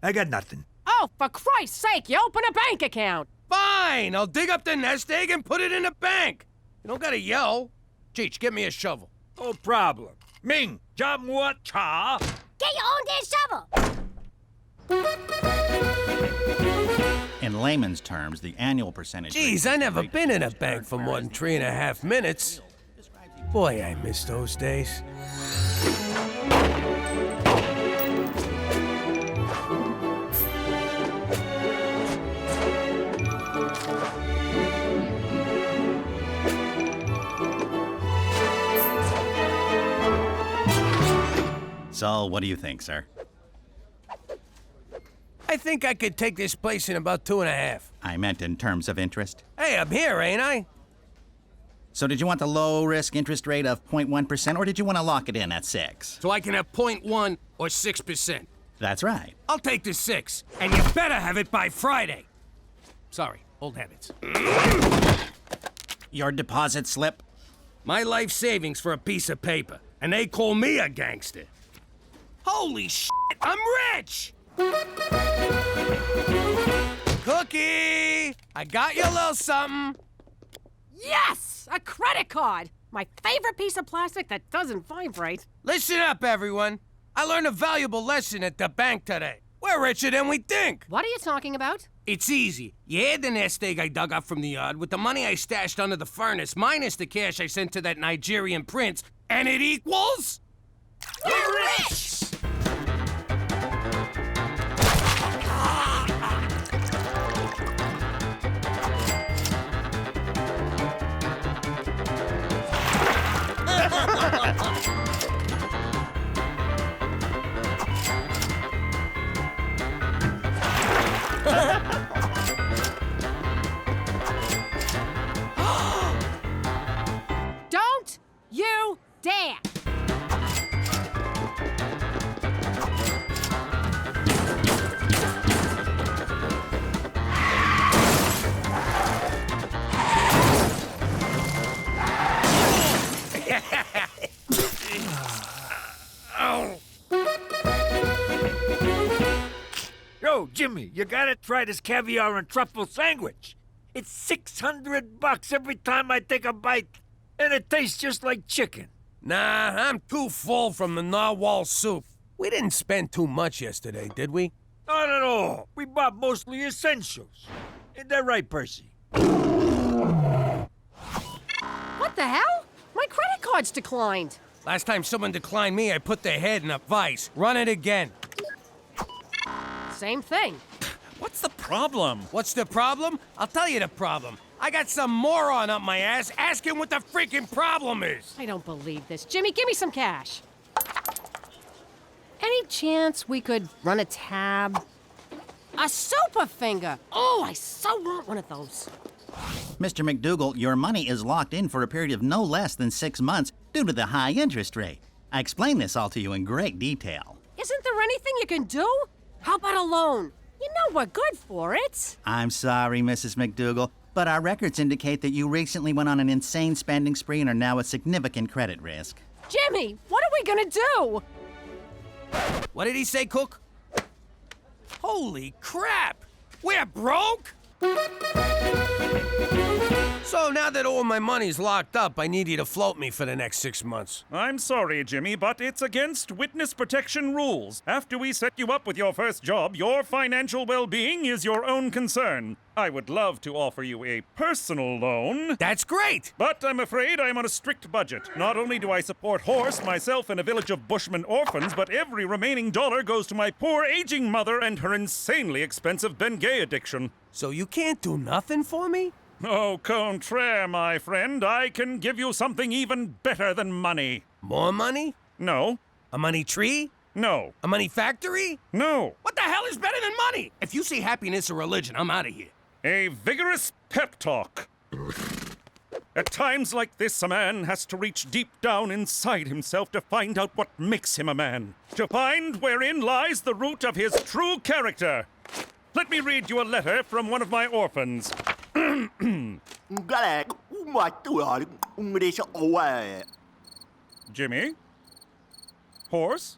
I got nothing. Oh, for Christ's sake, you open a bank account. Fine, I'll dig up the nest egg and put it in the bank. You don't gotta yell. Cheech, get me a shovel. No problem. Ming, jamwa cha. Get your own damn shovel! In layman's terms, the annual percentage... Geez, I never been in a bank for more than 3.5 minutes. Boy, I miss those days. So, what do you think, sir? I think I could take this place in about 2.5. I meant in terms of interest. Hey, I'm here, ain't I? So did you want the low-risk interest rate of 0.1%, or did you want to lock it in at 6? So I can have 0.1 or 6%. That's right. I'll take the 6, and you better have it by Friday. Sorry, old habits. Your deposit slip? My life savings for a piece of paper, and they call me a gangster. Holy shit, I'm rich! Cookie! I got you a little something. Yes! A credit card! My favorite piece of plastic that doesn't vibrate. Listen up, everyone. I learned a valuable lesson at the bank today. We're richer than we think. What are you talking about? It's easy. You add the nest egg I dug up from the yard with the money I stashed under the furnace, minus the cash I sent to that Nigerian prince, and it equals... We're rich! Don't you dare! Yo, Jimmy, you gotta try this caviar and truffle sandwich. It's $600 every time I take a bite, and it tastes just like chicken. Nah, I'm too full from the narwhal soup. We didn't spend too much yesterday, did we? Not at all. We bought mostly essentials. Ain't that right, Percy? the hell? My credit card's declined. Last time someone declined me, I put their head in a vice. Run it again. Same thing. What's the problem? What's the problem? I'll tell you the problem. I got some moron up my ass asking what the freaking problem is. I don't believe this. Jimmy, give me some cash. Any chance we could run a tab? A super finger. Oh, I so want one of those. Mr. MacDougal, your money is locked in for a period of no less than 6 months due to the high interest rate. I explained this all to you in great detail. Isn't there anything you can do? How about a loan? You know we're good for it. I'm sorry, Mrs. MacDougal, but our records indicate that you recently went on an insane spending spree and are now at significant credit risk. Jimmy, what are we gonna do? What did he say, Cook? Holy crap! We're broke? So now that all my money's locked up, I need you to float me for the next 6 months. I'm sorry, Jimmy, but it's against witness protection rules. After we set you up with your first job, your financial well-being is your own concern. I would love to offer you a personal loan. That's great! But I'm afraid I'm on a strict budget. Not only do I support Horse, myself, and a village of Bushmen orphans, but every remaining dollar goes to my poor aging mother and her insanely expensive Bengay addiction. So you can't do nothing for me? Au contraire, my friend. I can give you something even better than money. More money? No. A money tree? No. A money factory? No. What the hell is better than money? If you see happiness or religion, I'm out of here. A vigorous pep talk. At times like this, a man has to reach deep down inside himself to find out what makes him a man. To find wherein lies the root of his true character. Let me read you a letter from one of my orphans. Jimmy? Horse?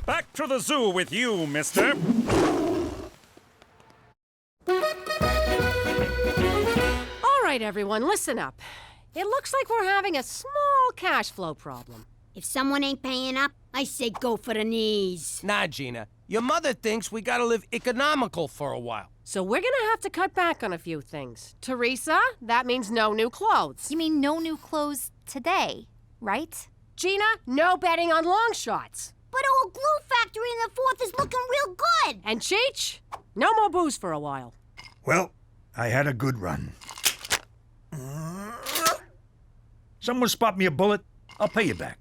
Back to the zoo with you, mister. All right, everyone, listen up. It looks like we're having a small cash flow problem. If someone ain't paying up, I say go for the knees. Nah, Gina. Your mother thinks we gotta live economical for a while. So we're gonna have to cut back on a few things. Teresa, that means no new clothes. You mean no new clothes today, right? Gina, no betting on long shots. But old glue factory in the 4th is looking real good. And Cheech, no more booze for a while. Well, I had a good run. Someone spot me a bullet, I'll pay you back.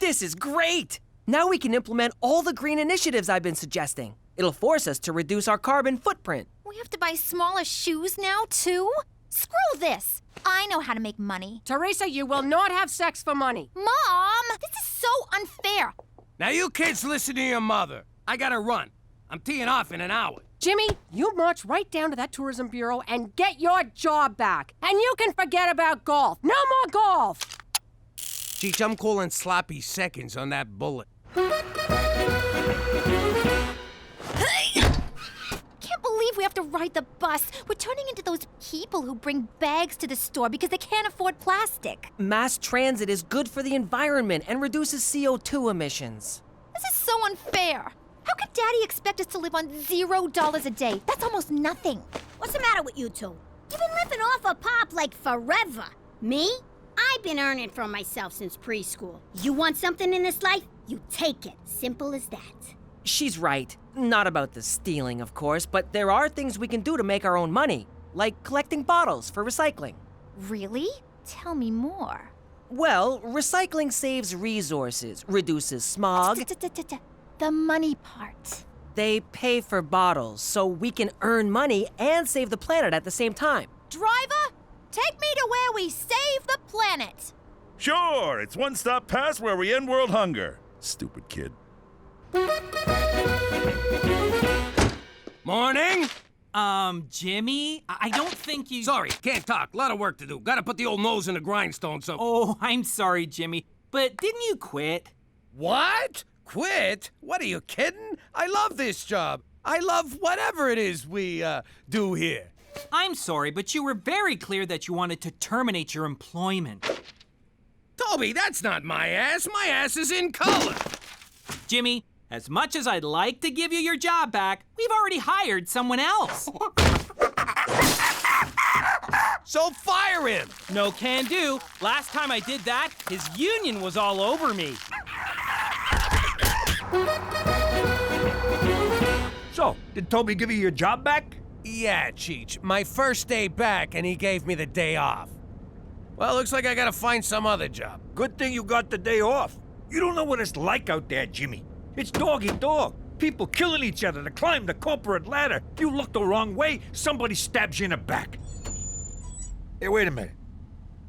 This is great! Now we can implement all the green initiatives I've been suggesting. It'll force us to reduce our carbon footprint. We have to buy smaller shoes now, too? Screw this! I know how to make money. Teresa, you will not have sex for money. Mom! This is so unfair! Now you kids listen to your mother. I gotta run. I'm teeing off in an hour. Jimmy, you march right down to that tourism bureau and get your job back. And you can forget about golf. No more golf! Cheech, I'm calling sloppy seconds on that bullet. Can't believe we have to ride the bus. We're turning into those people who bring bags to the store because they can't afford plastic. Mass transit is good for the environment and reduces CO2 emissions. This is so unfair. How could Daddy expect us to live on $0 a day? That's almost nothing. What's the matter with you two? You've been living off of Pop like forever. Me? I've been earning for myself since preschool. You want something in this life? You take it. Simple as that. She's right. Not about the stealing, of course, but there are things we can do to make our own money, like collecting bottles for recycling. Really? Tell me more. Well, recycling saves resources, reduces smog. The money part. They pay for bottles, so we can earn money and save the planet at the same time. Driver, take me to where we save the planet. Sure, it's one stop past where we end world hunger. Stupid kid. Morning! Jimmy, I don't think you... Sorry, can't talk. A lot of work to do. Gotta put the old nose in the grindstone, so... Oh, I'm sorry, Jimmy, but didn't you quit? What? Quit? What, are you kidding? I love this job. I love whatever it is we, do here. I'm sorry, but you were very clear that you wanted to terminate your employment. Toby, that's not my ass. My ass is in color. Jimmy, as much as I'd like to give you your job back, we've already hired someone else. So fire him! No can do. Last time I did that, his union was all over me. So, did Toby give you your job back? Yeah, Cheech. My first day back, and he gave me the day off. Well, looks like I gotta find some other job. Good thing you got the day off. You don't know what it's like out there, Jimmy. It's dog-eat-dog. People killing each other to climb the corporate ladder. You look the wrong way, somebody stabs you in the back. Hey, wait a minute.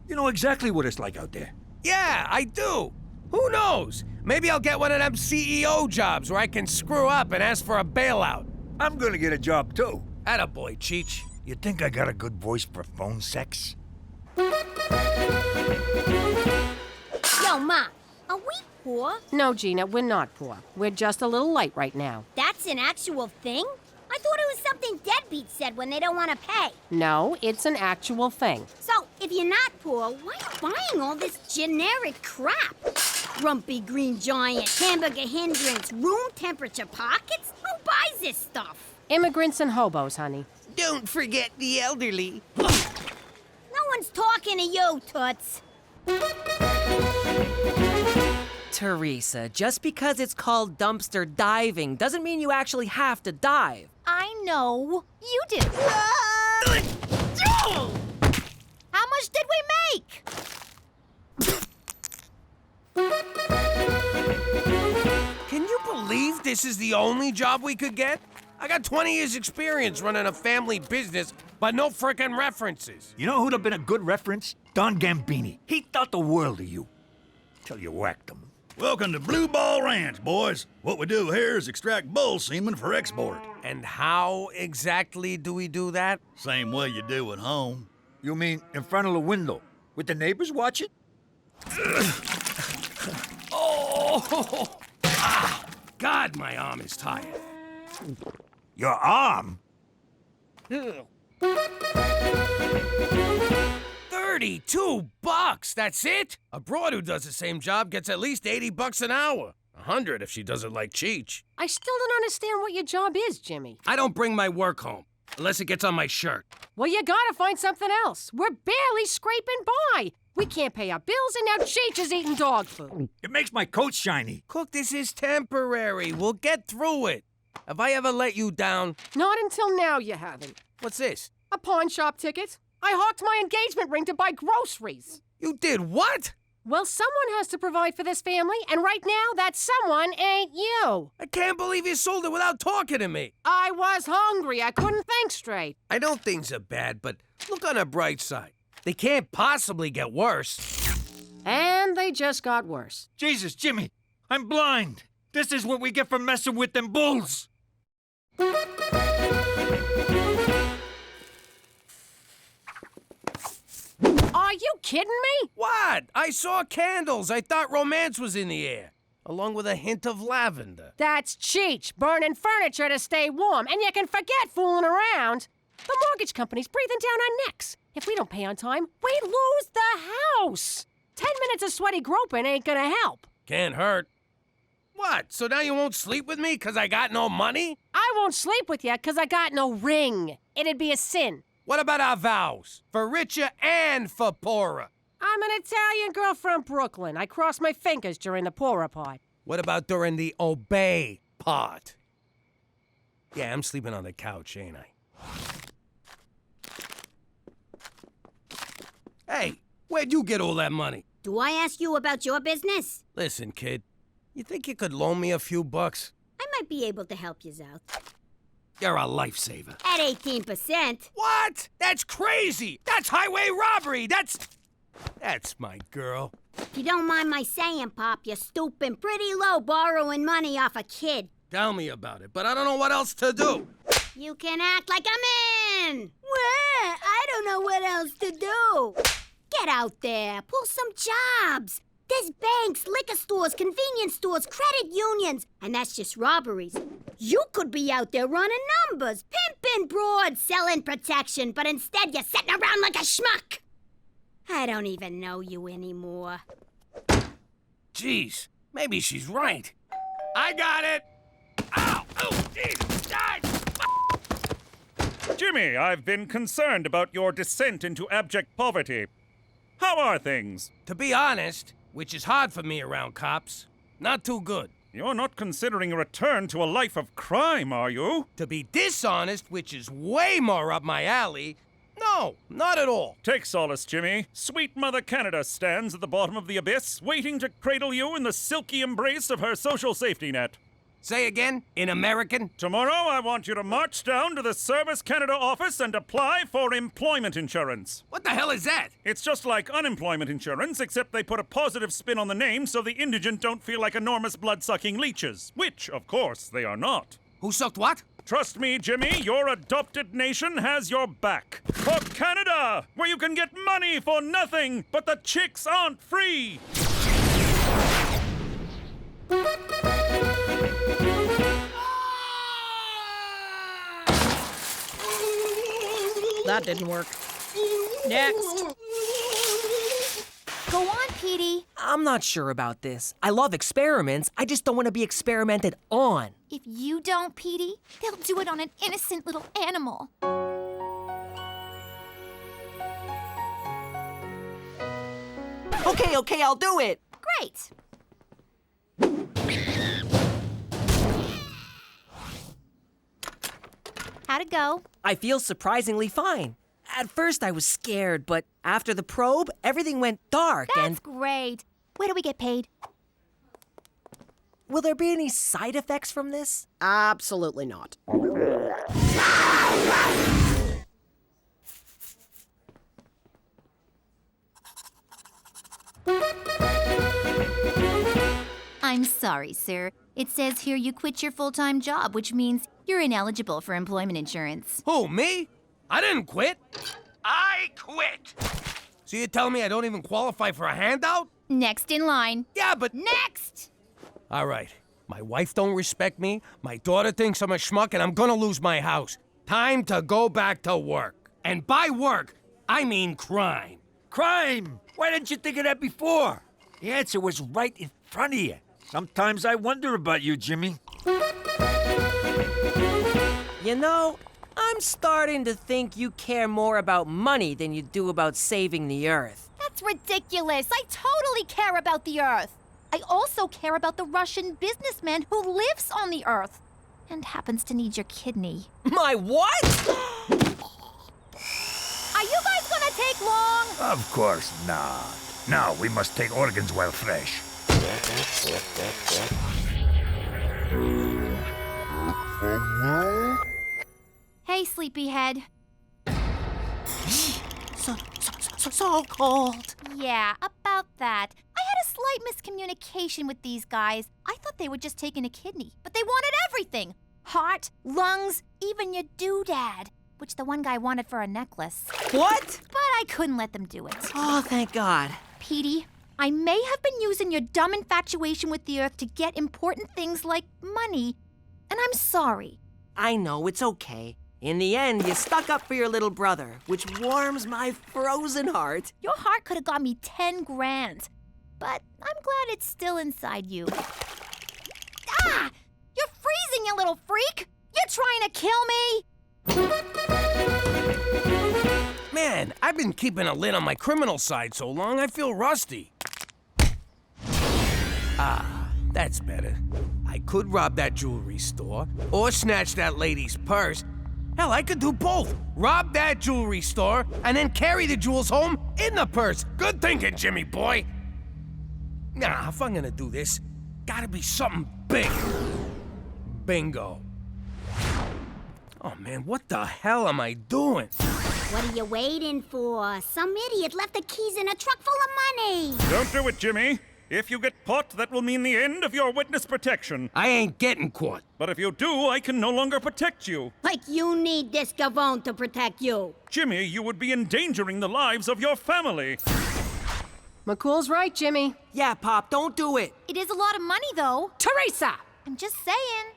You know exactly what it's like out there. Yeah, I do. Who knows? Maybe I'll get one of them CEO jobs where I can screw up and ask for a bailout. I'm gonna get a job, too. Attaboy, Cheech. You think I got a good voice for phone sex? Yo, Ma, are we poor? No, Gina, we're not poor. We're just a little light right now. That's an actual thing? I thought it was something deadbeats said when they don't want to pay. No, it's an actual thing. So, if you're not poor, why are you buying all this generic crap? Grumpy green giant, hamburger hindrance, room temperature pockets? Who buys this stuff? Immigrants and hobos, honey. Don't forget the elderly. No one's talking to you, Toots. Teresa, just because it's called dumpster diving doesn't mean you actually have to dive. I know. You do. How much did we make? Can you believe this is the only job we could get? I got 20 years experience running a family business, but no frickin' references. You know who'd have been a good reference? Don Gambini. He thought the world of you. Till you whacked him. Welcome to Blue Ball Ranch, boys. What we do here is extract bull semen for export. And how exactly do we do that? Same way you do at home. You mean in front of the window, with the neighbors watching? Oh! Ah, God, my arm is tired. Your arm? 32 bucks, that's it? A broad who does the same job gets at least 80 bucks an hour. 100 if she does it like Cheech. I still don't understand what your job is, Jimmy. I don't bring my work home, unless it gets on my shirt. Well, you gotta find something else. We're barely scraping by. We can't pay our bills, and now Cheech is eating dog food. It makes my coat shiny. Cook, this is temporary. We'll get through it. Have I ever let you down? Not until now, you haven't. What's this? A pawn shop ticket. I hawked my engagement ring to buy groceries. You did what? Well, someone has to provide for this family, and right now, that someone ain't you. I can't believe you sold it without talking to me. I was hungry. I couldn't think straight. I know things are bad, but look on the bright side. They can't possibly get worse. And they just got worse. Jesus, Jimmy, I'm blind. This is what we get for messing with them bulls. Are you kidding me? What? I saw candles. I thought romance was in the air, along with a hint of lavender. That's Cheech, burning furniture to stay warm, and you can forget fooling around. The mortgage company's breathing down our necks. If we don't pay on time, we lose the house. 10 minutes of sweaty groping ain't gonna help. Can't hurt. What? So now you won't sleep with me 'cause I got no money? I won't sleep with you 'cause I got no ring. It'd be a sin. What about our vows? For richer and for poorer. I'm an Italian girl from Brooklyn. I cross my fingers during the poorer part. What about during the obey part? Yeah, I'm sleeping on the couch, ain't I? Hey, where'd you get all that money? Do I ask you about your business? Listen, kid, you think you could loan me a few bucks? I might be able to help you out. You're a lifesaver. At 18%. What? That's crazy! That's highway robbery! That's my girl. If you don't mind my saying, Pop, you're stooping pretty low borrowing money off a kid. Tell me about it, but I don't know what else to do. You can act like a man. Well, I don't know what else to do. Get out there, pull some jobs. There's banks, liquor stores, convenience stores, credit unions, and that's just robberies. You could be out there running numbers, pimping broad, selling protection, but instead you're sitting around like a schmuck. I don't even know you anymore. Jeez, maybe she's right. I got it! Ow! Oh, jeez! Jimmy, I've been concerned about your descent into abject poverty. How are things? To be honest, which is hard for me around cops, not too good. You're not considering a return to a life of crime, are you? To be dishonest, which is way more up my alley, no, not at all. Take solace, Jimmy. Sweet Mother Canada stands at the bottom of the abyss, waiting to cradle you in the silky embrace of her social safety net. Say again, in American? Tomorrow, I want you to march down to the Service Canada office and apply for employment insurance. What the hell is that? It's just like unemployment insurance, except they put a positive spin on the name so the indigent don't feel like enormous blood-sucking leeches. Which, of course, they are not. Who sucked what? Trust me, Jimmy, your adopted nation has your back. For Canada, where you can get money for nothing, but the chicks aren't free. That didn't work. Next. Go on, Petey. I'm not sure about this. I love experiments. I just don't want to be experimented on. If you don't, Petey, they'll do it on an innocent little animal. Okay, I'll do it. Great. How'd it go? I feel surprisingly fine. At first, I was scared, but after the probe, everything went dark. That's great. Where do we get paid? Will there be any side effects from this? Absolutely not. I'm sorry, sir. It says here you quit your full-time job, which means you're ineligible for employment insurance. Who, me? I didn't quit. I quit! So you're telling me I don't even qualify for a handout? Next in line. Yeah, but... Next! All right. My wife don't respect me, my daughter thinks I'm a schmuck, and I'm gonna lose my house. Time to go back to work. And by work, I mean crime. Crime! Why didn't you think of that before? The answer was right in front of you. Sometimes I wonder about you, Jimmy. You know, I'm starting to think you care more about money than you do about saving the Earth. That's ridiculous. I totally care about the Earth. I also care about the Russian businessman who lives on the Earth and happens to need your kidney. My what? Are you guys gonna take long? Of course not. Now we must take organs while fresh. Hey, sleepyhead. So cold. Yeah, about that. I had a slight miscommunication with these guys. I thought they were just taking a kidney, but they wanted everything. Heart, lungs, even your doodad, which the one guy wanted for a necklace. What? But I couldn't let them do it. Oh, thank God. Petey, I may have been using your dumb infatuation with the Earth to get important things like money, and I'm sorry. I know, it's okay. In the end, you stuck up for your little brother, which warms my frozen heart. Your heart could have got me 10 grand, but I'm glad it's still inside you. Ah! You're freezing, you little freak! You're trying to kill me? Man, I've been keeping a lid on my criminal side so long, I feel rusty. Ah, that's better. I could rob that jewelry store, or snatch that lady's purse. Hell, I could do both. Rob that jewelry store, and then carry the jewels home in the purse. Good thinking, Jimmy boy. Nah, if I'm gonna do this, gotta be something big. Bingo. Oh man, what the hell am I doing? What are you waiting for? Some idiot left the keys in a truck full of money. Don't do it, Jimmy. If you get caught, that will mean the end of your witness protection. I ain't getting caught. But if you do, I can no longer protect you. Like you need this Gavone to protect you. Jimmy, you would be endangering the lives of your family. McCool's right, Jimmy. Yeah, Pop, don't do it. It is a lot of money, though. Teresa! I'm just saying.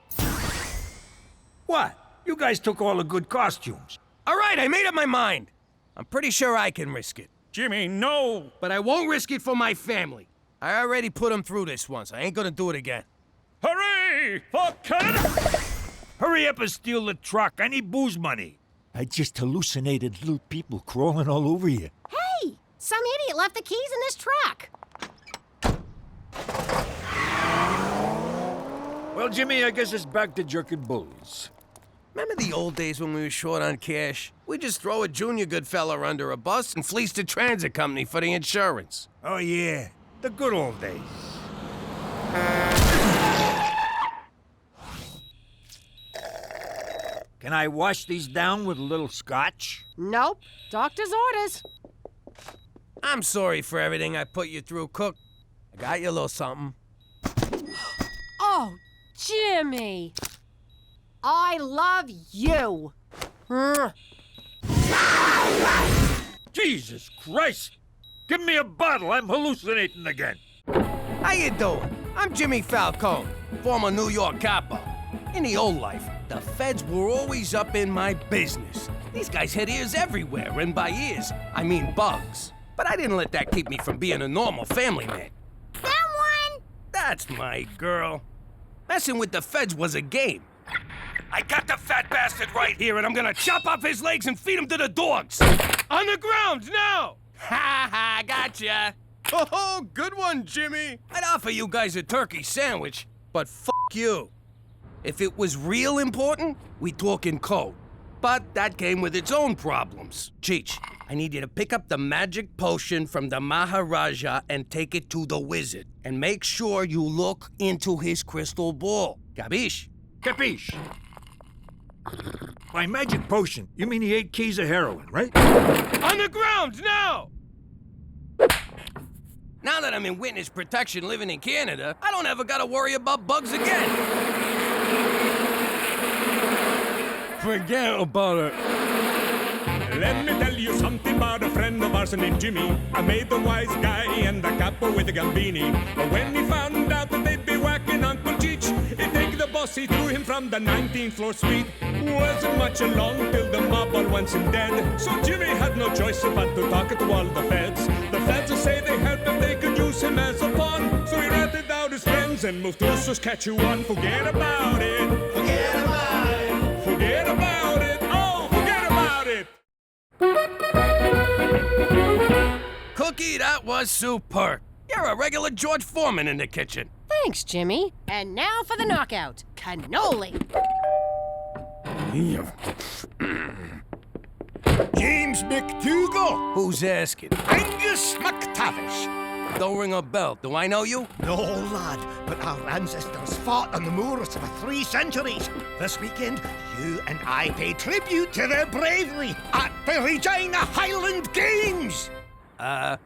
What? You guys took all the good costumes. All right, I made up my mind. I'm pretty sure I can risk it. Jimmy, no! But I won't risk it for my family. I already put them through this once. I ain't gonna do it again. Hooray! For Canuck! Hurry up and steal the truck. I need booze money. I just hallucinated little people crawling all over you. Hey! Some idiot left the keys in this truck. Well, Jimmy, I guess it's back to jerking bulls. Remember the old days when we were short on cash? We'd just throw a junior good fella under a bus and fleece the transit company for the insurance. Oh, yeah. The good old days. Can I wash these down with a little scotch? Nope. Doctor's orders. I'm sorry for everything I put you through, Cook. I got you a little something. Oh, Jimmy. I love you. Jesus Christ! Give me a bottle. I'm hallucinating again. How you doing? I'm Jimmy Falcone, former New York capo. In the old life, the feds were always up in my business. These guys had ears everywhere, and by ears, I mean bugs. But I didn't let that keep me from being a normal family man. Someone! That's my girl. Messing with the feds was a game. I got the fat bastard right here, and I'm gonna chop off his legs and feed him to the dogs. On the ground, now! Ha ha, gotcha. Oh, good one, Jimmy. I'd offer you guys a turkey sandwich, but f*** you. If it was real important, we'd talk in code. But that came with its own problems. Cheech, I need you to pick up the magic potion from the Maharaja and take it to the wizard. And make sure you look into his crystal ball. Capiche? Capiche. By magic potion, you mean the 8 keys of heroin, right? On the ground, now! Now that I'm in witness protection living in Canada, I don't ever gotta worry about bugs again. Forget about it. Let me tell you something about a friend of ours named Jimmy. I made the wise guy and the capo with the Gambini. But when he found out that they'd be whacking Uncle Cheech, he'd take the boss, he threw him from the 19th floor suite. Wasn't much along till the mob all wants him dead. So Jimmy had no choice but to talk to all the feds. The feds will say they helped if they could use him as a pawn. So he ratted out his friends and moved to Saskatchewan. Forget about it. Forget about it. Forget about it. Oh, forget about it. Cookie, that was superb. You're a regular George Foreman in the kitchen. Thanks, Jimmy. And now for the knockout. Cannoli. James MacDougal. Who's asking? Angus MacTavish. Don't ring a bell. Do I know you? No, lad, but our ancestors fought on the moors for 3 centuries. This weekend, you and I pay tribute to their bravery at the Regina Highland Games.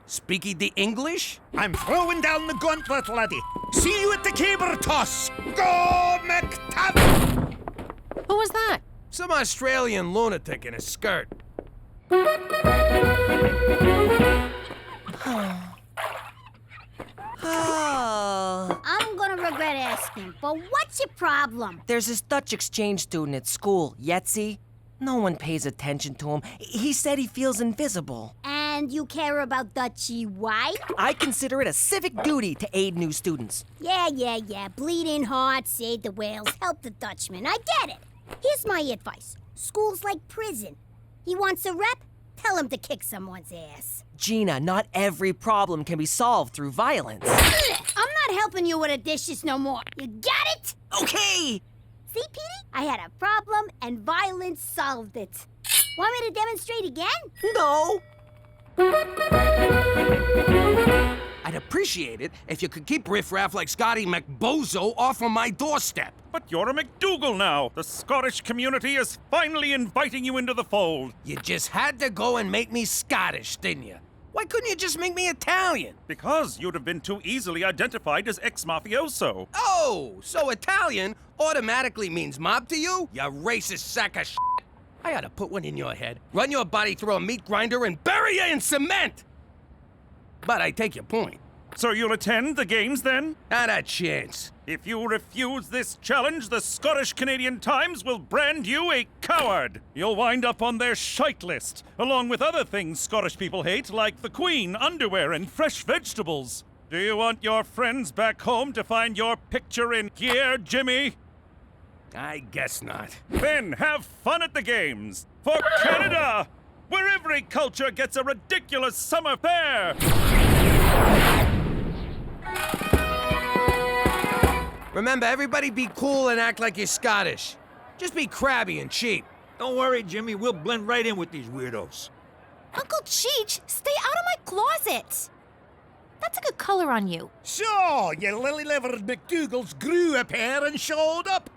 Speaking the English? I'm throwing down the gauntlet, laddie. See you at the caber toss. Go, MacTavish! Who was that? Some Australian lunatic in a skirt. I'm gonna regret asking, but what's your problem? There's this Dutch exchange student at school, Yetzi. No one pays attention to him. He said he feels invisible. And you care about Dutchie why? I consider it a civic duty to aid new students. Yeah. Bleeding heart, save the whales, help the Dutchman. I get it. Here's my advice. School's like prison. He wants a rep? Tell him to kick someone's ass. Gina, not every problem can be solved through violence. I'm not helping you with the dishes no more. You got it? Okay. See, Petey? I had a problem and violence solved it. Want me to demonstrate again? No. I'd appreciate it if you could keep riffraff like Scotty McBozo off of my doorstep. But you're a MacDougal now. The Scottish community is finally inviting you into the fold. You just had to go and make me Scottish, didn't you? Why couldn't you just make me Italian? Because you'd have been too easily identified as ex-mafioso. Oh, so Italian automatically means mob to you? You racist sack of shit. I ought to put one in your head, run your body through a meat grinder, and bury you in cement! But I take your point. So you'll attend the games then? Not a chance. If you refuse this challenge, the Scottish Canadian Times will brand you a coward. You'll wind up on their shite list, along with other things Scottish people hate, like the Queen, underwear, and fresh vegetables. Do you want your friends back home to find your picture in here, Jimmy? I guess not. Then have fun at the games! For Canada! Where every culture gets a ridiculous summer fair! Remember, everybody be cool and act like you're Scottish. Just be crabby and cheap. Don't worry, Jimmy. We'll blend right in with these weirdos. Uncle Cheech, stay out of my closet. That's a good color on you. So, you lily-livered MacDougals grew a pair and showed up.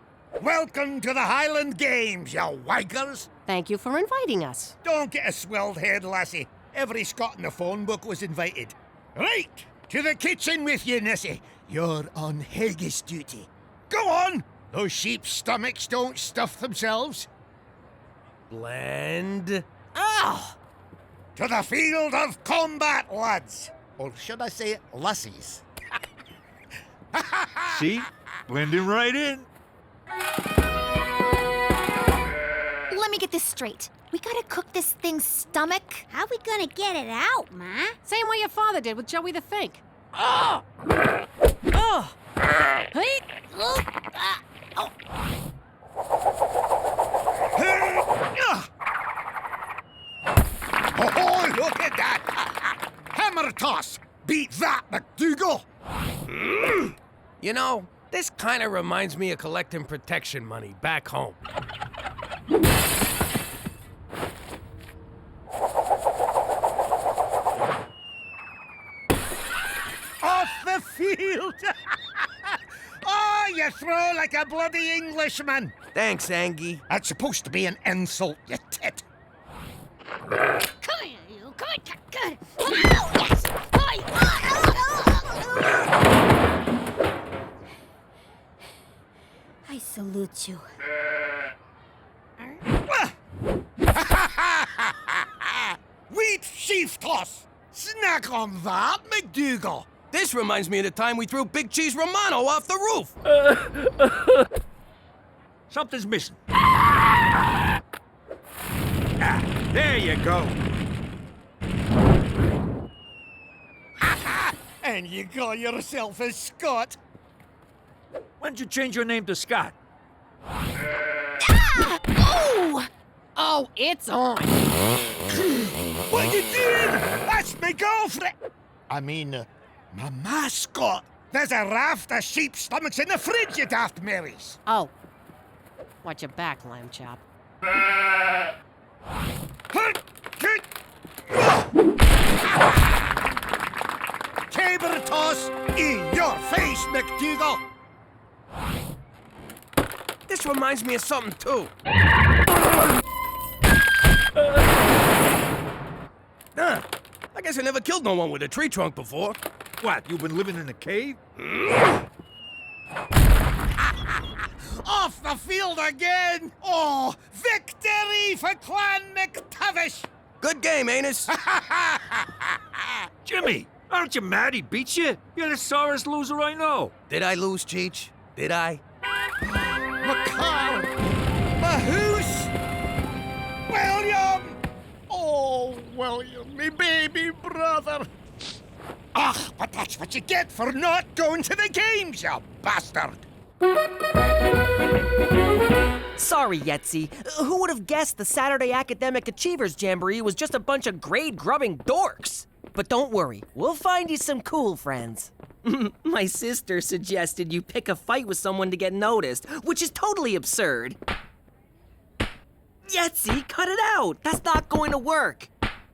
Welcome to the Highland Games, you wankers. Thank you for inviting us. Don't get a swelled head, lassie. Every Scot in the phone book was invited. Right, to the kitchen with you, Nissie. You're on haggis duty. Go on! Those sheep's stomachs don't stuff themselves. Blend. Ow! To the field of combat, lads. Or should I say, lassies? See? Blending right in. Let me get this straight. We gotta cook this thing's stomach. How we gonna get it out, Ma? Same way your father did with Joey the Fink. Oh! Oh! Hey! Oh! Oh, look at that! Hammer toss! Beat that, MacDougal! You know, this kind of reminds me of collecting protection money back home. Off the field! Oh, you throw like a bloody Englishman! Thanks, Angie. That's supposed to be an insult, you tit. Come here, you. Come on, come on. Oh, yes! I salute you. Wheat sheaf toss! Snack on that, MacDougal! This reminds me of the time we threw Big Cheese Romano off the roof. Something's missing. There you go. And you call yourself a Scot? When'd you change your name to Scott? Oh! Oh, it's on. What you doing? That's my girlfriend. I mean, my mascot. There's a raft of sheep stomachs in the fridge, you daft Marys. Oh. Watch your back, lamb chop. Caber toss in your face, MacDougal. This reminds me of something, too. I guess I never killed no one with a tree trunk before. What, you've been living in a cave? Off the field again! Oh, victory for Clan McTavish! Good game, Anus. Jimmy, aren't you mad he beat you? You're the sorest loser I know. Did I lose, Cheech? Did I? McCall! Mahoose! William! Oh, William, me baby brother! Ah, but that's what you get for not going to the games, you bastard! Sorry, Yetzi. Who would have guessed the Saturday Academic Achievers Jamboree was just a bunch of grade-grubbing dorks? But don't worry, we'll find you some cool friends. My sister suggested you pick a fight with someone to get noticed, which is totally absurd. Yetzi, cut it out! That's not going to work!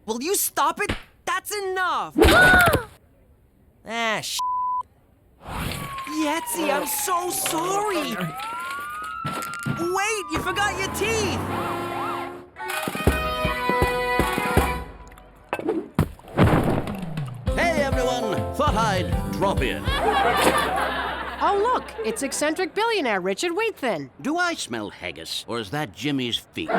Will you stop it? That's enough! Ah, Yetzi, I'm so sorry! Wait, you forgot your teeth! Hey everyone, thought I'd drop in. Oh, look, it's eccentric billionaire Richard Wheatthin. Do I smell haggis, or is that Jimmy's feet?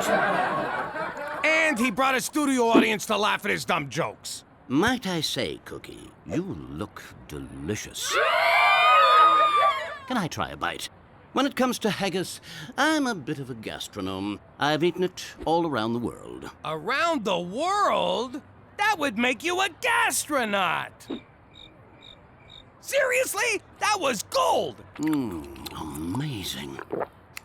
And he brought a studio audience to laugh at his dumb jokes. Might I say, Cookie, you look delicious. Can I try a bite? When it comes to haggis, I'm a bit of a gastronome. I've eaten it all around the world. Around the world? That would make you a gastronaut! Seriously? That was gold! Amazing.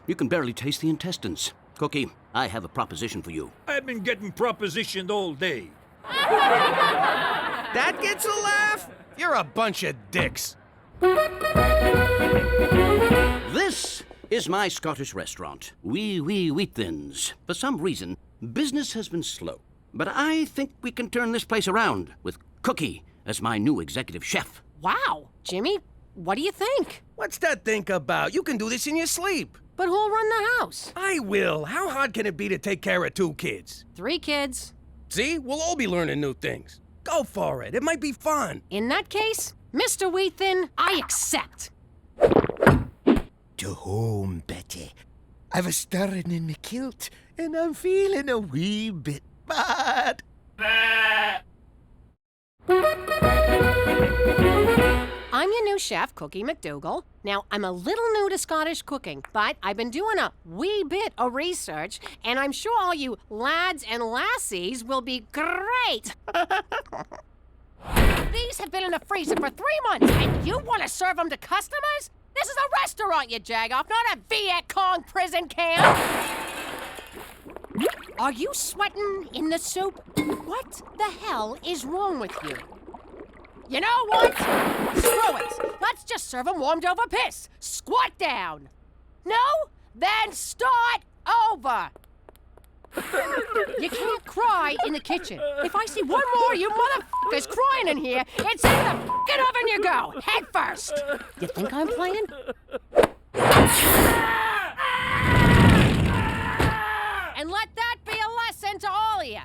You can barely taste the intestines. Cookie, I have a proposition for you. I've been getting propositioned all day. That gets a laugh? You're a bunch of dicks. This is my Scottish restaurant, Wee Wheatthins. For some reason, business has been slow. But I think we can turn this place around with Cookie as my new executive chef. Wow, Jimmy, what do you think? What's that think about? You can do this in your sleep. But who'll run the house? I will. How hard can it be to take care of 2 kids? 3 kids. See? We'll all be learning new things. Go for it. It might be fun. In that case, Mr. Wheathin, I accept. To home, Betty. I've a stirring in me kilt, and I'm feeling a wee bit bad. I'm your new chef, Cookie MacDougal. Now, I'm a little new to Scottish cooking, but I've been doing a wee bit of research, and I'm sure all you lads and lassies will be great. These have been in the freezer for 3 months, and you want to serve them to customers? This is a restaurant, you jagoff, not a Viet Cong prison camp. Are you sweating in the soup? What the hell is wrong with you? You know what? Screw it. Let's just serve them warmed over piss. Squat down. No? Then start over. You can't cry in the kitchen. If I see one more you motherfuckers crying in here, it's in the fucking oven you go, head first. You think I'm playing? And let that be a lesson to all of you.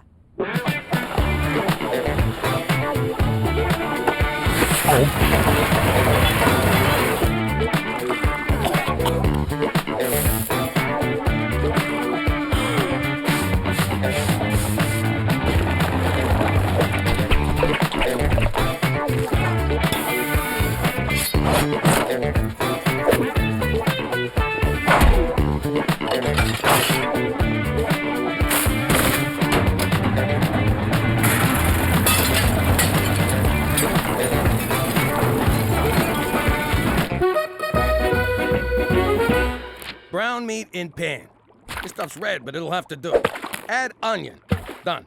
Brown meat in pan. This stuff's red, but it'll have to do. Add onion. Done.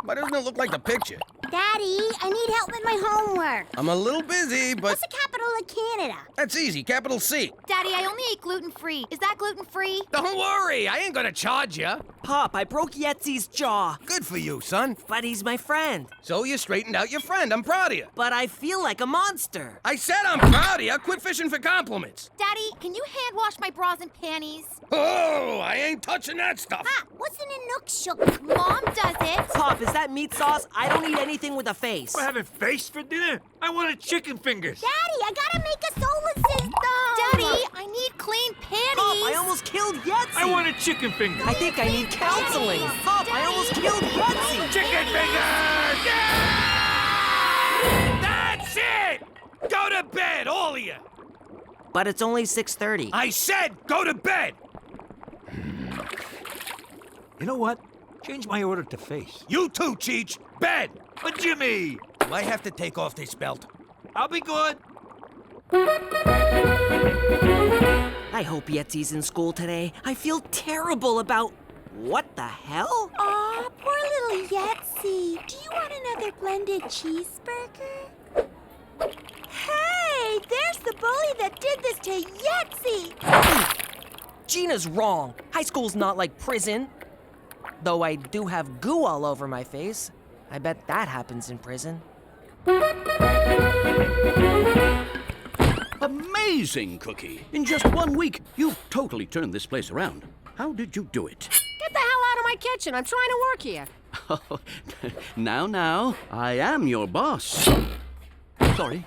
Why doesn't it look like the picture? Daddy, I need help with my homework. I'm a little busy, but... What's the capital of Canada? That's easy, capital C. Daddy, I only eat gluten-free. Is that gluten-free? Don't worry, I ain't gonna charge you. Pop, I broke Yetzi's jaw. Good for you, son. But he's my friend. So you straightened out your friend. I'm proud of you. But I feel like a monster. I said I'm proud of you. Quit fishing for compliments. Daddy, can you hand wash my bras and panties? Oh, I ain't touching that stuff. Ah, what's in a nook shook? Mom does it. Pop, is that meat sauce? I don't eat anything with a face. We're having face for dinner? I wanted chicken fingers. Daddy, I gotta make a solar system. Daddy, I need clean panties. Pop, I almost killed Yetzi. I wanted chicken fingers. I think I need counseling. Daddy, Pop, I Daddy. almost killed Yetzi. Chicken fingers! Yeah! That's it! Go to bed, all of you. But it's only 6:30. I said go to bed. You know what? Change my order to face. You too, Cheech. Bed. But Jimmy! I have to take off this belt. I'll be good. I hope Yetzi's in school today. I feel terrible about... What the hell? Aw, poor little Yetzi. Do you want another blended cheeseburger? Hey, there's the bully that did this to Yetzi. Gina's wrong. High school's not like prison. Though I do have goo all over my face. I bet that happens in prison. Amazing, Cookie. In just 1 week, you've totally turned this place around. How did you do it? Get the hell out of my kitchen. I'm trying to work here. Now, I am your boss. Sorry.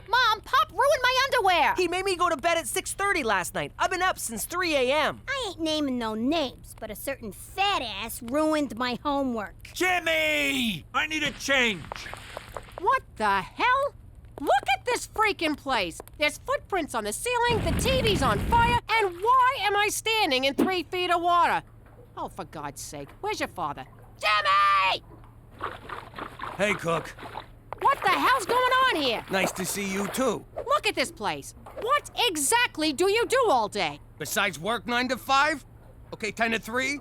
Mom, Pop ruined my underwear. He made me go to bed at 6:30 last night. I've been up since 3 a.m. I ain't naming no names, but a certain fat ass ruined my homework. Jimmy! I need a change. What the hell? Look at this freaking place. There's footprints on the ceiling, the TV's on fire, and why am I standing in 3 feet of water? Oh, for God's sake, where's your father? Jimmy! Hey, Cook. What the hell's going on here? Nice to see you, too. Look at this place. What exactly do you do all day? Besides work 9 to 5? Okay, 10 to 3?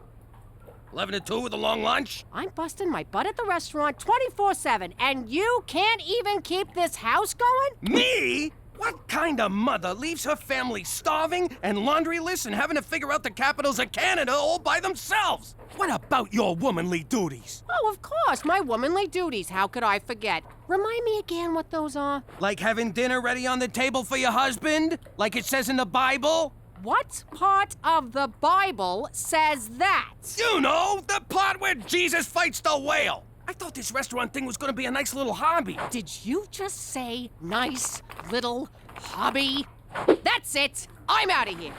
11 to 2 with a long lunch? I'm busting my butt at the restaurant 24/7, and you can't even keep this house going? Me? What kind of mother leaves her family starving and laundryless and having to figure out the capitals of Canada all by themselves? What about your womanly duties? Oh, of course, my womanly duties. How could I forget? Remind me again what those are. Like having dinner ready on the table for your husband? Like it says in the Bible? What part of the Bible says that? You know, the part where Jesus fights the whale. I thought this restaurant thing was gonna be a nice little hobby. Did you just say nice little hobby? That's it. I'm out of here.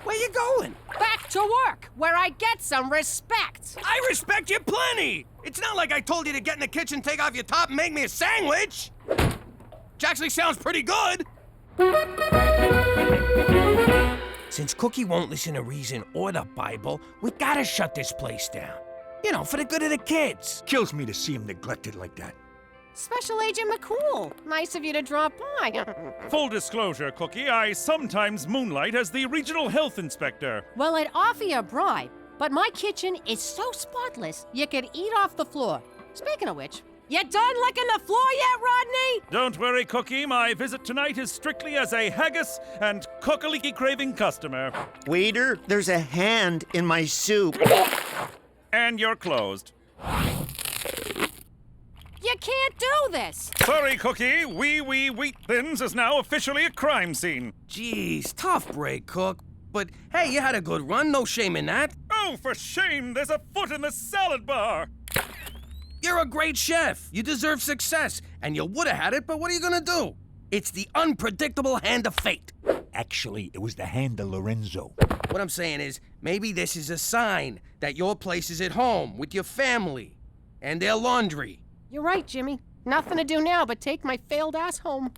Where you going? Back to work, where I get some respect. I respect you plenty. It's not like I told you to get in the kitchen, take off your top, and make me a sandwich. Which actually sounds pretty good. Since Cookie won't listen to reason or the Bible, we gotta shut this place down. You know, for the good of the kids. Kills me to see him neglected like that. Special Agent McCool, nice of you to drop by. Full disclosure, Cookie, I sometimes moonlight as the regional health inspector. Well, I'd offer you a bribe, but my kitchen is so spotless, you could eat off the floor. Speaking of which, you done licking the floor yet, Rodney? Don't worry, Cookie, my visit tonight is strictly as a haggis and cookaliki craving customer. Waiter, there's a hand in my soup. And you're closed. You can't do this! Sorry, Cookie. Wheat Thins is now officially a crime scene. Jeez, tough break, Cook. But hey, you had a good run, no shame in that. Oh, for shame, there's a foot in the salad bar. You're a great chef. You deserve success. And you would have had it, but what are you gonna do? It's the unpredictable hand of fate. Actually, it was the hand of Lorenzo. What I'm saying is, maybe this is a sign that your place is at home with your family and their laundry. You're right, Jimmy. Nothing to do now but take my failed ass home.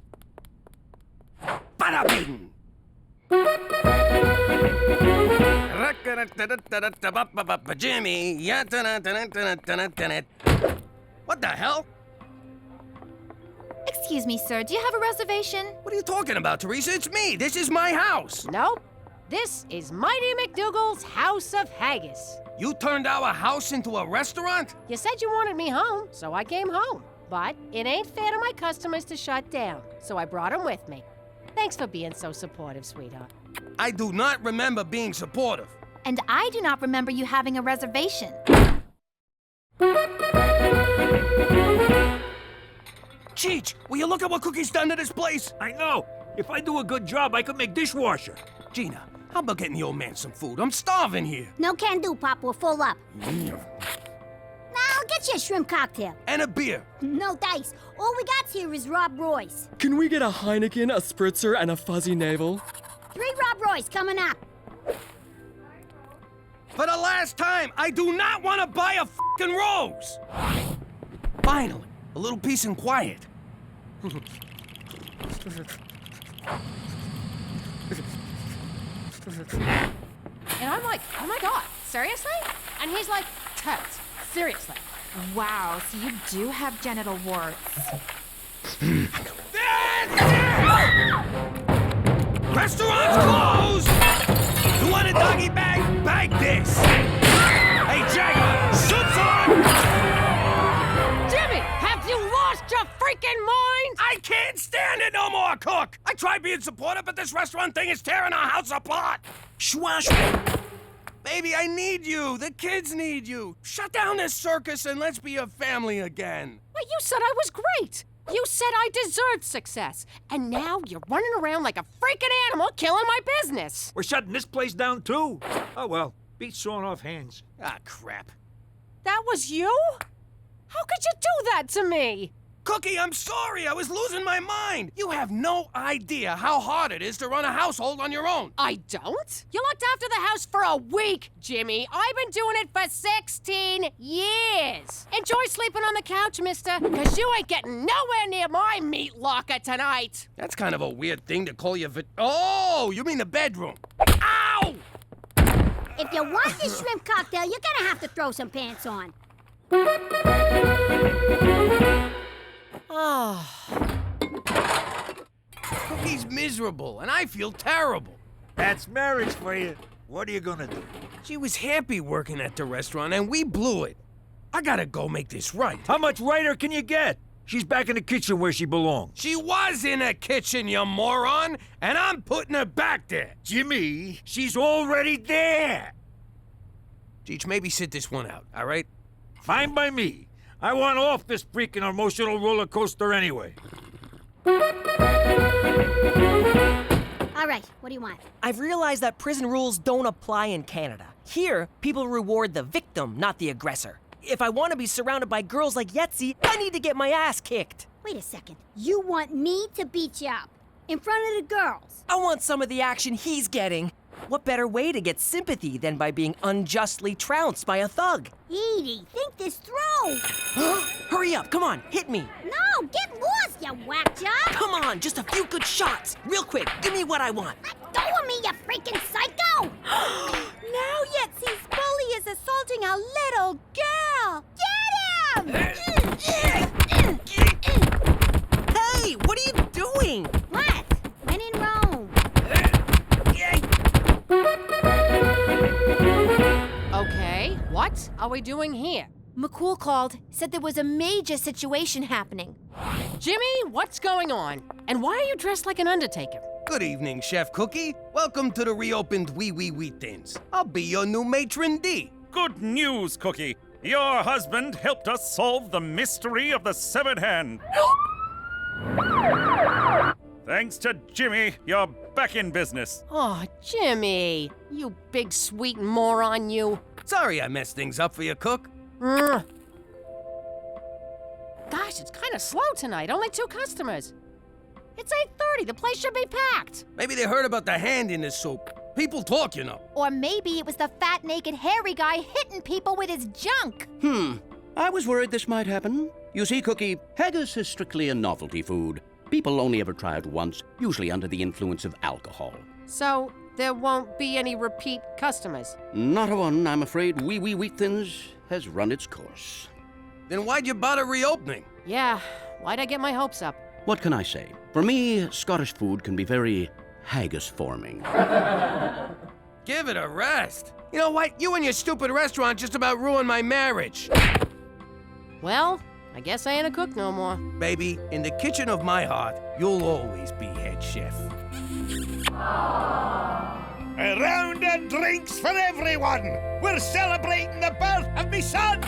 Bada bing! Jimmy, what the hell? Excuse me, sir, do you have a reservation? What are you talking about, Teresa? It's me. This is my house. Nope. This is Mighty MacDougal's House of Haggis. You turned our house into a restaurant? You said you wanted me home, so I came home. But it ain't fair to my customers to shut down, so I brought them with me. Thanks for being so supportive, sweetheart. I do not remember being supportive. And I do not remember you having a reservation. Cheech, will you look at what Cookie's done to this place? I know. If I do a good job, I could make dishwasher. Gina, how about getting the old man some food? I'm starving here. No can do, Pop. We're full up. Now, I'll get you a shrimp cocktail. And a beer. No dice. All we got here is Rob Roy's. Can we get a Heineken, a Spritzer, and a fuzzy navel? 3 Rob Roy's coming up. For the last time, I do not want to buy a f***ing rose. Finally, a little peace and quiet. And I'm like, oh my God, seriously? And he's like, totes, seriously. Wow, so you do have genital warts. Restaurant's closed! You want a doggy bag? Bag this! Hey, Jack, soup's on! Jimmy, have you lost your freaking mind? I can't stand it no more, Cook! I tried being supportive, but this restaurant thing is tearing our house apart! Schwash! Baby, I need you! The kids need you! Shut down this circus and let's be a family again! Well, you said I was great! You said I deserved success, and now you're running around like a freaking animal killing my business! We're shutting this place down, too. Oh, well, beat sawing off hands. Ah, crap. That was you? How could you do that to me? Cookie, I'm sorry. I was losing my mind. You have no idea how hard it is to run a household on your own. I don't? You looked after the house for a week, Jimmy. I've been doing it for 16 years. Enjoy sleeping on the couch, mister, because you ain't getting nowhere near my meat locker tonight. That's kind of a weird thing to call your Oh, you mean the bedroom. Ow! If you want this shrimp cocktail, you're gonna have to throw some pants on. Cookie's miserable, and I feel terrible. That's marriage for you. What are you gonna do? She was happy working at the restaurant, and we blew it. I gotta go make this right. How much righter can you get? She's back in the kitchen where she belongs. She was in a kitchen, you moron, and I'm putting her back there. Jimmy, she's already there. Cheech, maybe sit this one out, all right? Fine by me. I want off this freaking emotional roller coaster anyway. All right, what do you want? I've realized that prison rules don't apply in Canada. Here, people reward the victim, not the aggressor. If I want to be surrounded by girls like Yetzi, I need to get my ass kicked. Wait a second. You want me to beat you up in front of the girls? I want some of the action he's getting. What better way to get sympathy than by being unjustly trounced by a thug? Edie, think this through. Hurry up, come on, hit me. No, get lost, you whack job. Come on, just a few good shots. Real quick, give me what I want. Let go of me, you freaking psycho. Now Yetzi's bully is assaulting a little girl. Get him! Hey, what are you doing? What? When in Rome. Okay, what are we doing here? McCool called, said there was a major situation happening. Jimmy, what's going on? And why are you dressed like an undertaker? Good evening, Chef Cookie. Welcome to the reopened Wee Wee Wheat Thins. I'll be your new matron D. Good news, Cookie. Your husband helped us solve the mystery of the severed hand. Thanks to Jimmy, you're back in business. Oh, Jimmy, you big sweet moron, you. Sorry I messed things up for you, Cook. Gosh, it's kind of slow tonight. Only 2 customers. It's 8:30. The place should be packed. Maybe they heard about the hand in the soup. People talk, you know. Or maybe it was the fat, naked, hairy guy hitting people with his junk. I was worried this might happen. You see, Cookie, haggis is strictly a novelty food. People only ever try it once, usually under the influence of alcohol. So there won't be any repeat customers? Not a one, I'm afraid. Wee Wee Wheat Thins has run its course. Then why'd you bother reopening? Yeah, why'd I get my hopes up? What can I say? For me, Scottish food can be very haggis-forming. Give it a rest. You know what? You and your stupid restaurant just about ruined my marriage. Well, I guess I ain't a cook no more. Baby, in the kitchen of my heart, you'll always be head chef. A round of drinks for everyone. We're celebrating the birth of me son.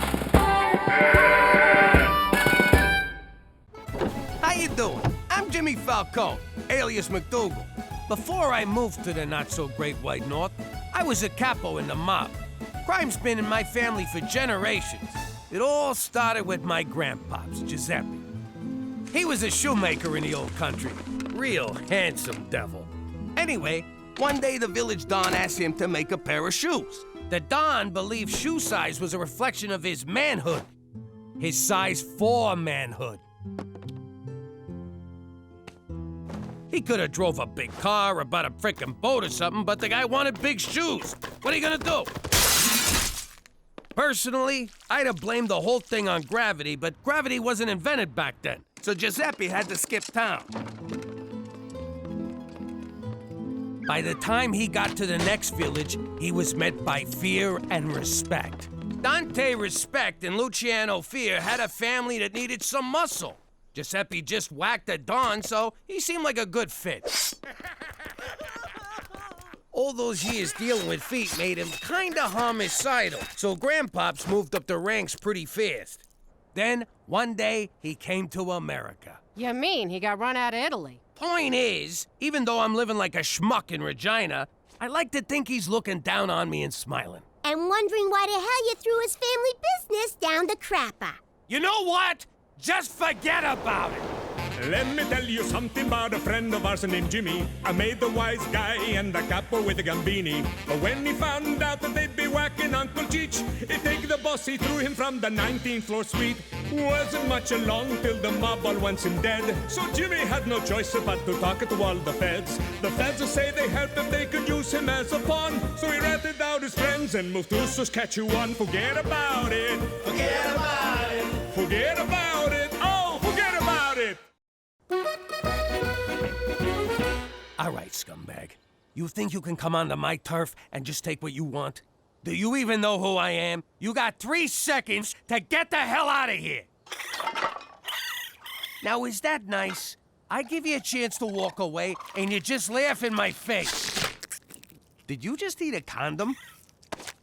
How you doing? I'm Jimmy Falcone, alias MacDougal. Before I moved to the not-so-great White North, I was a capo in the mob. Crime's been in my family for generations. It all started with my grandpops, Giuseppe. He was a shoemaker in the old country. Real handsome devil. Anyway, one day the village Don asked him to make a pair of shoes. The Don believed shoe size was a reflection of his manhood. His size 4 manhood. He could have drove a big car or bought a frickin' boat or something, but the guy wanted big shoes. What are you gonna do? Personally, I'd have blamed the whole thing on gravity, but gravity wasn't invented back then, so Giuseppe had to skip town. By the time he got to the next village, he was met by fear and respect. Dante Respect and Luciano Fear had a family that needed some muscle. Giuseppe just whacked a Don, so he seemed like a good fit. All those years dealing with feet made him kinda homicidal, so Grandpops moved up the ranks pretty fast. Then, one day, he came to America. You mean he got run out of Italy? Point is, even though I'm living like a schmuck in Regina, I like to think he's looking down on me and smiling. And wondering why the hell you threw his family business down the crapper. You know what? Just forget about it. Let me tell you something about a friend of ours named Jimmy. I made the wise guy and the capo with the Gambini. But when he found out that they'd be whacking Uncle Cheech, he'd take the boss, he threw him from the 19th floor suite. Wasn't much along till the mob all wants him dead. So Jimmy had no choice but to talk to all the feds. The feds will say they helped him, they could use him as a pawn. So he ratted out his friends and moved to Saskatchewan. Forget about it. Forget about it. Forget about it. Oh, forget about it. You think you can come onto my turf and just take what you want? Do you even know who I am? You got 3 seconds to get the hell out of here! Now, is that nice? I give you a chance to walk away, and you just laugh in my face. Did you just eat a condom?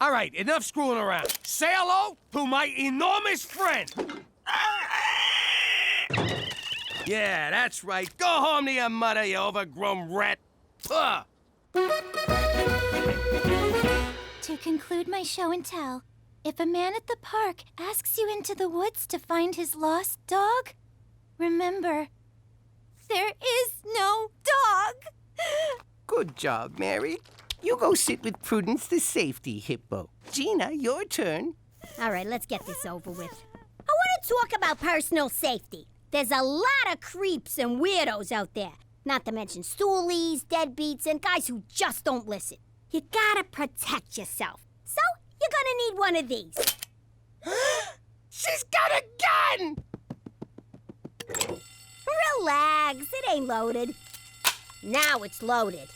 All right, enough screwing around. Say hello to my enormous friend! Yeah, that's right. Go home to your mother, you overgrown rat. Ugh. To conclude my show and tell, if a man at the park asks you into the woods to find his lost dog, remember, there is no dog. Good job, Mary. You go sit with Prudence the safety hippo. Gina, your turn. All right, let's get this over with. I want to talk about personal safety. There's a lot of creeps and weirdos out there. Not to mention stoolies, deadbeats, and guys who just don't listen. You gotta protect yourself. So, you're gonna need one of these. She's got a gun! Relax, it ain't loaded. Now it's loaded.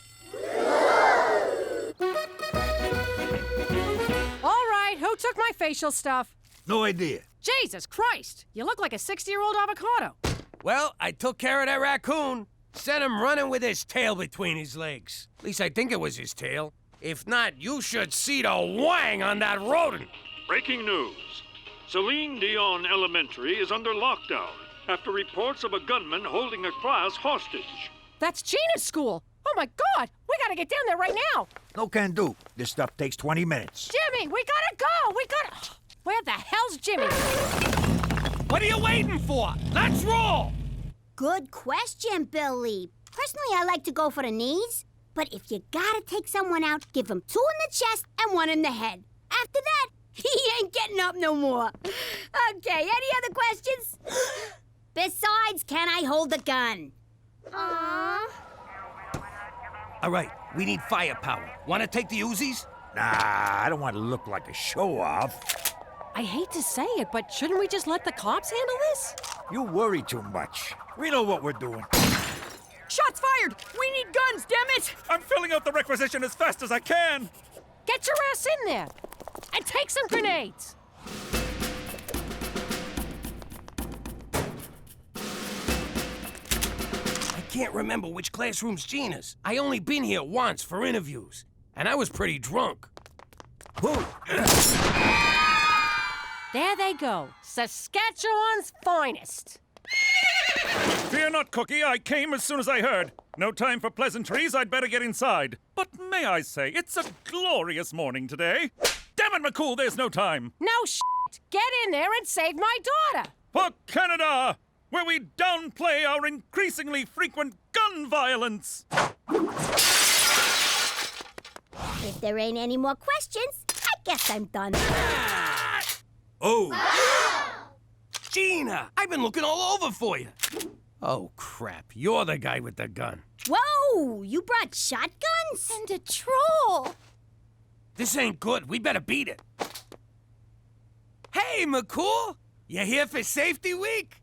All right, who took my facial stuff? No idea. Jesus Christ, you look like a 60-year-old avocado. Well, I took care of that raccoon. Sent him running with his tail between his legs. At least I think it was his tail. If not, you should see the wang on that rodent. Breaking news. Celine Dion Elementary is under lockdown after reports of a gunman holding a class hostage. That's Gina's school. Oh my God, we gotta get down there right now. No can do. This stuff takes 20 minutes. Jimmy, we gotta go. Where the hell's Jimmy? What are you waiting for? Let's roll! Good question, Billy. Personally, I like to go for the knees. But if you gotta take someone out, give him 2 in the chest and 1 in the head. After that, he ain't getting up no more. Okay, any other questions? Besides, can I hold the gun? Aww. All right, we need firepower. Want to take the Uzis? Nah, I don't want to look like a show-off. I hate to say it, but shouldn't we just let the cops handle this? You worry too much. We know what we're doing. Shots fired! We need guns, damn it! I'm filling out the requisition as fast as I can. Get your ass in there! And take some grenades! I can't remember which classroom's Gina's. I only been here once for interviews. And I was pretty drunk. Whoa! There they go. Saskatchewan's finest. Fear not, Cookie. I came as soon as I heard. No time for pleasantries. I'd better get inside. But may I say, it's a glorious morning today. Damn it, McCool, there's no time. No shit. Get in there and save my daughter. For Canada, where we downplay our increasingly frequent gun violence. If there ain't any more questions, I guess I'm done. Oh! Gina, I've been looking all over for you. Oh, crap. You're the guy with the gun. Whoa! You brought shotguns? And a troll. This ain't good. We better beat it. Hey, McCool! You here for Safety Week?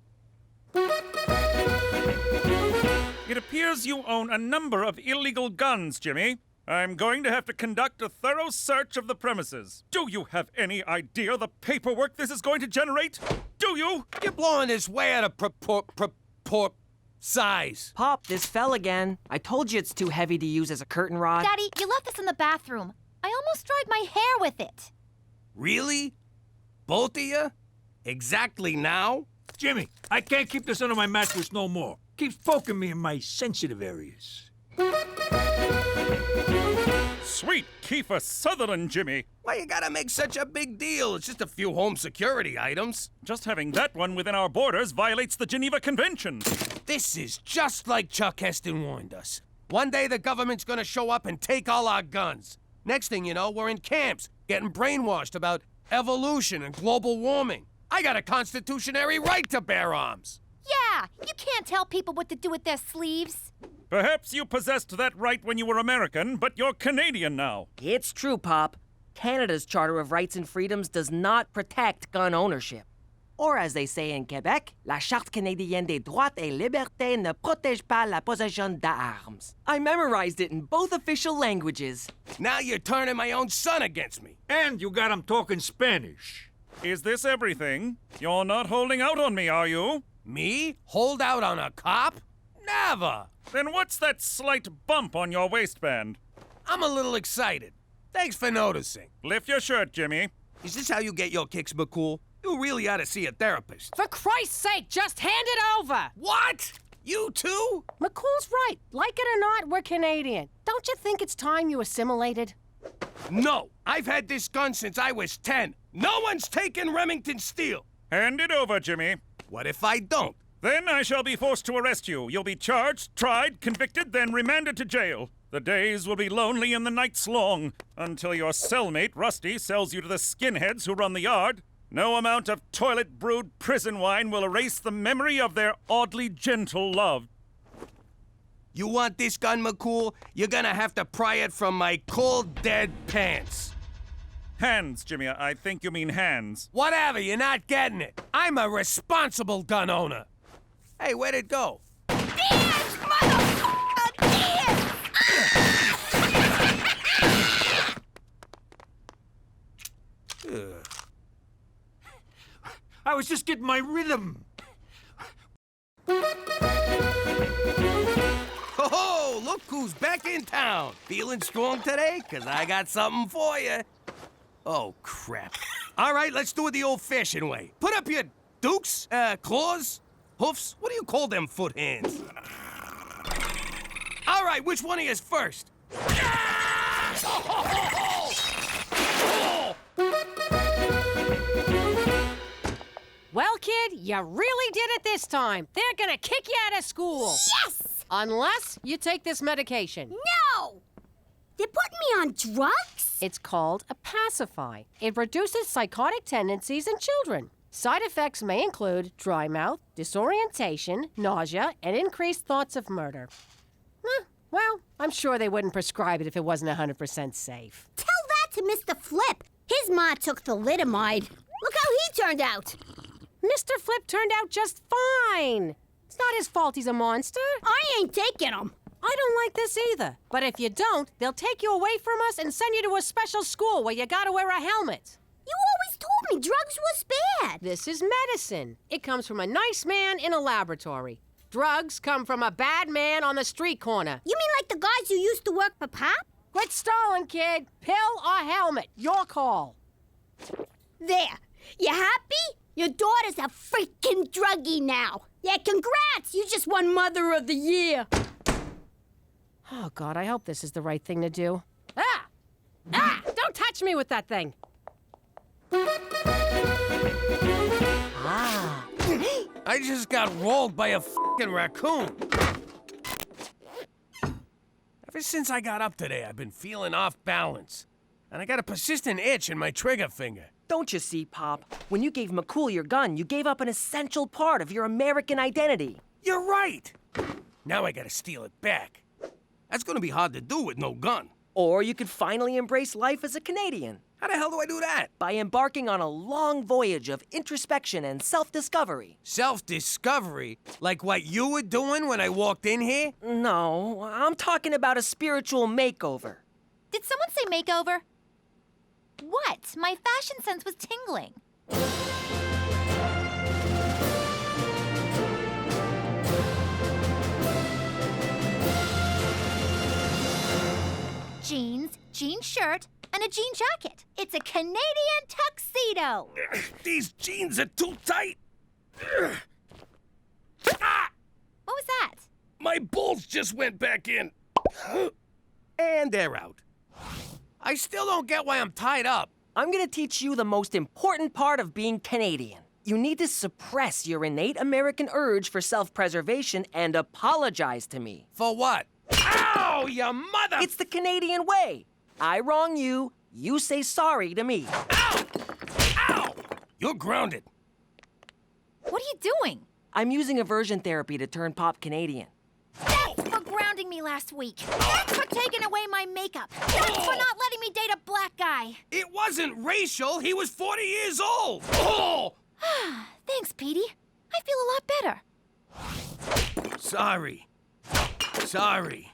It appears you own a number of illegal guns, Jimmy. I'm going to have to conduct a thorough search of the premises. Do you have any idea the paperwork this is going to generate? Do you? You're blowing this way out of size. Pop, this fell again. I told you it's too heavy to use as a curtain rod. Daddy, you left this in the bathroom. I almost dried my hair with it. Really? Both of you? Exactly now? Jimmy, I can't keep this under my mattress no more. Keeps poking me in my sensitive areas. Sweet Kiefer Sutherland, Jimmy. Why you gotta make such a big deal? It's just a few home security items. Just having that one within our borders violates the Geneva Convention. This is just like Chuck Heston warned us. One day the government's gonna show up and take all our guns. Next thing you know, we're in camps, getting brainwashed about evolution and global warming. I got a constitutionary right to bear arms. Yeah, you can't tell people what to do with their sleeves. Perhaps you possessed that right when you were American, but you're Canadian now. It's true, Pop. Canada's Charter of Rights and Freedoms does not protect gun ownership. Or as they say in Quebec, la Charte canadienne des droits et libertés ne protège pas la possession d'armes. I memorized it in both official languages. Now you're turning my own son against me. And you got him talking Spanish. Is this everything? You're not holding out on me, are you? Me? Hold out on a cop? Never! Then what's that slight bump on your waistband? I'm a little excited. Thanks for noticing. Lift your shirt, Jimmy. Is this how you get your kicks, McCool? You really ought to see a therapist. For Christ's sake, just hand it over! What? You too? McCool's right. Like it or not, we're Canadian. Don't you think it's time you assimilated? No. I've had this gun since I was 10. No one's taken Remington Steel. Hand it over, Jimmy. What if I don't? Then I shall be forced to arrest you. You'll be charged, tried, convicted, then remanded to jail. The days will be lonely and the nights long, until your cellmate, Rusty, sells you to the skinheads who run the yard. No amount of toilet-brewed prison wine will erase the memory of their oddly gentle love. You want this gun, McCool? You're gonna have to pry it from my cold, dead pants. Hands, Jimmy. I think you mean hands. Whatever, you're not getting it. I'm a responsible gun owner. Hey, where'd it go? Dance, motherfucker! Dance! I was just getting my rhythm. Ho-ho! Look who's back in town. Feeling strong today? 'Cause I got something for you. Oh, crap. All right, let's do it the old-fashioned way. Put up your dukes, claws, hoofs. What do you call them foot hands? All right, which one of you is first? Well, kid, you really did it this time. They're gonna kick you out of school. Yes! Unless you take this medication. No! They're putting me on drugs? It's called a pacify. It reduces psychotic tendencies in children. Side effects may include dry mouth, disorientation, nausea, and increased thoughts of murder. Well, I'm sure they wouldn't prescribe it if it wasn't 100% safe. Tell that to Mr. Flip. His ma took thalidomide. Look how he turned out. Mr. Flip turned out just fine. It's not his fault he's a monster. I ain't taking him. I don't like this either. But if you don't, they'll take you away from us and send you to a special school where you gotta wear a helmet. You always told me drugs was bad. This is medicine. It comes from a nice man in a laboratory. Drugs come from a bad man on the street corner. You mean like the guys who used to work for Pop? Quit stalling, kid. Pill or helmet. Your call. There. You happy? Your daughter's a freaking druggie now. Yeah, congrats. You just won Mother of the Year. Oh, God, I hope this is the right thing to do. Ah! Don't touch me with that thing. Ah. I just got rolled by a fucking raccoon. Ever since I got up today, I've been feeling off balance. And I got a persistent itch in my trigger finger. Don't you see, Pop? When you gave McCool your gun, you gave up an essential part of your American identity. You're right. Now I gotta steal it back. That's gonna be hard to do with no gun. Or you could finally embrace life as a Canadian. How the hell do I do that? By embarking on a long voyage of introspection and self-discovery. Self-discovery? Like what you were doing when I walked in here? No, I'm talking about a spiritual makeover. Did someone say makeover? What? My fashion sense was tingling. Jeans, jean shirt, and a jean jacket. It's a Canadian tuxedo. These jeans are too tight. What was that? My balls just went back in. And they're out. I still don't get why I'm tied up. I'm gonna teach you the most important part of being Canadian. You need to suppress your innate American urge for self-preservation and apologize to me. For what? Ow, you mother! It's the Canadian way. I wrong you, you say sorry to me. Ow! Ow! You're grounded. What are you doing? I'm using aversion therapy to turn Pop Canadian. That's for grounding me last week. That's for taking away my makeup. That's for not letting me date a black guy. It wasn't racial. He was 40 years old. Oh! Thanks, Petey. I feel a lot better. Sorry. Sorry.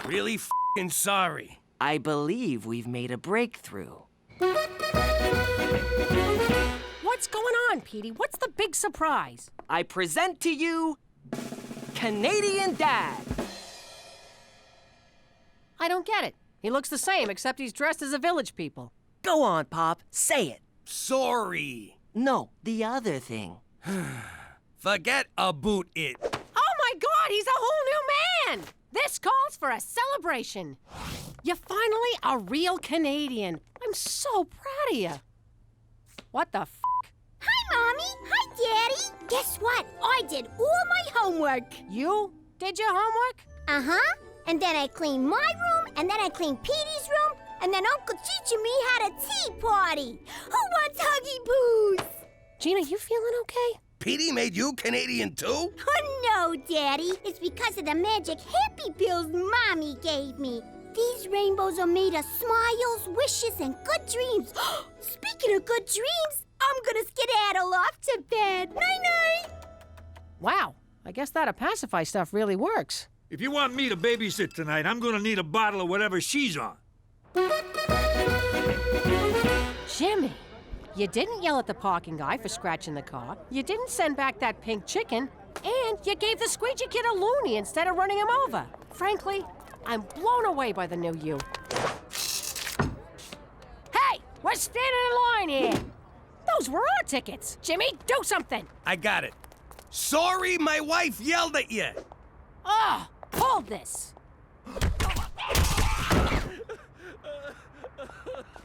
Really f***ing sorry. I believe we've made a breakthrough. What's going on, Petey? What's the big surprise? I present to you Canadian Dad. I don't get it. He looks the same, except he's dressed as a village people. Go on, Pop. Say it. Sorry. No, the other thing. Forget about it. Oh my God, he's a whole new man! This calls for a celebration. You're finally a real Canadian. I'm so proud of you. What the f***? Hi, Mommy. Hi, Daddy. Guess what? I did all my homework. You did your homework? Uh-huh. And then I cleaned my room, and then I cleaned Petey's room, and then Uncle Cheech and me had a tea party. Who wants Huggy Boos? Gina, you feeling okay? Petey made you Canadian too? Oh, no, Daddy. It's because of the magic happy pills Mommy gave me. These rainbows are made of smiles, wishes, and good dreams. Speaking of good dreams, I'm gonna skedaddle off to bed. Night-night. Wow, I guess that pacify stuff really works. If you want me to babysit tonight, I'm gonna need a bottle of whatever she's on. Jimmy, you didn't yell at the parking guy for scratching the car. You didn't send back that pink chicken. And you gave the squeegee kid a loony instead of running him over. Frankly, I'm blown away by the new you. Hey, we're standing in line here. Those were our tickets. Jimmy, do something. I got it. Sorry my wife yelled at you. Oh, hold this.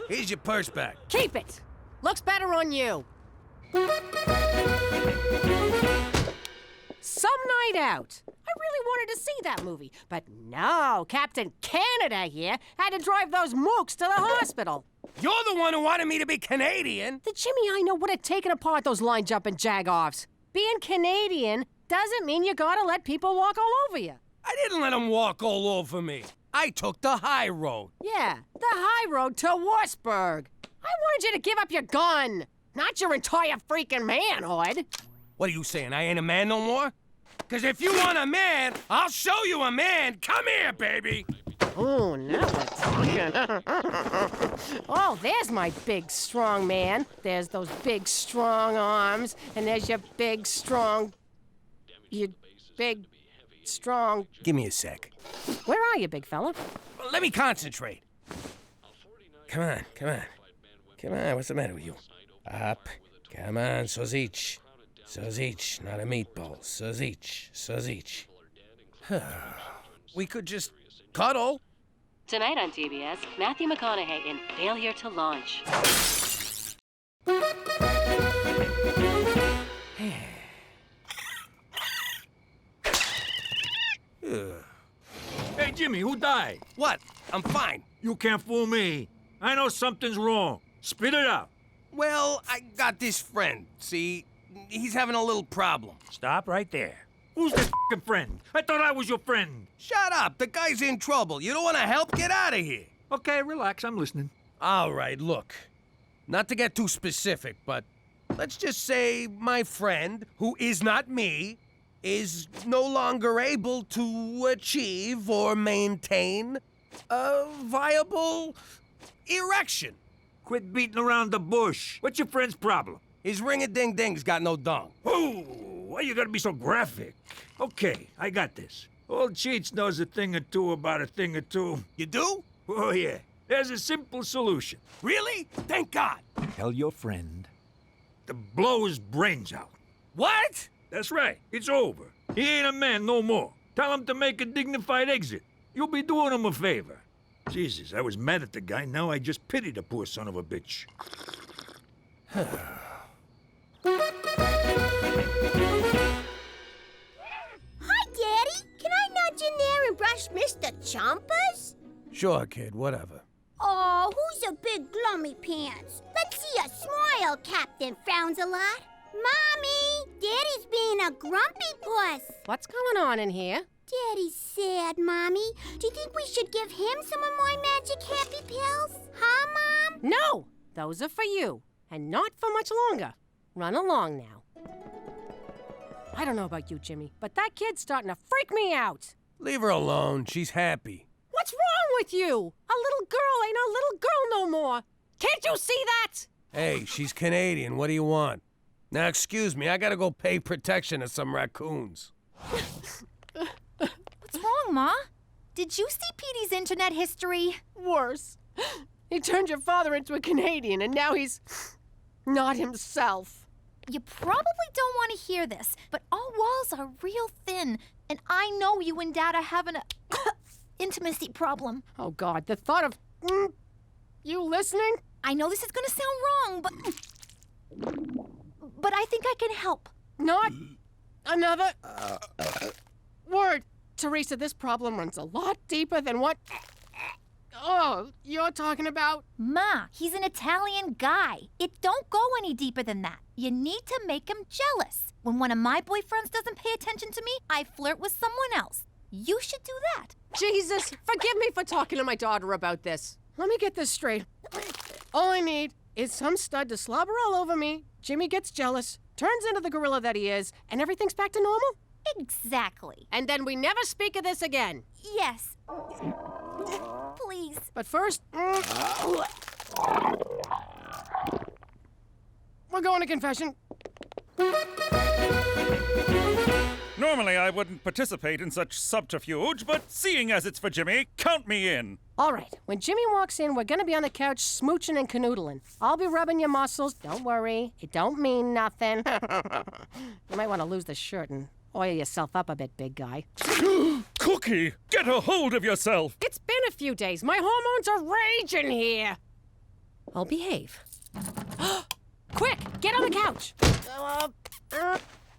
Here's your purse back. Keep it. Looks better on you. Some night out. I really wanted to see that movie, but no, Captain Canada here had to drive those mooks to the hospital. You're the one who wanted me to be Canadian. The Jimmy I know would have taken apart those line-jumping jag-offs. Being Canadian doesn't mean you gotta let people walk all over you. I didn't let them walk all over me. I took the high road. Yeah, the high road to Wartburg. I wanted you to give up your gun, not your entire freaking manhood. What are you saying, I ain't a man no more? Because if you want a man, I'll show you a man. Come here, baby. Oh, now we're talking. Oh, there's my big, strong man. There's those big, strong arms. And there's your big, strong... Your big, strong... Give me a sec. Where are you, big fella? Well, let me concentrate. Come on, come on. Come on, what's the matter with you? Up. Come on, sausage. Sausage, not a meatball. Sausage, sausage. We could just cuddle. Tonight on TBS, Matthew McConaughey in Failure to Launch. Hey, Jimmy, who died? What? I'm fine. You can't fool me. I know something's wrong. Spit it out. Well, I got this friend, see? He's having a little problem. Stop right there. Who's that f***ing friend? I thought I was your friend. Shut up. The guy's in trouble. You don't want to help? Get out of here. Okay, relax. I'm listening. All right, look. Not to get too specific, but let's just say my friend, who is not me, is no longer able to achieve or maintain a viable erection. Quit beating around the bush. What's your friend's problem? His ring-a-ding-ding's got no dong. Oh, why you gotta be so graphic? Okay, I got this. Old Cheech knows a thing or two about a thing or two. You do? Oh, yeah. There's a simple solution. Really? Thank God. Tell your friend to blow his brains out. What? That's right. It's over. He ain't a man no more. Tell him to make a dignified exit. You'll be doing him a favor. Jesus, I was mad at the guy. Now I just pity the poor son of a bitch. Hi, Daddy. Can I nudge in there and brush Mr. Chompers? Sure, kid, whatever. Oh, who's a big glummy pants? Let's see a smile, Captain Frowns a lot. Mommy, Daddy's being a grumpy puss. What's going on in here? Daddy's sad, Mommy. Do you think we should give him some of my magic happy pills? Huh, Mom? No! Those are for you, and not for much longer. Run along now. I don't know about you, Jimmy, but that kid's starting to freak me out. Leave her alone. She's happy. What's wrong with you? A little girl ain't a little girl no more. Can't you see that? Hey, she's Canadian. What do you want? Now, excuse me. I gotta go pay protection to some raccoons. What's wrong, Ma? Did you see Petey's internet history? Worse. He turned your father into a Canadian, and now he's not himself. You probably don't want to hear this, but our walls are real thin, and I know you and Dad are having a intimacy problem. Oh, God, the thought of you listening? I know this is going to sound wrong, but I think I can help. Not another word. Teresa, this problem runs a lot deeper than what you're talking about. Ma, he's an Italian guy. It don't go any deeper than that. You need to make him jealous. When one of my boyfriends doesn't pay attention to me, I flirt with someone else. You should do that. Jesus, forgive me for talking to my daughter about this. Let me get this straight. All I need is some stud to slobber all over me. Jimmy gets jealous, turns into the gorilla that he is, and everything's back to normal? Exactly. And then we never speak of this again. Yes. Please. But first, we're going to confession. Normally, I wouldn't participate in such subterfuge, but seeing as it's for Jimmy, count me in. All right, when Jimmy walks in, we're gonna be on the couch smooching and canoodling. I'll be rubbing your muscles. Don't worry, it don't mean nothing. You might want to lose the shirt and oil yourself up a bit, big guy. Cookie, get a hold of yourself. It's been a few days. My hormones are raging here. I'll behave. Quick, get on the couch.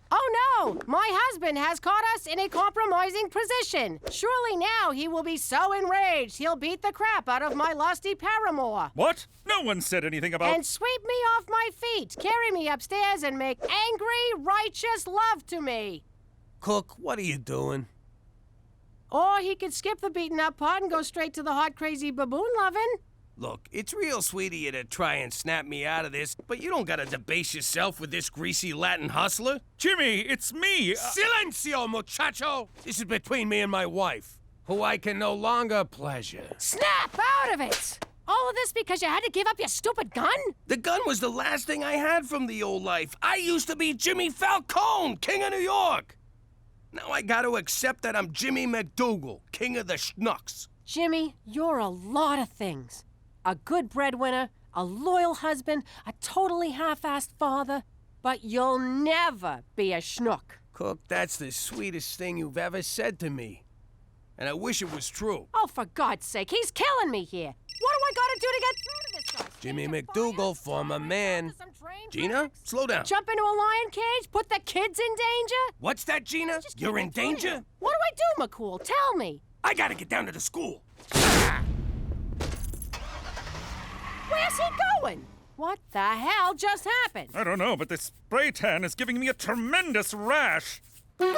Oh no! My husband has caught us in a compromising position. Surely now he will be so enraged he'll beat the crap out of my lusty paramour. What? No one said anything about... And sweep me off my feet, carry me upstairs, and make angry, righteous love to me. Cook, what are you doing? Or he could skip the beaten up part and go straight to the hot, crazy baboon loving. Look, it's real sweet of you to try and snap me out of this, but you don't gotta debase yourself with this greasy Latin hustler. Jimmy, it's me! Silencio, muchacho! This is between me and my wife, who I can no longer pleasure. Snap out of it! All of this because you had to give up your stupid gun? The gun was the last thing I had from the old life. I used to be Jimmy Falcone, King of New York. Now I gotta accept that I'm Jimmy MacDougal, King of the Schnooks. Jimmy, you're a lot of things. A good breadwinner, a loyal husband, a totally half-assed father, but you'll never be a schnook. Cook, that's the sweetest thing you've ever said to me. And I wish it was true. Oh, for God's sake, he's killing me here. What do I gotta do to get through to this guy? Jimmy MacDougal, former man. Gina, slow down. Jump into a lion cage? Put the kids in danger? What's that, Gina? You're in danger? What do I do, McCool? Tell me. I gotta get down to the school. Where's he going? What the hell just happened? I don't know, but this spray tan is giving me a tremendous rash. Took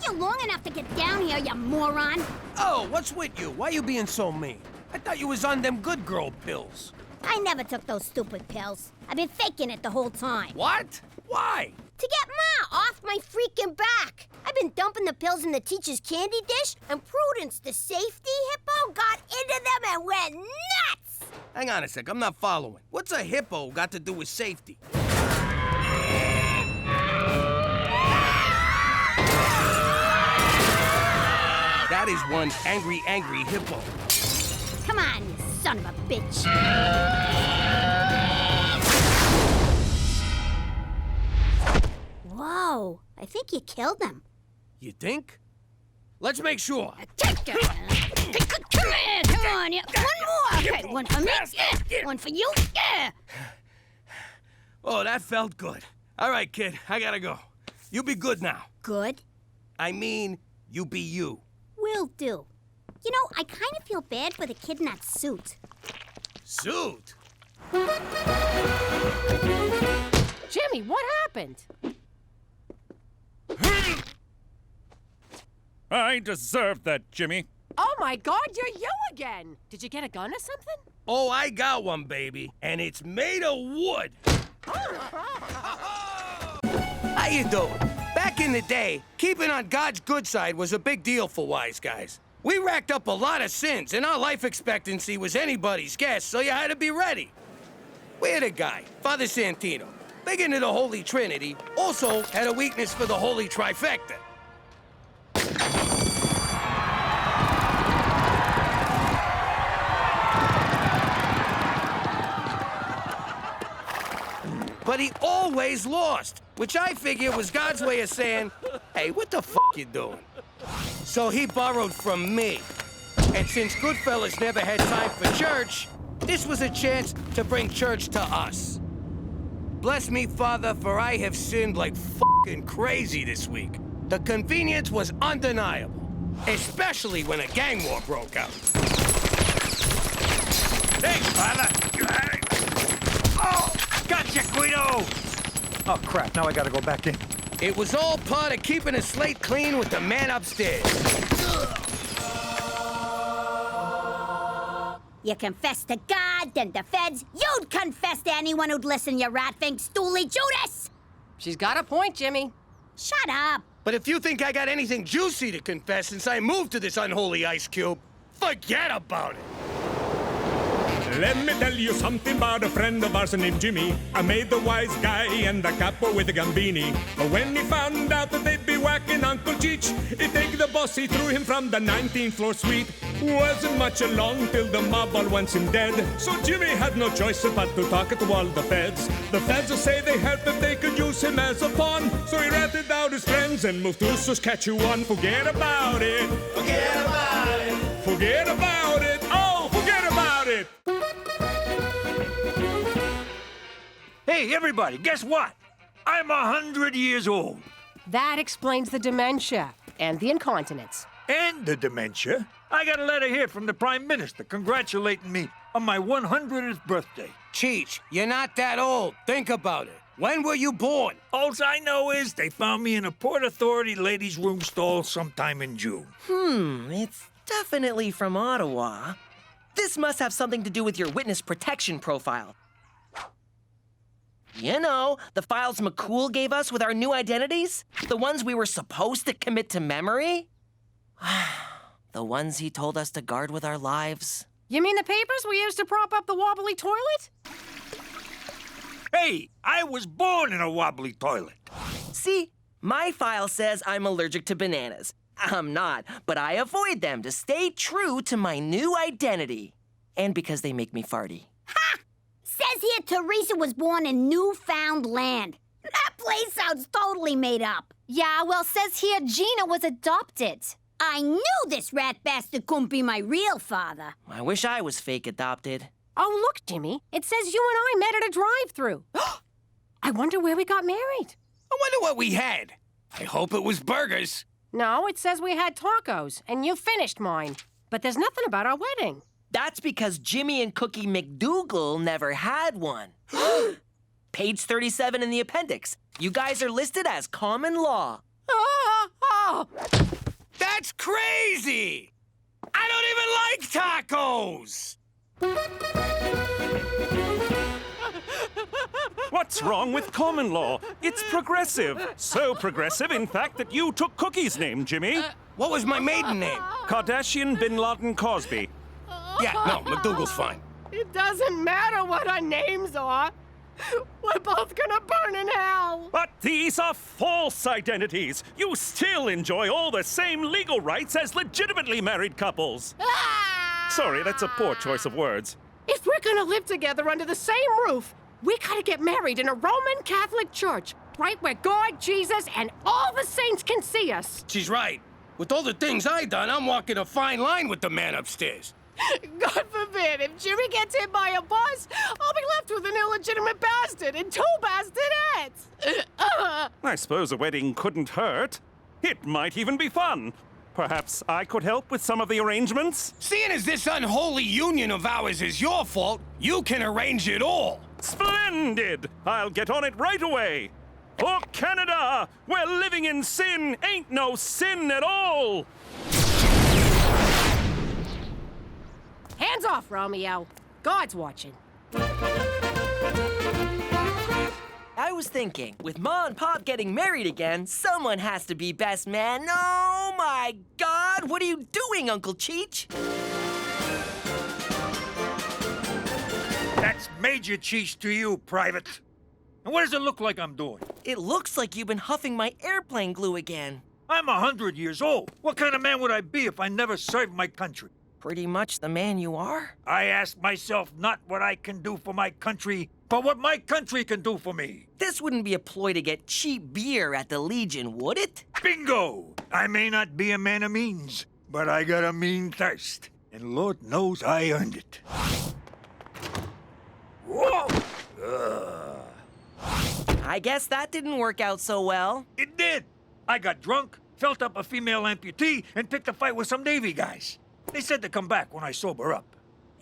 you long enough to get down here, you moron. Oh, what's with you? Why you being so mean? I thought you was on them good girl pills. I never took those stupid pills. I've been faking it the whole time. What? Why? To get Ma off my freaking back. I've been dumping the pills in the teacher's candy dish, and Prudence, the safety hippo, got into them and went nuts! Hang on a sec, I'm not following. What's a hippo got to do with safety? That is one angry, angry hippo. Come on, you son of a bitch. Whoa, I think you killed him. You think? Let's make sure. Come on, yeah. One more. Okay, one for me. Yeah. One for you. Yeah. Oh, that felt good. All right, kid, I gotta go. You be good now. Good? I mean, you be you. Will do. You know, I kind of feel bad for the kid in that suit. Suit? Jimmy, what happened? I deserved that, Jimmy. Oh my God, you're you again! Did you get a gun or something? Oh, I got one, baby, and it's made of wood. How you doing? Back in the day, keeping on God's good side was a big deal for wise guys. We racked up a lot of sins, and our life expectancy was anybody's guess, so you had to be ready. We had a guy, Father Santino, big into the Holy Trinity, also had a weakness for the Holy Trifecta. But he always lost, which I figure was God's way of saying, hey, what the f*** you doing? So he borrowed from me. And since Goodfellas never had time for church, this was a chance to bring church to us. Bless me, Father, for I have sinned like f***ing crazy this week. The convenience was undeniable, especially when a gang war broke out. Hey, Father! Oh! Gotcha, Guido! Oh, crap, now I gotta go back in. It was all part of keeping a slate clean with the man upstairs. You confess to God, then the feds. You'd confess to anyone who'd listen, you rat-fink stoolie Judas! She's got a point, Jimmy. Shut up! But if you think I got anything juicy to confess since I moved to this unholy ice cube, forget about it. Let me tell you something about a friend of ours named Jimmy. I made the wise guy and the capo with the Gambini. But when he found out that they'd be whacking Uncle Cheech, he take the boss, he threw him from the 19th floor suite. Wasn't much along till the mob all wants him dead. So Jimmy had no choice but to talk to all the feds. The feds say they heard that they could use him as a pawn. So he ratted out his friends and moved to Saskatchewan. Forget about it. Forget about it. Forget about it. Oh, forget about it. Hey, everybody, guess what? I'm 100 years old. That explains the dementia and the incontinence. And the dementia. I got a letter here from the Prime Minister congratulating me on my 100th birthday. Cheech, you're not that old. Think about it. When were you born? All I know is they found me in a Port Authority ladies' room stall sometime in June. It's definitely from Ottawa. This must have something to do with your witness protection profile. You know, the files McCool gave us with our new identities? The ones we were supposed to commit to memory? The ones he told us to guard with our lives. You mean the papers we used to prop up the wobbly toilet? Hey, I was born in a wobbly toilet. See, my file says I'm allergic to bananas. I'm not, but I avoid them to stay true to my new identity. And because they make me farty. Ha! Says here Teresa was born in Newfoundland. That place sounds totally made up. Yeah, well, says here Gina was adopted. I knew this rat bastard couldn't be my real father. I wish I was fake adopted. Oh, look, Jimmy. It says you and I met at a drive-thru. I wonder where we got married. I wonder what we had. I hope it was burgers. No, it says we had tacos, and you finished mine. But there's nothing about our wedding. That's because Jimmy and Cookie MacDougal never had one. Page 37 in the appendix. You guys are listed as common law. That's crazy! I don't even like tacos! What's wrong with common law? It's progressive. So progressive, in fact, that you took Cookie's name, Jimmy. What was my maiden name? Kardashian Bin Laden Cosby. Yeah, no, MacDougal's fine. It doesn't matter what our names are. We're both gonna burn in hell. But these are false identities. You still enjoy all the same legal rights as legitimately married couples. Sorry, that's a poor choice of words. If we're gonna live together under the same roof, we gotta get married in a Roman Catholic church, right where God, Jesus, and all the saints can see us. She's right. With all the things I done, I'm walking a fine line with the man upstairs. God forbid, if Jimmy gets hit by a bus, I'll be left with an illegitimate bastard and 2 bastonettes. I suppose a wedding couldn't hurt. It might even be fun. Perhaps I could help with some of the arrangements? Seeing as this unholy union of ours is your fault, you can arrange it all. Splendid! I'll get on it right away. For Canada, where living in sin ain't no sin at all. Hands off, Romeo. God's watching. I was thinking, with Ma and Pop getting married again, someone has to be best man. Oh my God! What are you doing, Uncle Cheech? That's Major Cheech to you, Private. And what does it look like I'm doing? It looks like you've been huffing my airplane glue again. I'm 100 years old. What kind of man would I be if I never served my country? Pretty much the man you are. I ask myself not what I can do for my country, but what my country can do for me. This wouldn't be a ploy to get cheap beer at the Legion, would it? Bingo! I may not be a man of means, but I got a mean thirst. And Lord knows I earned it. Whoa! I guess that didn't work out so well. It did. I got drunk, felt up a female amputee, and picked a fight with some Navy guys. They said to come back when I sober up.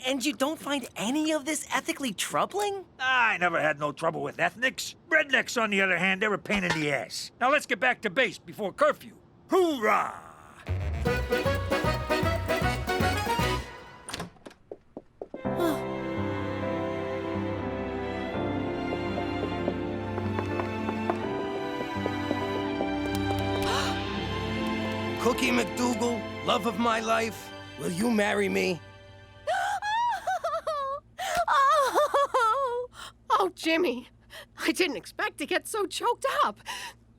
And you don't find any of this ethically troubling? I never had no trouble with ethnics. Rednecks, on the other hand, they're a pain in the ass. Now let's get back to base before curfew. Hoorah! Cookie MacDougal, love of my life, will you marry me? Oh, Jimmy. I didn't expect to get so choked up.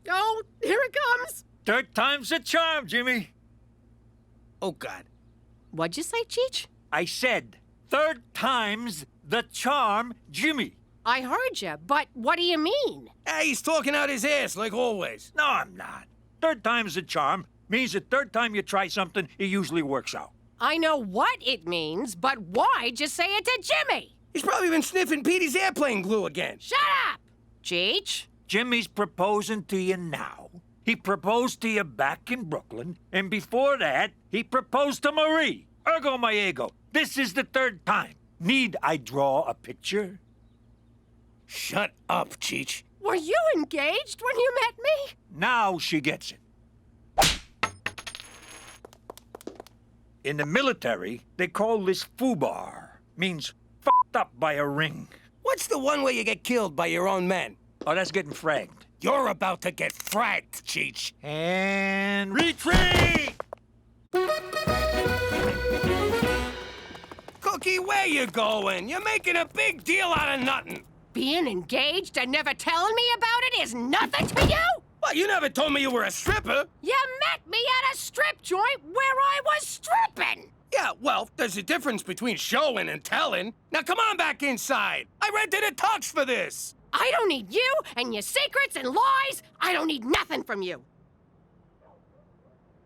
Oh, here it comes. Third time's a charm, Jimmy. Oh, God. What'd you say, Cheech? I said, third time's the charm, Jimmy. I heard you, but what do you mean? Hey, he's talking out his ass, like always. No, I'm not. Third time's a charm means the third time you try something, it usually works out. I know what it means, but why just say it to Jimmy? He's probably been sniffing Petey's airplane glue again. Shut up! Cheech? Jimmy's proposing to you now. He proposed to you back in Brooklyn, and before that, he proposed to Marie. Ergo my ego. This is the third time. Need I draw a picture? Shut up, Cheech. Were you engaged when you met me? Now she gets it. In the military, they call this foobar. Means f***ed up by a ring. What's the one where you get killed by your own men? Oh, that's getting fragged. You're about to get fragged, Cheech. And retreat! Cookie, where you going? You're making a big deal out of nothing. Being engaged and never telling me about it is nothing to you? Well, you never told me you were a stripper. You met me at a strip joint where I was stripping. Yeah, well, there's a difference between showing and telling. Now come on back inside. I rented a tux for this. I don't need you and your secrets and lies. I don't need nothing from you.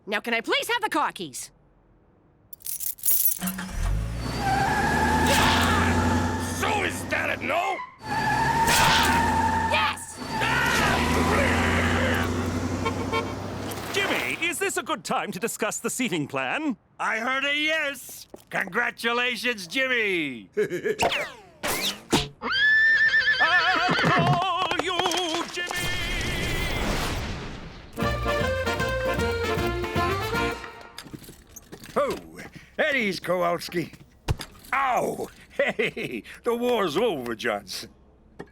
Now, can I please have the car keys? So is that a no? Yes! Jimmy, is this a good time to discuss the seating plan? I heard a yes. Congratulations, Jimmy. I'll call you Jimmy. Oh, Eddie's Kowalski. Ow! Hey, the war's over, Johnson.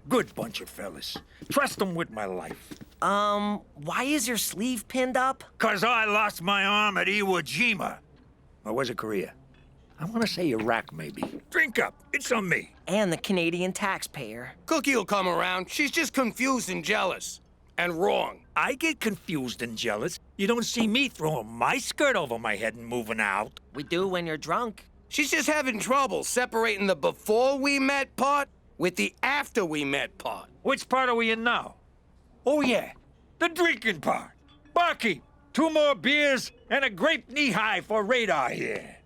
Good bunch of fellas. Trust them with my life. Why is your sleeve pinned up? 'Cause I lost my arm at Iwo Jima. Or was it Korea? I want to say Iraq, maybe. Drink up. It's on me. And the Canadian taxpayer. Cookie will come around. She's just confused and jealous. And wrong. I get confused and jealous. You don't see me throwing my skirt over my head and moving out. We do when you're drunk. She's just having trouble separating the before we met part with the after we met part. Which part are we in now? Oh, yeah. The drinking part. Barkeep, 2 more beers and a grape knee-high for radar here.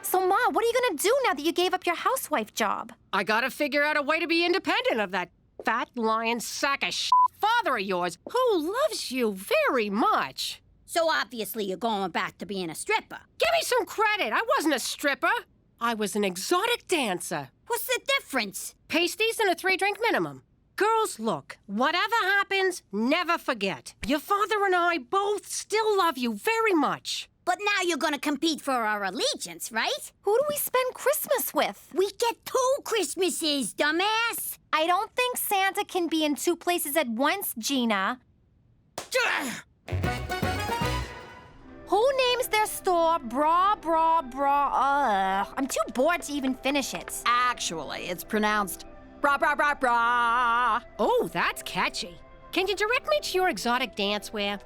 So, Ma, what are you gonna do now that you gave up your housewife job? I gotta figure out a way to be independent of that fat lying sack of shit father of yours who loves you very much. So obviously you're going back to being a stripper. Give me some credit. I wasn't a stripper. I was an exotic dancer. What's the difference? Pasties and a 3-drink minimum. Girls, look, whatever happens, never forget. Your father and I both still love you very much. But now you're gonna compete for our allegiance, right? Who do we spend Christmas with? We get 2 Christmases, dumbass! I don't think Santa can be in 2 places at once, Gina. Who names their store Bra Bra Bra? I'm too bored to even finish it. Actually, it's pronounced bra bra bra bra. Oh, that's catchy. Can you direct me to your exotic dancewear?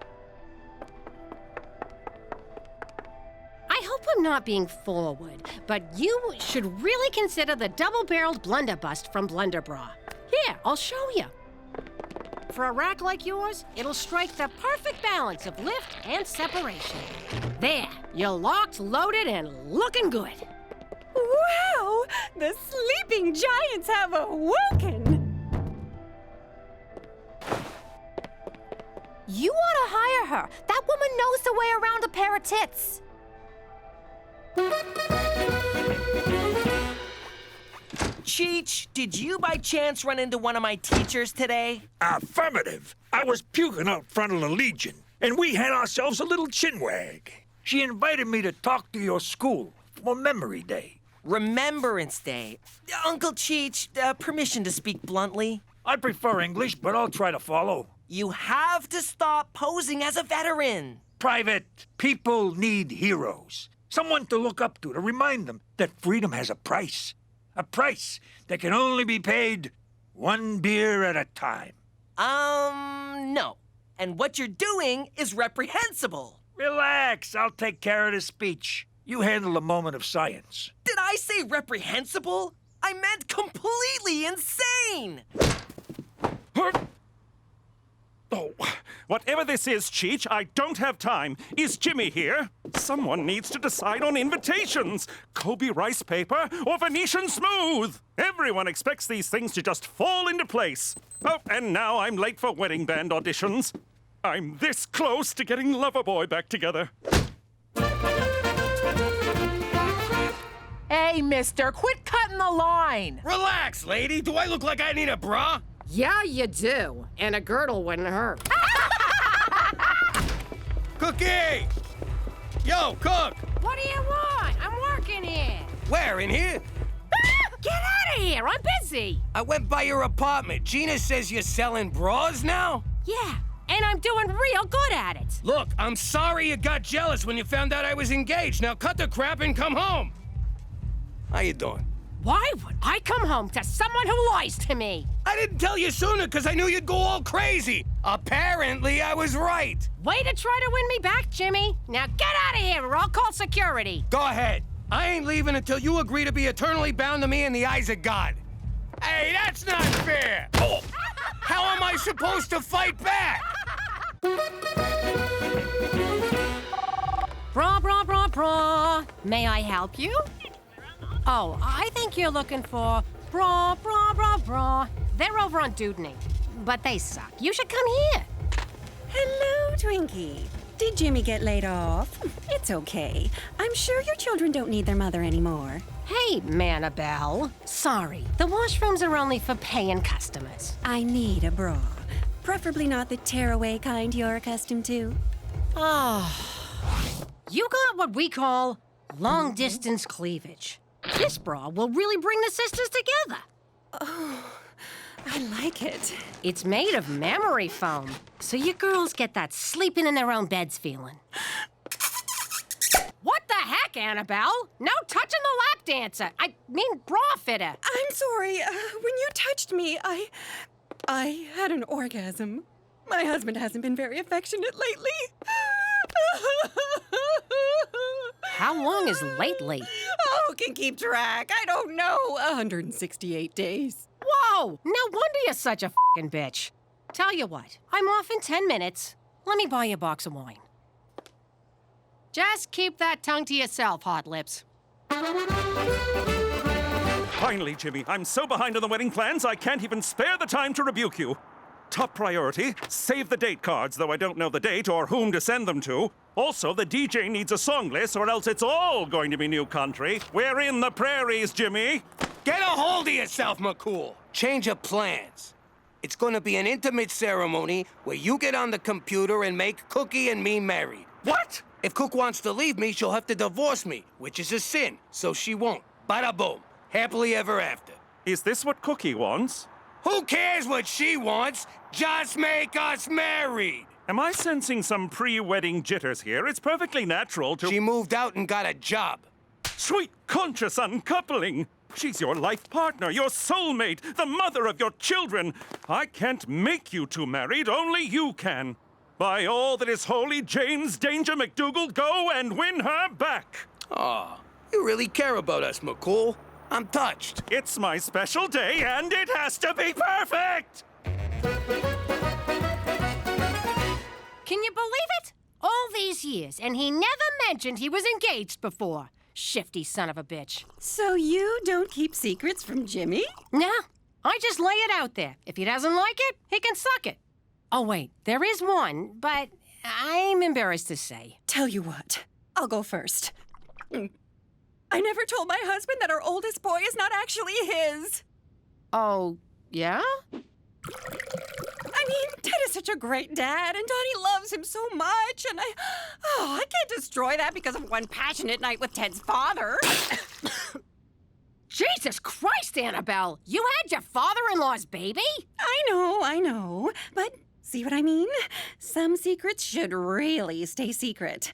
I hope I'm not being forward, but you should really consider the double-barreled blunderbust from Blunderbra. Here, I'll show you. For a rack like yours, it'll strike the perfect balance of lift and separation. There, you're locked, loaded, and looking good. Wow! The sleeping giants have awoken! You ought to hire her. That woman knows the way around a pair of tits. Cheech, did you by chance run into one of my teachers today? Affirmative. I was puking out front of the Legion, and we had ourselves a little chinwag. She invited me to talk to your school for Memory Day. Remembrance Day. Uncle Cheech, permission to speak bluntly. I prefer English, but I'll try to follow. You have to stop posing as a veteran. Private, people need heroes. Someone to look up to remind them that freedom has a price. A price that can only be paid 1 beer at a time. No. And what you're doing is reprehensible. Relax, I'll take care of the speech. You handle the moment of science. Did I say reprehensible? I meant completely insane! Oh, whatever this is, Cheech, I don't have time. Is Jimmy here? Someone needs to decide on invitations. Kobe rice paper or Venetian smooth? Everyone expects these things to just fall into place. Oh, and now I'm late for wedding band auditions. I'm this close to getting Loverboy back together. Hey, mister, quit cutting the line. Relax, lady. Do I look like I need a bra? Yeah, you do. And a girdle wouldn't hurt. Cookie! Yo, Cook! What do you want? I'm working here. Where, in here? Get out of here! I'm busy. I went by your apartment. Gina says you're selling bras now? Yeah, and I'm doing real good at it. Look, I'm sorry you got jealous when you found out I was engaged. Now cut the crap and come home. How you doing? Why would I come home to someone who lies to me? I didn't tell you sooner because I knew you'd go all crazy. Apparently, I was right. Way to try to win me back, Jimmy. Now get out of here or I'll call security. Go ahead. I ain't leaving until you agree to be eternally bound to me in the eyes of God. Hey, that's not fair. Oh, how am I supposed to fight back? Bra, bra, bra, bra. May I help you? Oh, I think you're looking for bra, bra, bra, bra. They're over on Dudney, but they suck. You should come here. Hello, Twinkie. Did Jimmy get laid off? It's okay. I'm sure your children don't need their mother anymore. Hey, Manabelle. Sorry, the washrooms are only for paying customers. I need a bra. Preferably not the tearaway kind you're accustomed to. You got what we call long-distance cleavage. This bra will really bring the sisters together. Oh, I like it. It's made of memory foam, so you girls get that sleeping in their own beds feeling. What the heck, Annabelle? No touching the lap dancer. I mean bra fitter. I'm sorry. When you touched me, I had an orgasm. My husband hasn't been very affectionate lately. How long is lately? Oh, can keep track. I don't know. 168 days. Whoa! No wonder you're such a f***ing bitch. Tell you what, I'm off in 10 minutes. Let me buy you a box of wine. Just keep that tongue to yourself, Hot Lips. Finally, Jimmy, I'm so behind on the wedding plans, I can't even spare the time to rebuke you. Top priority, save the date cards, though I don't know the date or whom to send them to. Also, the DJ needs a song list or else it's all going to be new country. We're in the prairies, Jimmy. Get a hold of yourself, McCool. Change of plans. It's going to be an intimate ceremony where you get on the computer and make Cookie and me married. What? If Cook wants to leave me, she'll have to divorce me, which is a sin, so she won't. Bada boom. Happily ever after. Is this what Cookie wants? Who cares what she wants? Just make us married! Am I sensing some pre-wedding jitters here? It's perfectly natural to... She moved out and got a job. Sweet conscious uncoupling! She's your life partner, your soulmate, the mother of your children. I can't make you two married, only you can. By all that is holy, James Danger MacDougal, go and win her back! Aw, you really care about us, McCool. I'm touched. It's my special day, and it has to be perfect! Can you believe it? All these years, and he never mentioned he was engaged before. Shifty son of a bitch. So you don't keep secrets from Jimmy? No, I just lay it out there. If he doesn't like it, he can suck it. Oh, wait, there is one, but I'm embarrassed to say. Tell you what, I'll go first. I never told my husband that our oldest boy is not actually his. Oh, yeah? I mean, Ted is such a great dad, and Donnie loves him so much, and I can't destroy that because of one passionate night with Ted's father. Jesus Christ, Annabelle! You had your father-in-law's baby? I know, but see what I mean? Some secrets should really stay secret.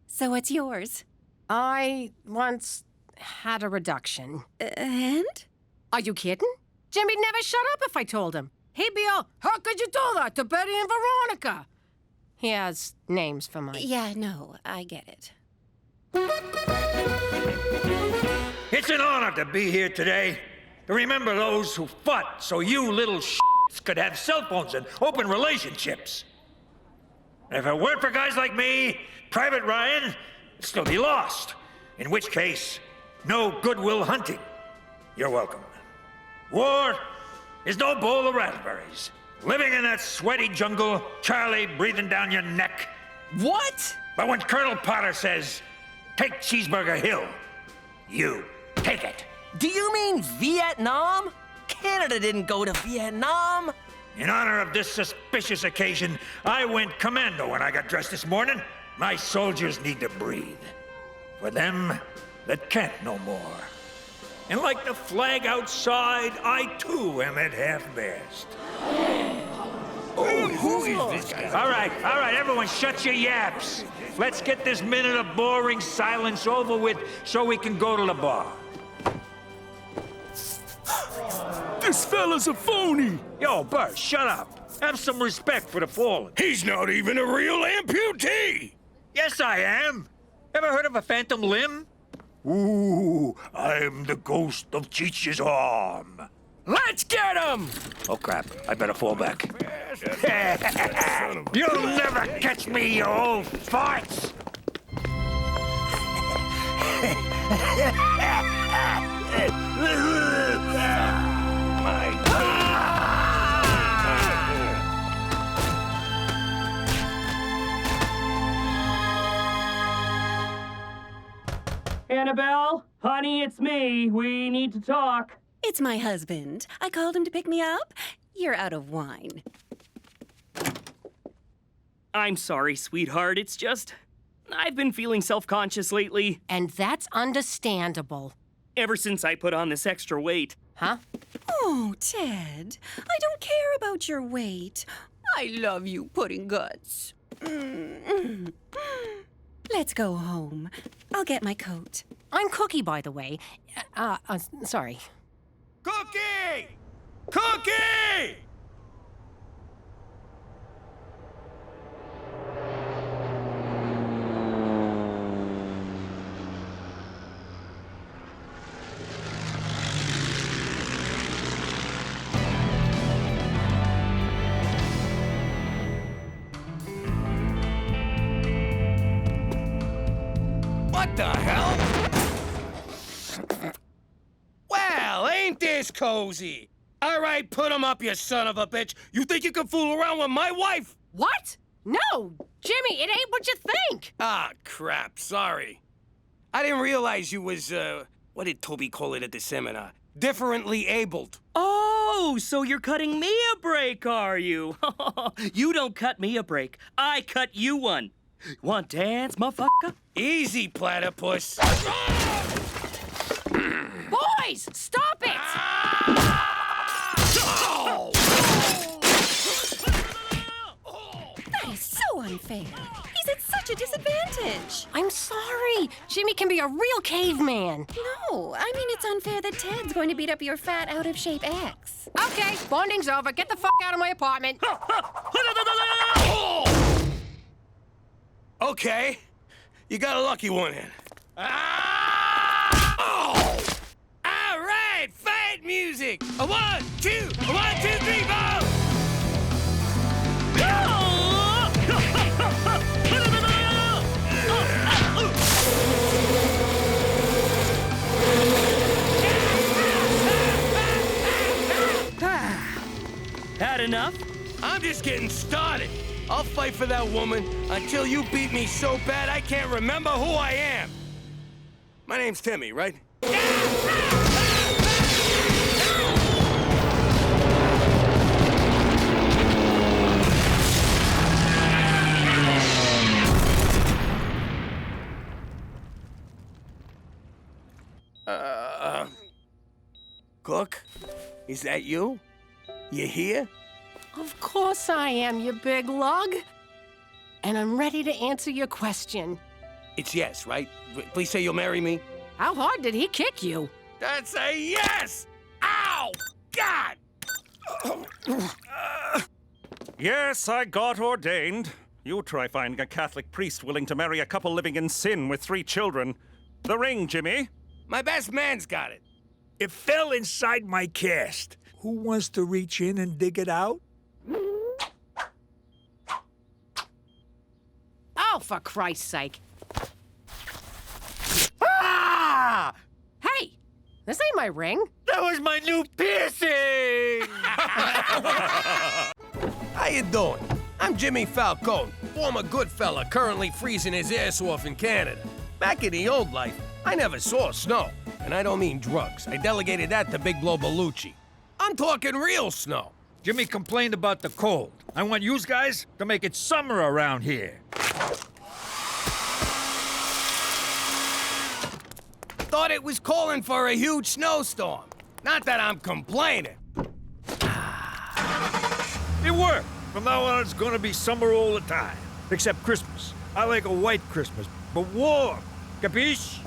So what's yours? I once had a reduction. And? Are you kidding? Jimmy'd never shut up if I told him. He'd be all, how could you do that to Betty and Veronica? He has names for mine. Yeah, no, I get it. It's an honor to be here today, to remember those who fought so you little shits could have cell phones and open relationships. And if it weren't for guys like me, Private Ryan, it'd still be lost. In which case, no Goodwill Hunting. You're welcome. War is no bowl of raspberries. Living in that sweaty jungle, Charlie breathing down your neck. What? But when Colonel Potter says, take Cheeseburger Hill, you take it. Do you mean Vietnam? Canada didn't go to Vietnam. In honor of this suspicious occasion, I went commando when I got dressed this morning. My soldiers need to breathe. For them that can't no more. And like the flag outside, I too am at half-mast. Who is this guy? All right, everyone shut your yaps. Let's get this minute of boring silence over with so we can go to the bar. This fella's a phony! Yo, Bert, shut up. Have some respect for the fallen. He's not even a real amputee! Yes, I am. Ever heard of a phantom limb? Ooh, I'm the ghost of Cheech's arm. Let's get him! Oh, crap. I better fall back. You'll never catch me, you old farts! Annabelle, honey, it's me. We need to talk. It's my husband. I called him to pick me up. You're out of wine. I'm sorry, sweetheart. It's just, I've been feeling self-conscious lately. And that's understandable. Ever since I put on this extra weight. Huh? Oh, Ted, I don't care about your weight. I love you, pudding guts. Let's go home. I'll get my coat. I'm Cookie, by the way. Sorry. Cookie! Cookie! What the hell? Well, ain't this cozy? All right, put him up, you son of a bitch. You think you can fool around with my wife? What? No! Jimmy, it ain't what you think! Ah, crap, sorry. I didn't realize you was, what did Toby call it at the seminar? Differently abled. Oh, so you're cutting me a break, are you? You don't cut me a break. I cut you one. Want dance, motherfucker? Easy, platypus. Boys, stop it! That is so unfair. He's at such a disadvantage. I'm sorry. Jimmy can be a real caveman. No, I mean it's unfair that Ted's going to beat up your fat, out-of-shape ex. Okay, bonding's over. Get the fuck out of my apartment. Okay, you got a lucky one in. All right, fight music. A 1, 2, a 1, 2, 3, 4. Had enough? I'm just getting started. I'll fight for that woman until you beat me so bad I can't remember who I am. My name's Timmy, right? Cook? Is that you? You here? Of course I am, you big lug. And I'm ready to answer your question. It's yes, right? Please say you'll marry me. How hard did he kick you? That's a yes! Ow! God! Yes, I got ordained. You try finding a Catholic priest willing to marry a couple living in sin with 3 children. The ring, Jimmy. My best man's got it. It fell inside my cast. Who wants to reach in and dig it out? Oh, for Christ's sake. Ah! Hey, this ain't my ring. That was my new piercing! How you doing? I'm Jimmy Falcone, former good fella currently freezing his ass off in Canada. Back in the old life, I never saw snow. And I don't mean drugs. I delegated that to Big Blow Bellucci. I'm talking real snow. Jimmy complained about the cold. I want you guys to make it summer around here. Thought it was calling for a huge snowstorm. Not that I'm complaining. It worked. From now on, it's gonna be summer all the time. Except Christmas. I like a white Christmas, but warm. Capiche?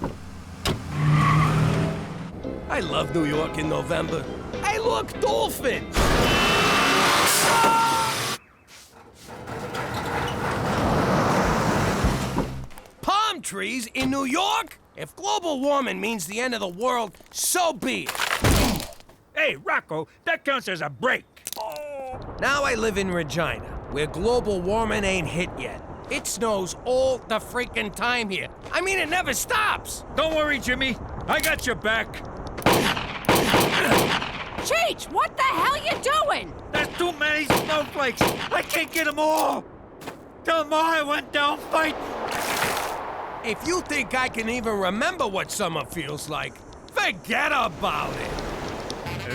I love New York in November. Hey, look, dolphins! Palm trees in New York? If global warming means the end of the world, so be it. Hey, Rocco, that counts as a break. Now I live in Regina, where global warming ain't hit yet. It snows all the freaking time here. I mean, it never stops. Don't worry, Jimmy. I got your back. Cheech, what the hell you doing? There's too many snowflakes. I can't get them all. Tell them I went down fighting. If you think I can even remember what summer feels like, forget about it.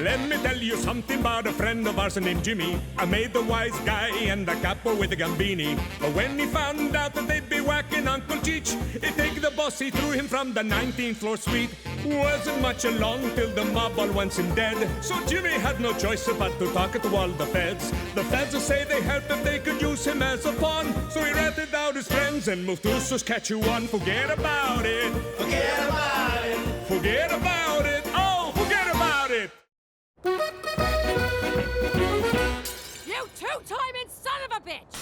Let me tell you something about a friend of ours named Jimmy. I made the wise guy and the capo with the Gambini. But when he found out that they'd be whacking Uncle Cheech, he take the boss, he threw him from the 19th floor suite. Wasn't much along till the mob all wants him dead. So Jimmy had no choice but to talk to all the feds. The feds will say they helped if they could use him as a pawn. So he ratted out his friends and moved to Saskatchewan. Forget about it. Forget about it. Forget about it. Oh, forget about it. You two-timing son of a bitch!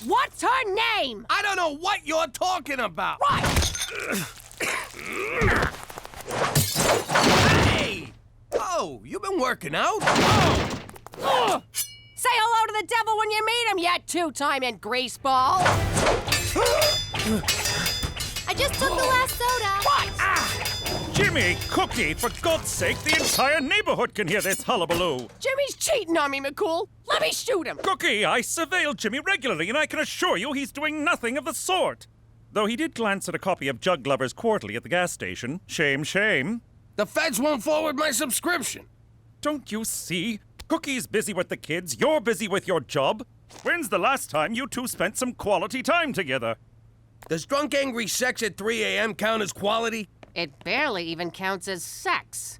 What's her name? I don't know what you're talking about. Right! Hey! Oh, you been working out? Oh. Say hello to the devil when you meet him, you two-timing greaseball! I just took the last soda. What? Jimmy, Cookie, for God's sake, the entire neighborhood can hear this hullabaloo. Jimmy's cheating on me, McCool. Let me shoot him. Cookie, I surveil Jimmy regularly, and I can assure you he's doing nothing of the sort. Though he did glance at a copy of Jug Lovers Quarterly at the gas station. Shame, shame. The feds won't forward my subscription. Don't you see? Cookie's busy with the kids, you're busy with your job. When's the last time you two spent some quality time together? Does drunk, angry sex at 3 a.m. count as quality? It barely even counts as sex.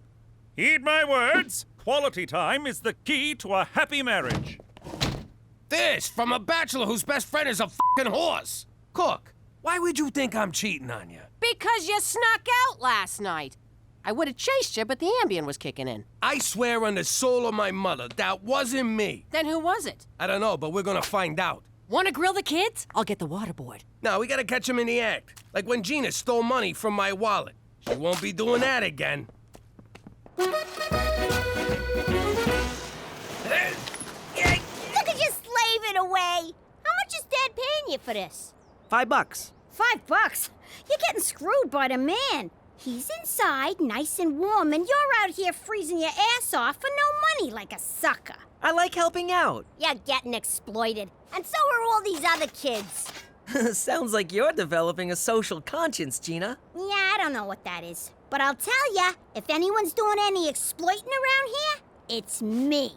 Heed my words. Quality time is the key to a happy marriage. This from a bachelor whose best friend is a fucking horse. Cook, why would you think I'm cheating on you? Because you snuck out last night. I would have chased you, but the Ambien was kicking in. I swear on the soul of my mother, that wasn't me. Then who was it? I don't know, but we're gonna find out. Want to grill the kids? I'll get the waterboard. No, we gotta catch him in the act. Like when Gina stole money from my wallet. She won't be doing that again. Look at you slaving away. How much is Dad paying you for this? $5. $5? You're getting screwed by the man. He's inside, nice and warm, and you're out here freezing your ass off for no money like a sucker. I like helping out. You're getting exploited, and so are all these other kids. Sounds like you're developing a social conscience, Gina. Yeah, I don't know what that is. But I'll tell ya, if anyone's doing any exploiting around here, it's me.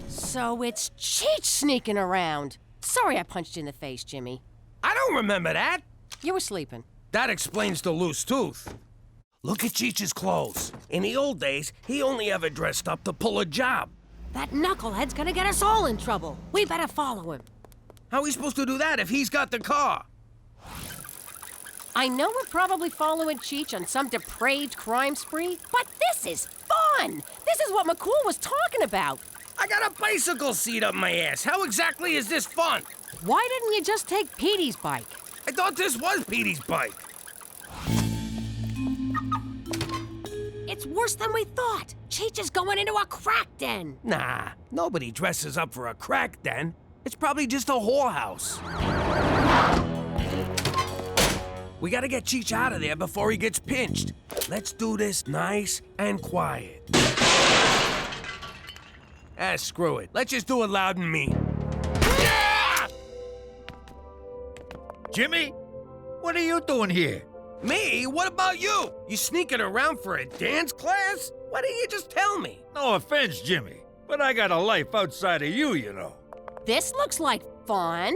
So it's Cheech sneaking around. Sorry I punched you in the face, Jimmy. I don't remember that. You were sleeping. That explains the loose tooth. Look at Cheech's clothes. In the old days, he only ever dressed up to pull a job. That knucklehead's gonna get us all in trouble. We better follow him. How are we supposed to do that if he's got the car? I know we're probably following Cheech on some depraved crime spree, but this is fun! This is what McCool was talking about. I got a bicycle seat up my ass. How exactly is this fun? Why didn't you just take Petey's bike? I thought this was Petey's bike. It's worse than we thought. Cheech is going into a crack den. Nah, nobody dresses up for a crack den. It's probably just a whorehouse. We gotta get Cheech out of there before he gets pinched. Let's do this nice and quiet. Screw it. Let's just do it loud and mean. Yeah! Jimmy, what are you doing here? Me? What about you? You sneaking around for a dance class? Why didn't you just tell me? No offense, Jimmy, but I got a life outside of you, you know. This looks like fun.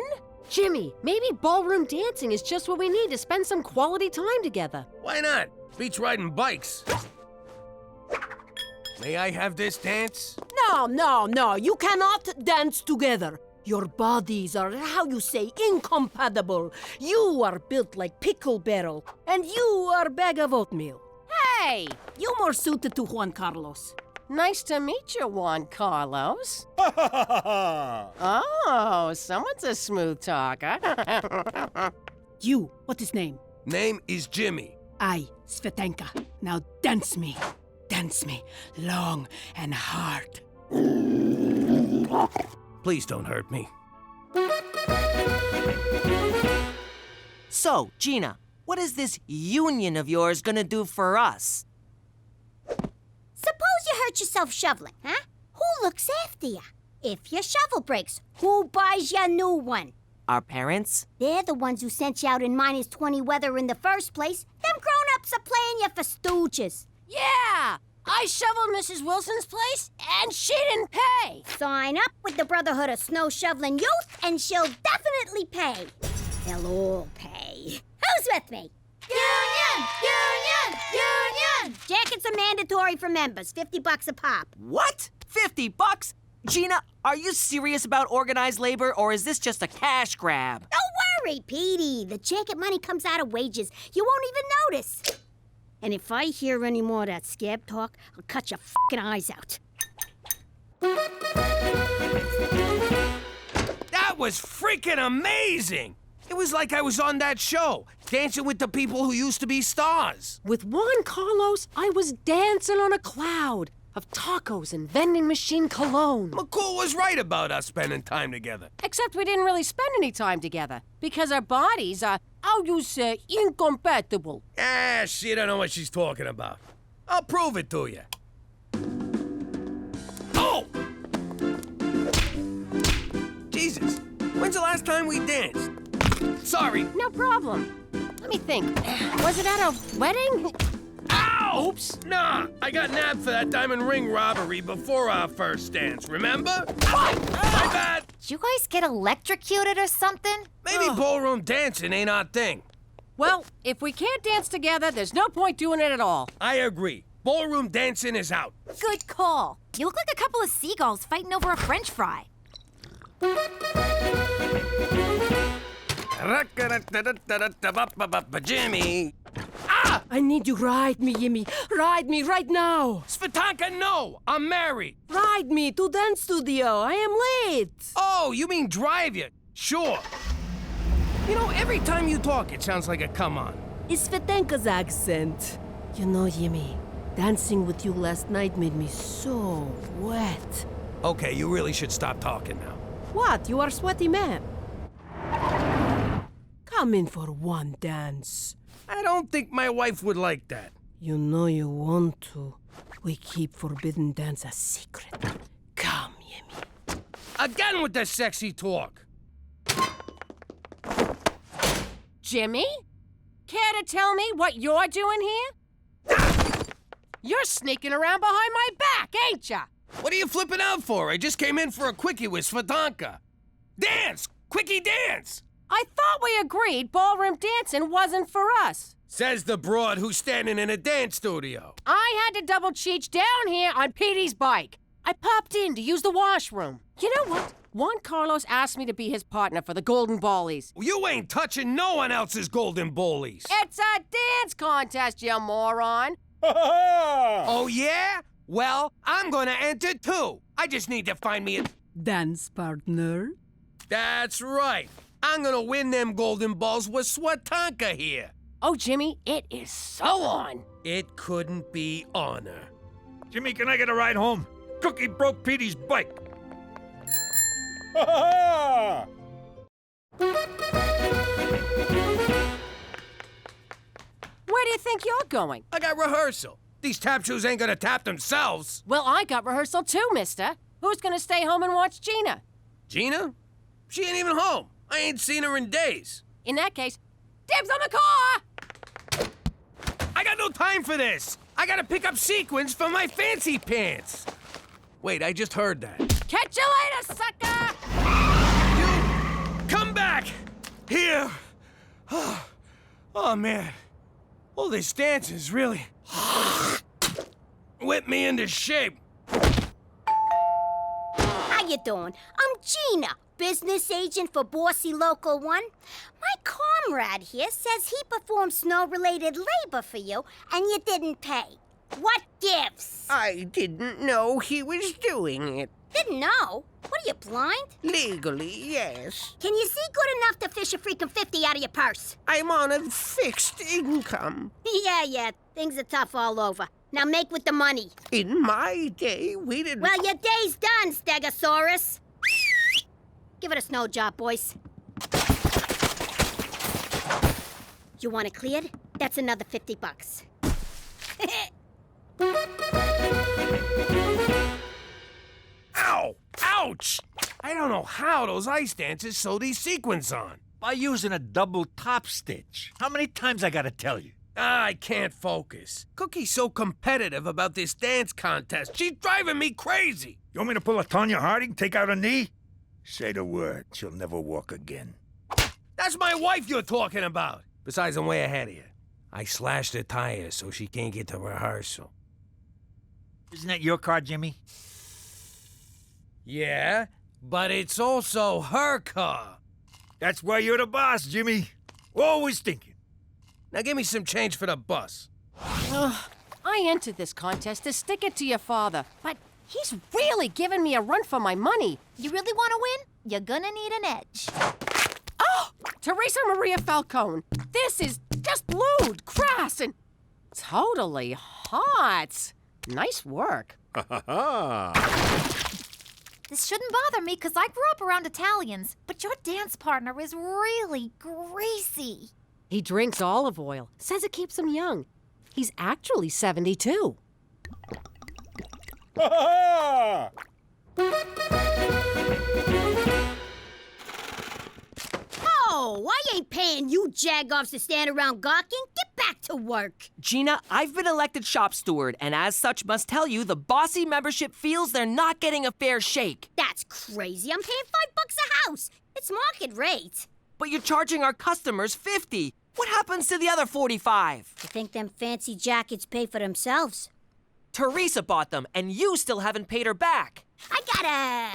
Jimmy, maybe ballroom dancing is just what we need to spend some quality time together. Why not? Beach riding bikes. May I have this dance? No, you cannot dance together. Your bodies are, how you say, incompatible. You are built like pickle barrel, and you are bag of oatmeal. Hey! You more suited to Juan Carlos. Nice to meet you, Juan Carlos. Oh, someone's a smooth talker. You, what is name? Name is Jimmy. I, Svetanka. Now dance me. Dance me, long and hard. Please don't hurt me. So, Gina, what is this union of yours gonna do for us? Suppose you hurt yourself shoveling, huh? Who looks after you? If your shovel breaks, who buys you a new one? Our parents? They're the ones who sent you out in -20 weather in the first place. Them grown-ups are playing you for stooges. Yeah! I shoveled Mrs. Wilson's place, and she didn't pay. Sign up with the Brotherhood of Snow Shoveling Youth, and she'll definitely pay. They'll all pay. Who's with me? Union! Union! Union! Jackets are mandatory for members, $50 a pop. What? $50? Gina, are you serious about organized labor, or is this just a cash grab? Don't worry, Petey. The jacket money comes out of wages. You won't even notice. And if I hear any more of that scab talk, I'll cut your fucking eyes out. That was freaking amazing! It was like I was on that show, dancing with the people who used to be stars. With Juan Carlos, I was dancing on a cloud of tacos and vending machine cologne. McCool was right about us spending time together. Except we didn't really spend any time together, because our bodies are, how you say, incompatible. She don't know what she's talking about. I'll prove it to you. Oh! Jesus, when's the last time we danced? Sorry. No problem. Let me think. Was it at a wedding? Ow! Oops. Nah, I got nabbed for that diamond ring robbery before our first dance, remember? What? My bad. Did you guys get electrocuted or something? Maybe ballroom dancing ain't our thing. Well, if we can't dance together, there's no point doing it at all. I agree. Ballroom dancing is out. Good call. You look like a couple of seagulls fighting over a French fry. Jimmy. Ah! I need you ride me, Jimmy. Ride me right now. Svitanka, no! I'm married. Ride me to dance studio. I am late. Oh, you mean drive you? Sure. You know, every time you talk, it sounds like a come-on. It's Svitanka's accent. You know, Jimmy, dancing with you last night made me so wet. Okay, you really should stop talking now. What? You are a sweaty man. Come in for one dance. I don't think my wife would like that. You know you want to. We keep forbidden dance a secret. Come, Jimmy. Again with the sexy talk. Jimmy? Care to tell me what you're doing here? You're sneaking around behind my back, ain't ya? What are you flipping out for? I just came in for a quickie with Svitanka. Dance! Quickie dance! I thought we agreed ballroom dancing wasn't for us. Says the broad who's standing in a dance studio. I had to double Cheech down here on Petey's bike. I popped in to use the washroom. You know what? Juan Carlos asked me to be his partner for the Golden Ballies. You ain't touching no one else's Golden Ballies. It's a dance contest, you moron. Oh, yeah? Well, I'm gonna enter too. I just need to find me a dance partner. That's right. I'm gonna win them golden balls with Svitanka here. Oh, Jimmy, it is so on. It couldn't be honor. Jimmy, can I get a ride home? Cookie broke Petey's bike. Where do you think you're going? I got rehearsal. These tap shoes ain't gonna tap themselves. Well, I got rehearsal too, mister. Who's gonna stay home and watch Gina? Gina? She ain't even home. I ain't seen her in days. In that case, dibs on the car! I got no time for this. I gotta pick up sequins for my fancy pants. Wait, I just heard that. Catch you later, sucker! You come back! Here! Oh, man. All this dance is really whipped me into shape. How you doing? I'm Gina, business agent for Bossy Local 1. My comrade here says he performed snow-related labor for you, and you didn't pay. What gives? I didn't know he was doing it. Didn't know? What are you, blind? Legally, yes. Can you see good enough to fish a freaking 50 out of your purse? I'm on a fixed income. Yeah, things are tough all over. Now make with the money. In my day, we didn't... Well, your day's done, Stegosaurus. Give it a snow job, boys. You want it cleared? That's another $50. Ow! Ouch! I don't know how those ice dancers sew these sequins on. By using a double top stitch. How many times I gotta tell you? I can't focus. Cookie's so competitive about this dance contest. She's driving me crazy. You want me to pull a Tonya Harding, take out a knee? Say the word, she'll never walk again. That's my wife you're talking about. Besides, I'm way ahead of you. I slashed her tires so she can't get to rehearsal. Isn't that your car, Jimmy? Yeah, but it's also her car. That's why you're the boss, Jimmy. Always thinking. Now give me some change for the bus. I entered this contest to stick it to your father, but he's really giving me a run for my money. You really want to win? You're gonna need an edge. Oh! Teresa Maria Falcone. This is just lewd, crass, and totally hot. Nice work. This shouldn't bother me because I grew up around Italians, but your dance partner is really greasy. He drinks olive oil. Says it keeps him young. He's actually 72. Oh, why ain't paying you jagoffs to stand around gawking. Get back to work. Gina, I've been elected shop steward, and as such must tell you the bossy membership feels they're not getting a fair shake. That's crazy. I'm paying $5 a house. It's market rate. But you're charging our customers $50. What happens to the other $45? You think them fancy jackets pay for themselves? Teresa bought them, and you still haven't paid her back. I got a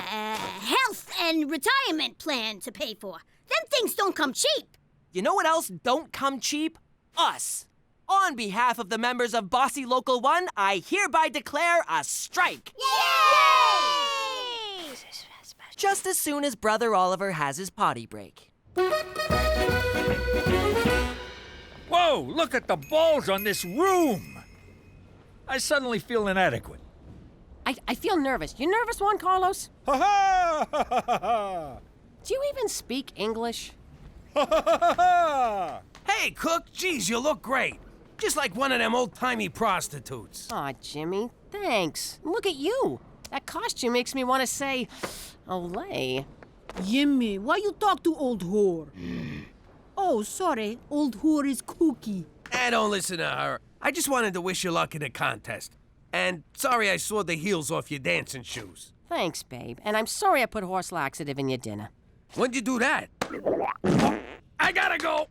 health and retirement plan to pay for. Them things don't come cheap. You know what else don't come cheap? Us. On behalf of the members of Bossy Local 1, I hereby declare a strike. Yay! Just as soon as Brother Oliver has his potty break. Whoa, look at the balls on this room. I suddenly feel inadequate. I feel nervous. You nervous, Juan Carlos? Ha ha! Ha ha ha ha! Do you even speak English? Ha ha ha ha! Hey, Cook, geez, you look great. Just like one of them old-timey prostitutes. Aw, Jimmy, thanks. Look at you. That costume makes me want to say, Olay. Jimmy, why you talk to old whore? Oh, sorry, old whore is Cookie. Don't listen to her. I just wanted to wish you luck in the contest. And sorry I saw the heels off your dancing shoes. Thanks, babe. And I'm sorry I put horse laxative in your dinner. When'd you do that? I gotta go!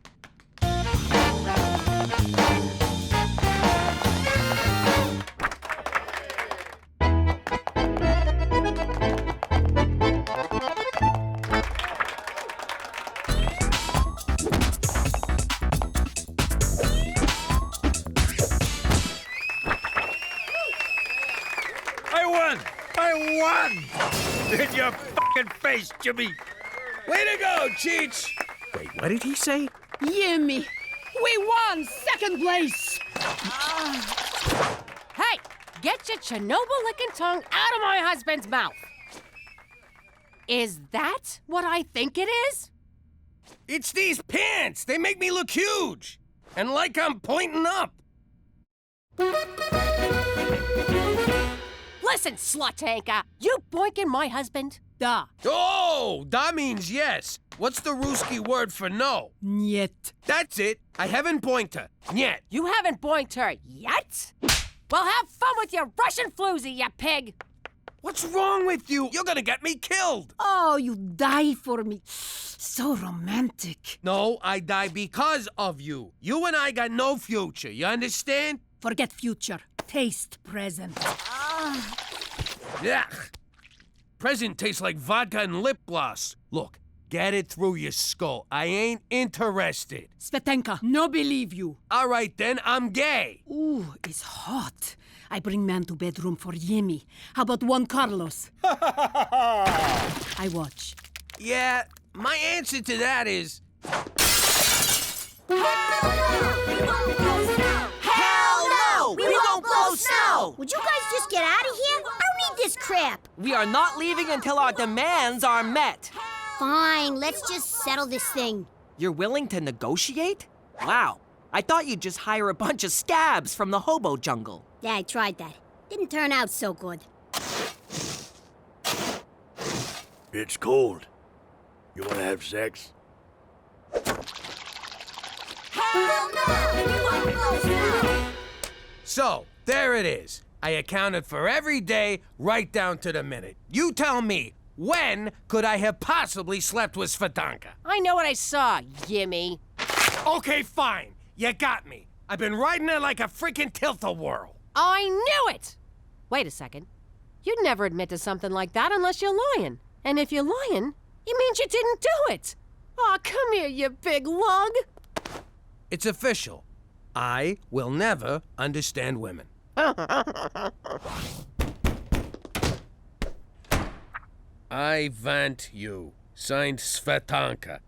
I won! In your fucking face, Jimmy! Way to go, Cheech! Wait, what did he say? Jimmy, we won second place! Hey, get your Chernobyl-licking tongue out of my husband's mouth! Is that what I think it is? It's these pants! They make me look huge! And like I'm pointing up! Listen, slut anchor, you boinking my husband? Da. Oh, da means yes. What's the Ruski word for no? Niet. That's it. I haven't boinked her. Niet. You haven't boinked her yet? Well, have fun with your Russian floozy, you pig! What's wrong with you? You're gonna get me killed. Oh, you die for me. So romantic. No, I die because of you. You and I got no future, you understand? Forget future. Taste present. Yuck. Present tastes like vodka and lip gloss. Look, get it through your skull. I ain't interested. Svetanka, no believe you. All right then, I'm gay. Ooh, it's hot. I bring man to bedroom for Jimmy. How about Juan Carlos? I watch. Yeah, my answer to that is... Hell no! We won't blow snow! Would you guys just get out of here? I don't need this crap. We are not leaving until our demands are met. Fine, let's just settle this thing. You're willing to negotiate? Wow. I thought you'd just hire a bunch of scabs from the hobo jungle. Yeah, I tried that. Didn't turn out so good. It's cold. You want to have sex? Hell no! We won't blow snow! So, there it is. I accounted for every day, right down to the minute. You tell me, when could I have possibly slept with Svetanka? I know what I saw, Jimmy. Okay, fine. You got me. I've been riding her like a freaking tilt-a-whirl. I knew it! Wait a second. You'd never admit to something like that unless you're lying. And if you're lying, it means you didn't do it. Aw, come here, you big lug. It's official. I will never understand women. I want you. Signed Svetanka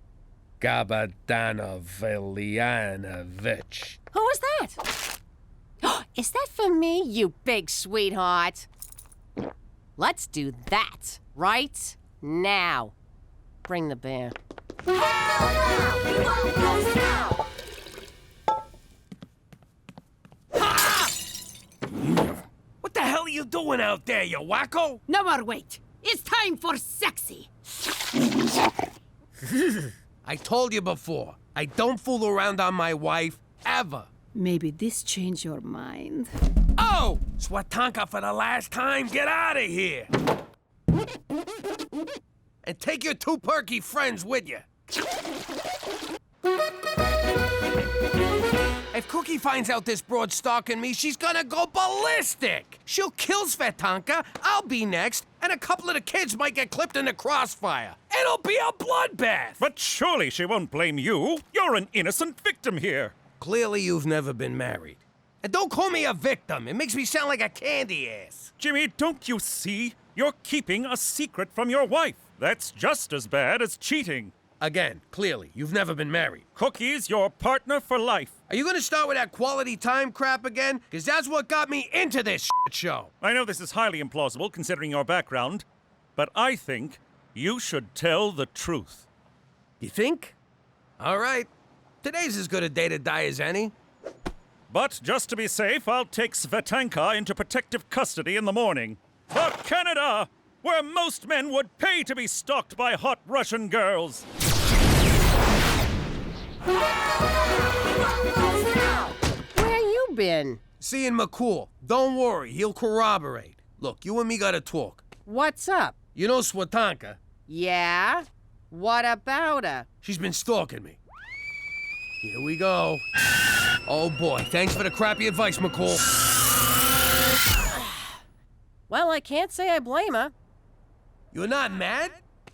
Gabadanoviljanovic. Who was that? Is that for me, you big sweetheart? Let's do that right now. Bring the beer. What the hell are you doing out there, you wacko? No more wait. It's time for sexy. I told you before, I don't fool around on my wife, ever. Maybe this changed your mind. Oh! Swatanka, for the last time, get out of here! And take your two perky friends with you. If Cookie finds out this broad's stalking me, she's gonna go ballistic! She'll kill Svetanka, I'll be next, and a couple of the kids might get clipped in the crossfire. It'll be a bloodbath! But surely she won't blame you. You're an innocent victim here. Clearly you've never been married. And don't call me a victim. It makes me sound like a candy ass. Jimmy, don't you see? You're keeping a secret from your wife. That's just as bad as cheating. Again, clearly, you've never been married. Cookie's your partner for life. Are you gonna start with that quality time crap again? Because that's what got me into this shit show. I know this is highly implausible considering your background, but I think you should tell the truth. You think? All right. Today's as good a day to die as any. But just to be safe, I'll take Svetanka into protective custody in the morning. For Canada, where most men would pay to be stalked by hot Russian girls. Where you been? Seeing McCool. Don't worry, he'll corroborate. Look, you and me gotta talk. What's up? You know Swatanka? Yeah? What about her? She's been stalking me. Here we go. Oh boy, thanks for the crappy advice, McCool. Well, I can't say I blame her. You're not mad?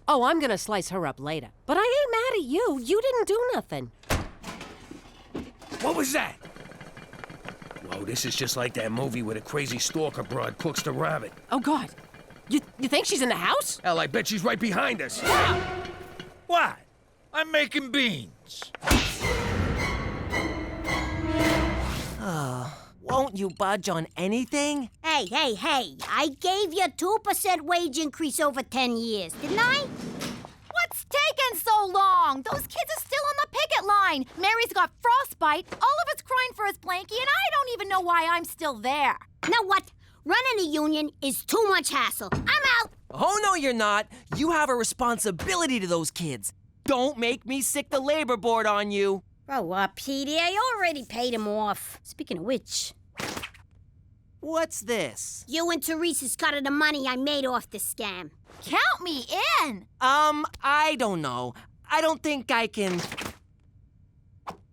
Oh, I'm gonna slice her up later. But I ain't mad at you. You didn't do nothing. What was that? Whoa, this is just like that movie where the crazy stalker broad cooks the rabbit. Oh, God. You think she's in the house? Hell, I bet she's right behind us. What? I'm making beans. Won't you budge on anything? Hey, I gave you a 2% wage increase over 10 years, didn't I? What's taking so long? Those kids are still on the picket line. Mary's got frostbite, Oliver's crying for his blankie, and I don't even know why I'm still there. Know what? Running a union is too much hassle. I'm out! Oh, no, you're not. You have a responsibility to those kids. Don't make me sick the labor board on you. Grow up, Petey. I already paid him off. Speaking of which... What's this? You and Teresa's cut of the money I made off the scam. Count me in. I don't know. I don't think I can...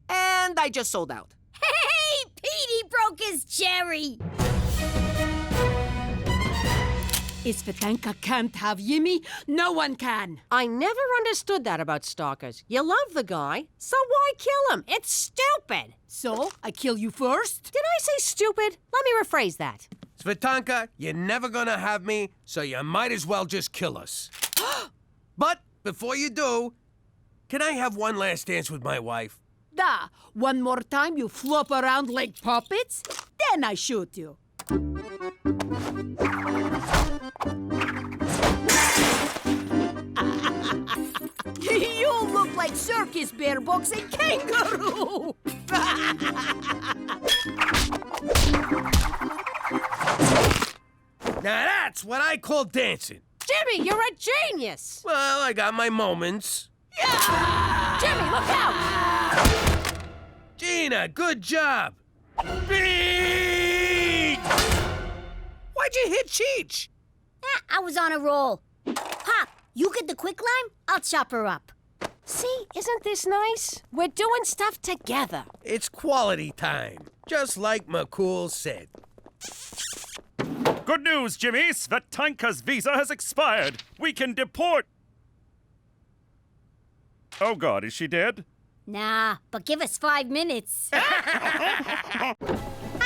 And I just sold out. Hey, Petey broke his cherry. If Svetanka can't have Jimmy, no one can. I never understood that about stalkers. You love the guy, so why kill him? It's stupid. So, I kill you first? Did I say stupid? Let me rephrase that. Svetanka, you're never gonna have me, so you might as well just kill us. But before you do, can I have one last dance with my wife? Da, one more time you flop around like puppets, then I shoot you. You look like circus bear boxing kangaroo! Now that's what I call dancing. Jimmy, you're a genius! Well, I got my moments. Jimmy, look out! Gina, good job. Big! Why'd you hit Cheech? I was on a roll. Pop, you get the quicklime, I'll chop her up. See, isn't this nice? We're doing stuff together. It's quality time, just like McCool said. Good news, Jimmy. Svetanka's visa has expired. We can deport... Oh, God, is she dead? Nah, but give us 5 minutes. How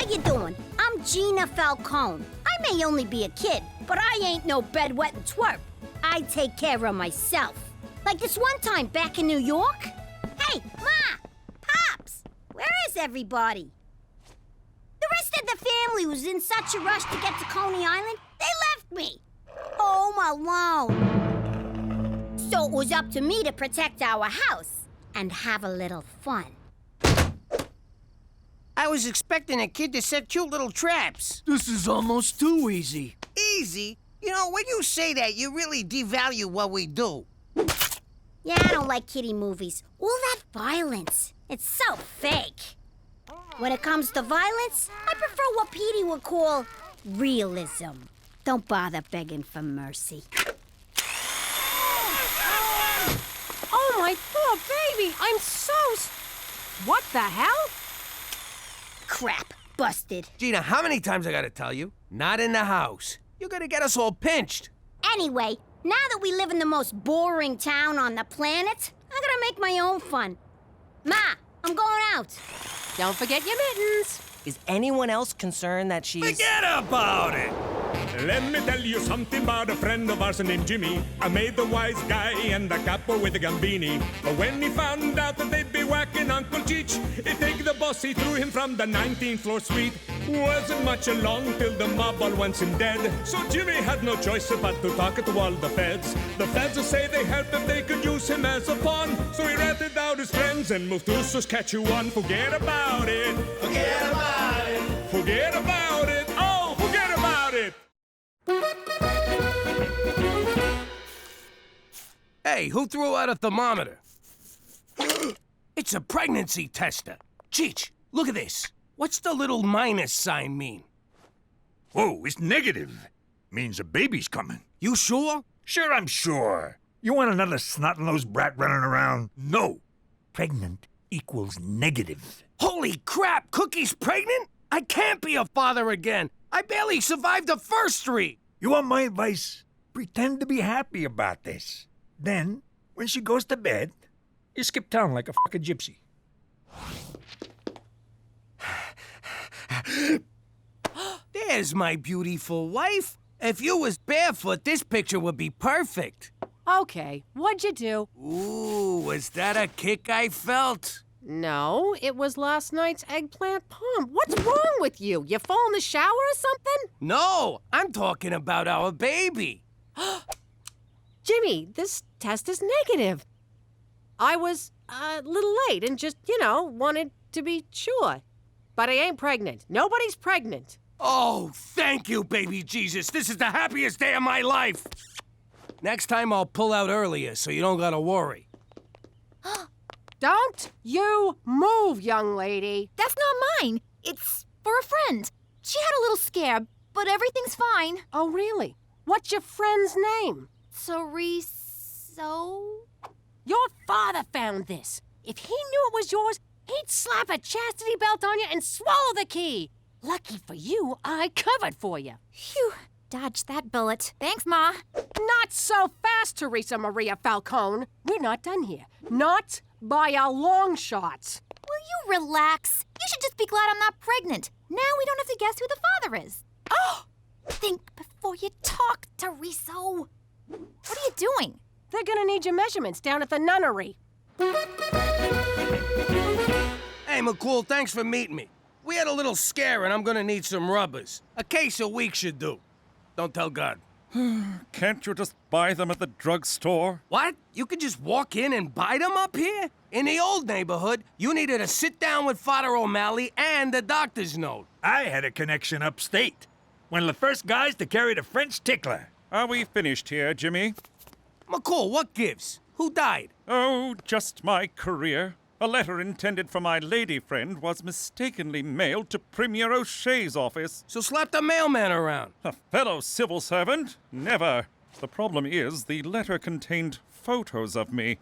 you doing? I'm Gina Falcone. I may only be a kid, but I ain't no bedwetting twerp. I take care of myself. Like this one time back in New York. Hey, Ma! Pops! Where is everybody? The rest of the family was in such a rush to get to Coney Island, they left me. Home alone. So it was up to me to protect our house and have a little fun. I was expecting a kid to set cute little traps. This is almost too easy. Easy? You know, when you say that, you really devalue what we do. Yeah, I don't like kiddie movies. All that violence. It's so fake. When it comes to violence, I prefer what Petey would call realism. Don't bother begging for mercy. Oh, my poor baby! I'm so... What the hell? Crap. Busted. Gina, how many times I gotta tell you? Not in the house. You're gonna get us all pinched. Anyway, now that we live in the most boring town on the planet, I'm gonna make my own fun. Ma, I'm going out. Don't forget your mittens. Is anyone else concerned that she's... Forget about it! Let me tell you something about a friend of ours named Jimmy. I made the wise guy and the capo with the Gambini. But when he found out that they'd be whacking Uncle Cheech, he'd take the boss, he threw him from the 19th floor suite. Wasn't much along till the mob all wants him dead. So Jimmy had no choice but to talk to all the feds. The feds will say they helped if they could use him as a pawn. So he ratted out his friends and moved to Saskatchewan. Forget about it. Forget about it. Forget about it. Oh, forget about it. Hey, who threw out a thermometer? It's a pregnancy tester. Cheech, look at this. What's the little minus sign mean? Oh, it's negative. Means a baby's coming. You sure? Sure, I'm sure. You want another snot-nosed brat running around? No. Pregnant equals negative. Holy crap, Cookie's pregnant? I can't be a father again. I barely survived the first 3. You want my advice? Pretend to be happy about this. Then, when she goes to bed, you skip town like a fucking gypsy. There's my beautiful wife. If you was barefoot, this picture would be perfect. Okay, what'd you do? Ooh, was that a kick I felt? No, it was last night's eggplant palm. What's wrong with you? You fall in the shower or something? No, I'm talking about our baby. Jimmy, this test is negative. I was a little late and just, wanted to be sure. But I ain't pregnant. Nobody's pregnant. Oh, thank you, baby Jesus. This is the happiest day of my life. Next time I'll pull out earlier so you don't gotta worry. Don't you move, young lady. That's not mine. It's for a friend. She had a little scare, but everything's fine. Oh, really? What's your friend's name? Teresa? Your father found this. If he knew it was yours, he'd slap a chastity belt on you and swallow the key. Lucky for you, I covered for you. Phew, dodged that bullet. Thanks, Ma. Not so fast, Teresa Maria Falcone. We're not done here. Not by a long shot. Will you relax? You should just be glad I'm not pregnant. Now we don't have to guess who the father is. Oh! Think before you talk, Teresa. What are you doing? They're gonna need your measurements down at the nunnery. Hey, McCool, thanks for meeting me. We had a little scare and I'm gonna need some rubbers. A case a week should do. Don't tell God. Can't you just buy them at the drugstore? What? You could just walk in and buy them up here? In the old neighborhood, you needed to sit down with Father O'Malley and the doctor's note. I had a connection upstate. One of the first guys to carry the French tickler. Are we finished here, Jimmy? McCool, what gives? Who died? Oh, just my career. A letter intended for my lady friend was mistakenly mailed to Premier O'Shea's office. So slap the mailman around. A fellow civil servant? Never. The problem is the letter contained photos of me.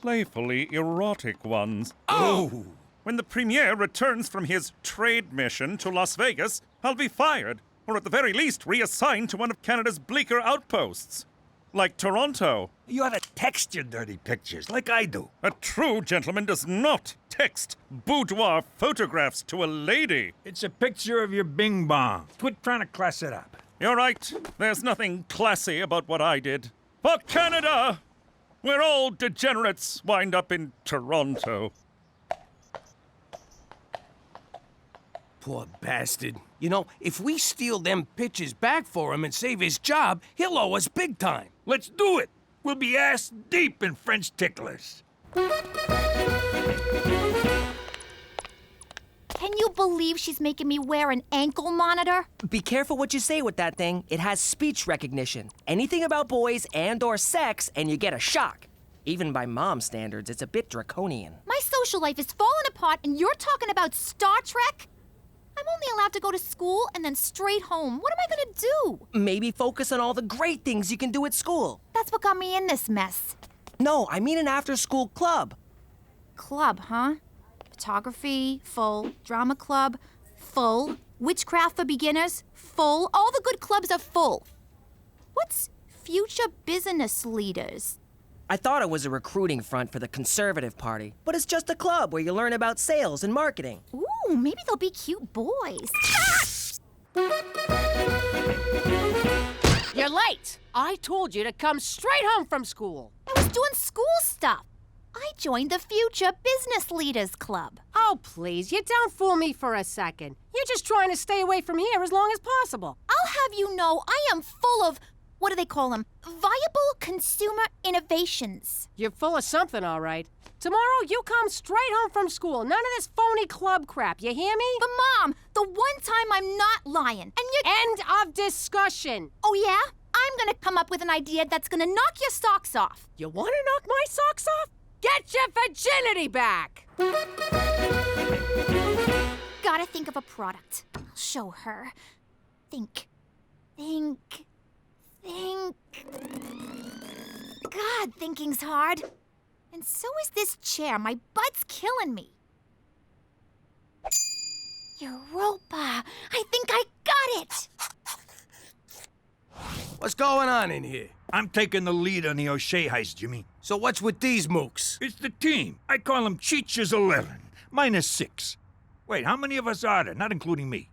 Playfully erotic ones. Oh! When the Premier returns from his trade mission to Las Vegas, I'll be fired, or at the very least reassigned to one of Canada's bleaker outposts. Like Toronto. You ought to text your dirty pictures, like I do. A true gentleman does not text boudoir photographs to a lady. It's a picture of your bing bong. Quit trying to class it up. You're right. There's nothing classy about what I did. For Canada! Where all degenerates wind up in Toronto. Poor bastard. You know, if we steal them pictures back for him and save his job, he'll owe us big time. Let's do it. We'll be ass deep in French ticklers. Can you believe she's making me wear an ankle monitor? Be careful what you say with that thing. It has speech recognition. Anything about boys and/or sex, and you get a shock. Even by Mom's standards, it's a bit draconian. My social life is falling apart, and you're talking about Star Trek? I'm only allowed to go to school and then straight home. What am I gonna do? Maybe focus on all the great things you can do at school. That's what got me in this mess. No, I mean an after-school club. Club, huh? Photography, full. Drama club, full. Witchcraft for beginners, full. All the good clubs are full. What's future business leaders? I thought it was a recruiting front for the Conservative Party, but it's just a club where you learn about sales and marketing. Ooh, maybe they'll be cute boys. You're late. I told you to come straight home from school. I was doing school stuff. I joined the Future Business Leaders Club. Oh, please, you don't fool me for a second. You're just trying to stay away from here as long as possible. I'll have you know I am full of, what do they call them? Viable consumer innovations. You're full of something, all right. Tomorrow, you come straight home from school. None of this phony club crap, you hear me? But, Mom, the one time I'm not lying, and you... End of discussion. Oh, yeah? I'm gonna come up with an idea that's gonna knock your socks off. You want to knock my socks off? Get your virginity back! Gotta think of a product. I'll show her. Think. God, thinking's hard. And so is this chair. My butt's killing me. Europa. I think I got it. What's going on in here? I'm taking the lead on the O'Shea heist, Jimmy. So what's with these mooks? It's the team. I call them Cheech's 11. Mine is 6. Wait, how many of us are there, not including me?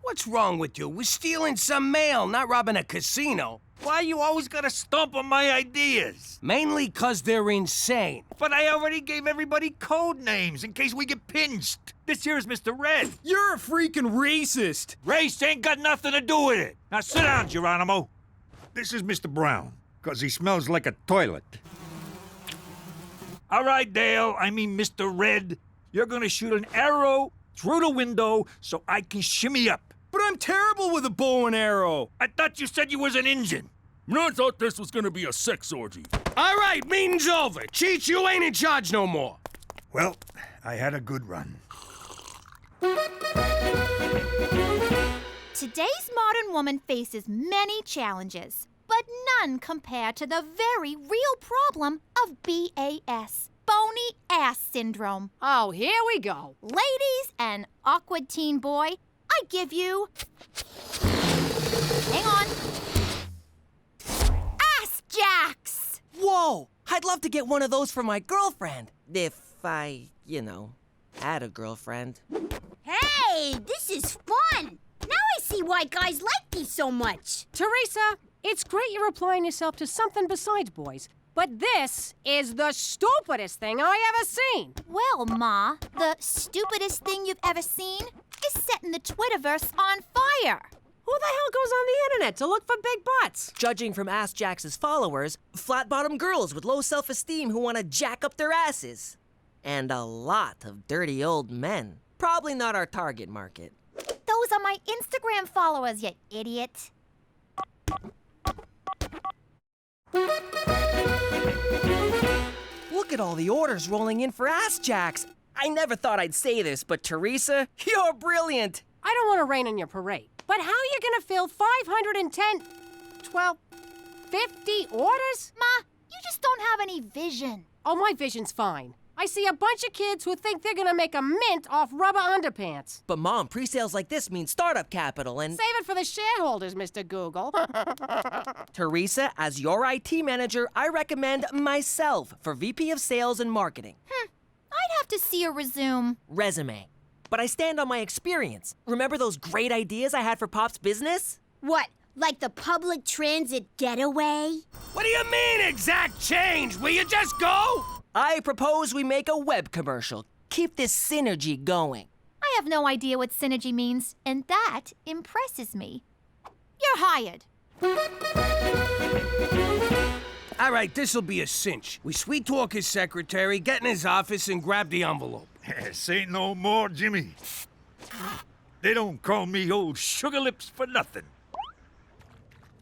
What's wrong with you? We're stealing some mail, not robbing a casino. Why you always gotta stomp on my ideas? Mainly 'cause they're insane. But I already gave everybody code names in case we get pinched. This here's Mr. Red. You're a freaking racist. Race ain't got nothing to do with it. Now sit down, Geronimo. This is Mr. Brown, 'cause he smells like a toilet. All right, Dale, I mean Mr. Red. You're gonna shoot an arrow through the window so I can shimmy up. But I'm terrible with a bow and arrow. I thought you said you was an Injun. I thought this was gonna be a sex orgy. All right, meeting's over. Cheech, you ain't in charge no more. Well, I had a good run. Today's modern woman faces many challenges, but none compare to the very real problem of BAS, bony ass syndrome. Oh, here we go. Ladies and awkward teen boy, I give you... Hang on. Ass jacks! Whoa! I'd love to get one of those for my girlfriend. If I, had a girlfriend. Hey, this is fun! Now I see why guys like these so much. Teresa, it's great you're applying yourself to something besides boys, but this is the stupidest thing I ever seen. Well, Ma, the stupidest thing you've ever seen is setting the Twitterverse on fire. Who the hell goes on the internet to look for big butts? Judging from Ass Jax's followers, flat-bottomed girls with low self-esteem who want to jack up their asses. And a lot of dirty old men. Probably not our target market. Those are my Instagram followers, you idiot. Look at all the orders rolling in for Ass Jacks. I never thought I'd say this, but Teresa, you're brilliant. I don't want to rain on your parade, but how are you gonna fill 510, 12, 50 orders? Ma, you just don't have any vision. Oh, my vision's fine. I see a bunch of kids who think they're gonna make a mint off rubber underpants. But Mom, pre-sales like this mean startup capital and... Save it for the shareholders, Mr. Google. Teresa, as your IT manager, I recommend myself for VP of Sales and Marketing. I'd have to see a resume. But I stand on my experience. Remember those great ideas I had for Pop's business? What, like the public transit getaway? What do you mean, exact change? Will you just go? I propose we make a web commercial. Keep this synergy going. I have no idea what synergy means, and that impresses me. You're hired. All right, this'll be a cinch. We sweet talk his secretary, get in his office, and grab the envelope. Say no more, Jimmy. They don't call me old sugar lips for nothing.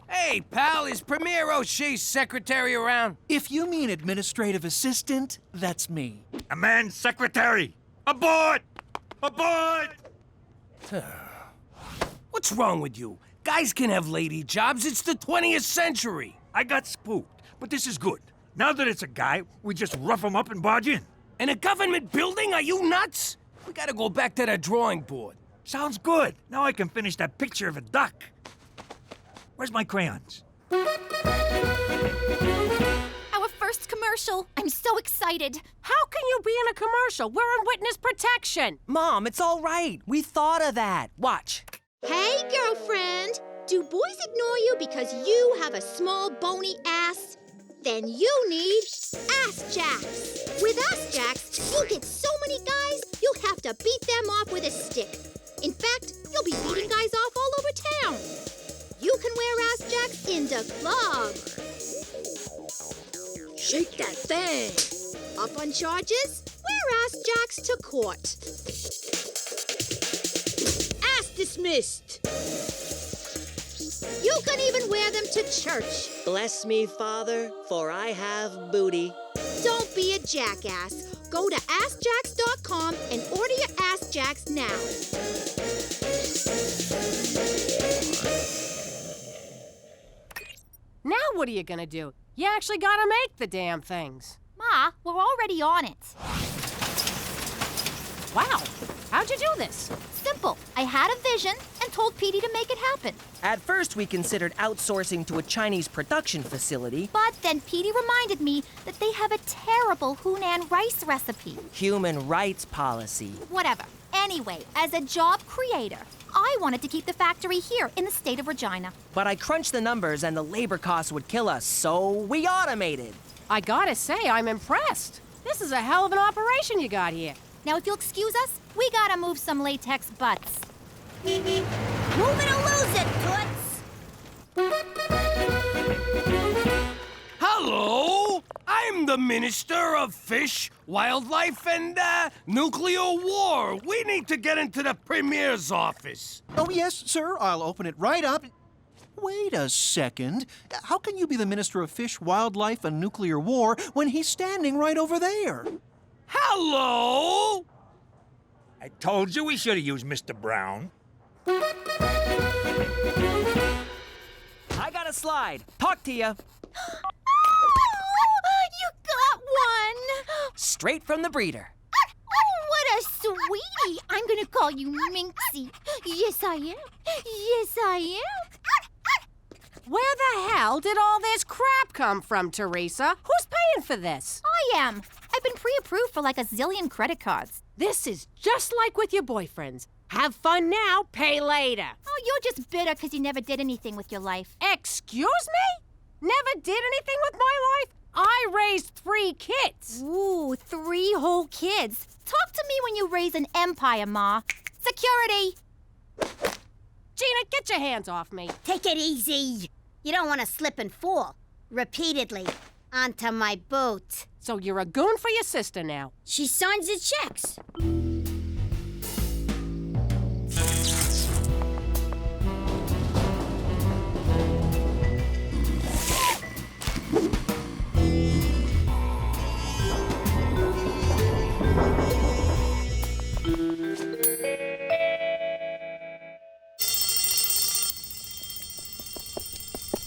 Hey, pal, is Premier O'Shea's secretary around? If you mean administrative assistant, that's me. A man's secretary! Abort! Abort! What's wrong with you? Guys can have lady jobs. It's the 20th century. I got spooked, but this is good. Now that it's a guy, we just rough him up and barge in. In a government building? Are you nuts? We gotta go back to the drawing board. Sounds good. Now I can finish that picture of a duck. Where's my crayons? Our first commercial. I'm so excited. How can you be in a commercial? We're in witness protection. Mom, it's all right. We thought of that. Watch. Hey, girlfriend. Do boys ignore you because you have a small bony ass? Then you need Ass Jacks. With Ass Jacks, you'll get so many guys, you'll have to beat them off with a stick. In fact, you'll be beating guys off all over town. You can wear Ass Jacks in the club. Shake that thing. Up on charges? Wear Ass Jacks to court. Ass dismissed. You can even wear them to church. Bless me, Father, for I have booty. Don't be a jackass. Go to AskJacks.com and order your Ass Jacks now. Now what are you gonna do? You actually gotta make the damn things. Ma, we're already on it. Wow, how'd you do this? Simple. I had a vision and told Petey to make it happen. At first, we considered outsourcing to a Chinese production facility. But then Petey reminded me that they have a terrible Hunan rice recipe. Human rights policy. Whatever. Anyway, as a job creator, I wanted to keep the factory here in the state of Regina. But I crunched the numbers and the labor costs would kill us, so we automated. I gotta say, I'm impressed. This is a hell of an operation you got here. Now, if you'll excuse us, we gotta move some latex butts. Move it or lose it, Toots. Hello! I'm the Minister of Fish, Wildlife, and, Nuclear War. We need to get into the Premier's office. Oh, yes, sir. I'll open it right up. Wait a second. How can you be the Minister of Fish, Wildlife, and Nuclear War when he's standing right over there? Hello! I told you we should have used Mr. Brown. I got a slide. Talk to ya. You got one! Straight from the breeder. What a sweetie! I'm gonna call you Minxie. Yes, I am. Yes, I am. Where the hell did all this crap come from, Teresa? Who's paying for this? I am. I've been pre-approved for like a zillion credit cards. This is just like with your boyfriends. Have fun now, pay later. Oh, you're just bitter because you never did anything with your life. Excuse me? Never did anything with my life? I raised 3 kids. Ooh, 3 whole kids. Talk to me when you raise an empire, Ma. Security! Gina, get your hands off me. Take it easy. You don't want to slip and fall. Repeatedly. Onto my boat. So you're a goon for your sister now. She signs the checks.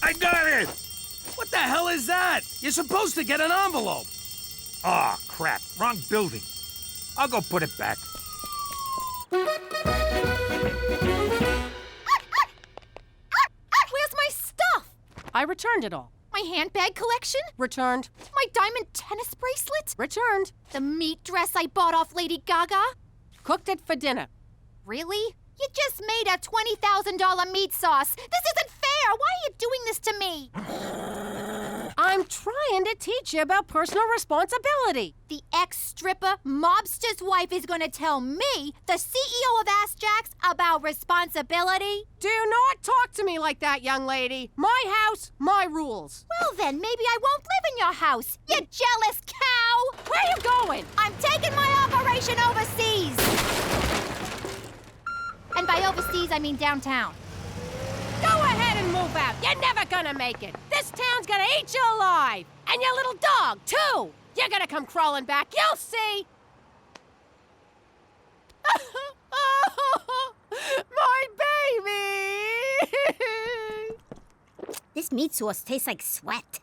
I got it! What the hell is that? You're supposed to get an envelope. Aw, crap. Wrong building. I'll go put it back. Where's my stuff? I returned it all. My handbag collection? Returned. My diamond tennis bracelet? Returned. The meat dress I bought off Lady Gaga? Cooked it for dinner. Really? You just made a $20,000 meat sauce. This isn't fair. Why are you doing this to me? I'm trying to teach you about personal responsibility. The ex-stripper mobster's wife is going to tell me, the CEO of Ass Jacks, about responsibility? Do not talk to me like that, young lady. My house, my rules. Well then, maybe I won't live in your house, you jealous cow! Where are you going? I'm taking my operation overseas! And by overseas, I mean downtown. Go ahead and move. move out. You're never gonna make it. This town's gonna eat you alive. And your little dog, too. You're gonna come crawling back. You'll see. My baby! This meat sauce tastes like sweat.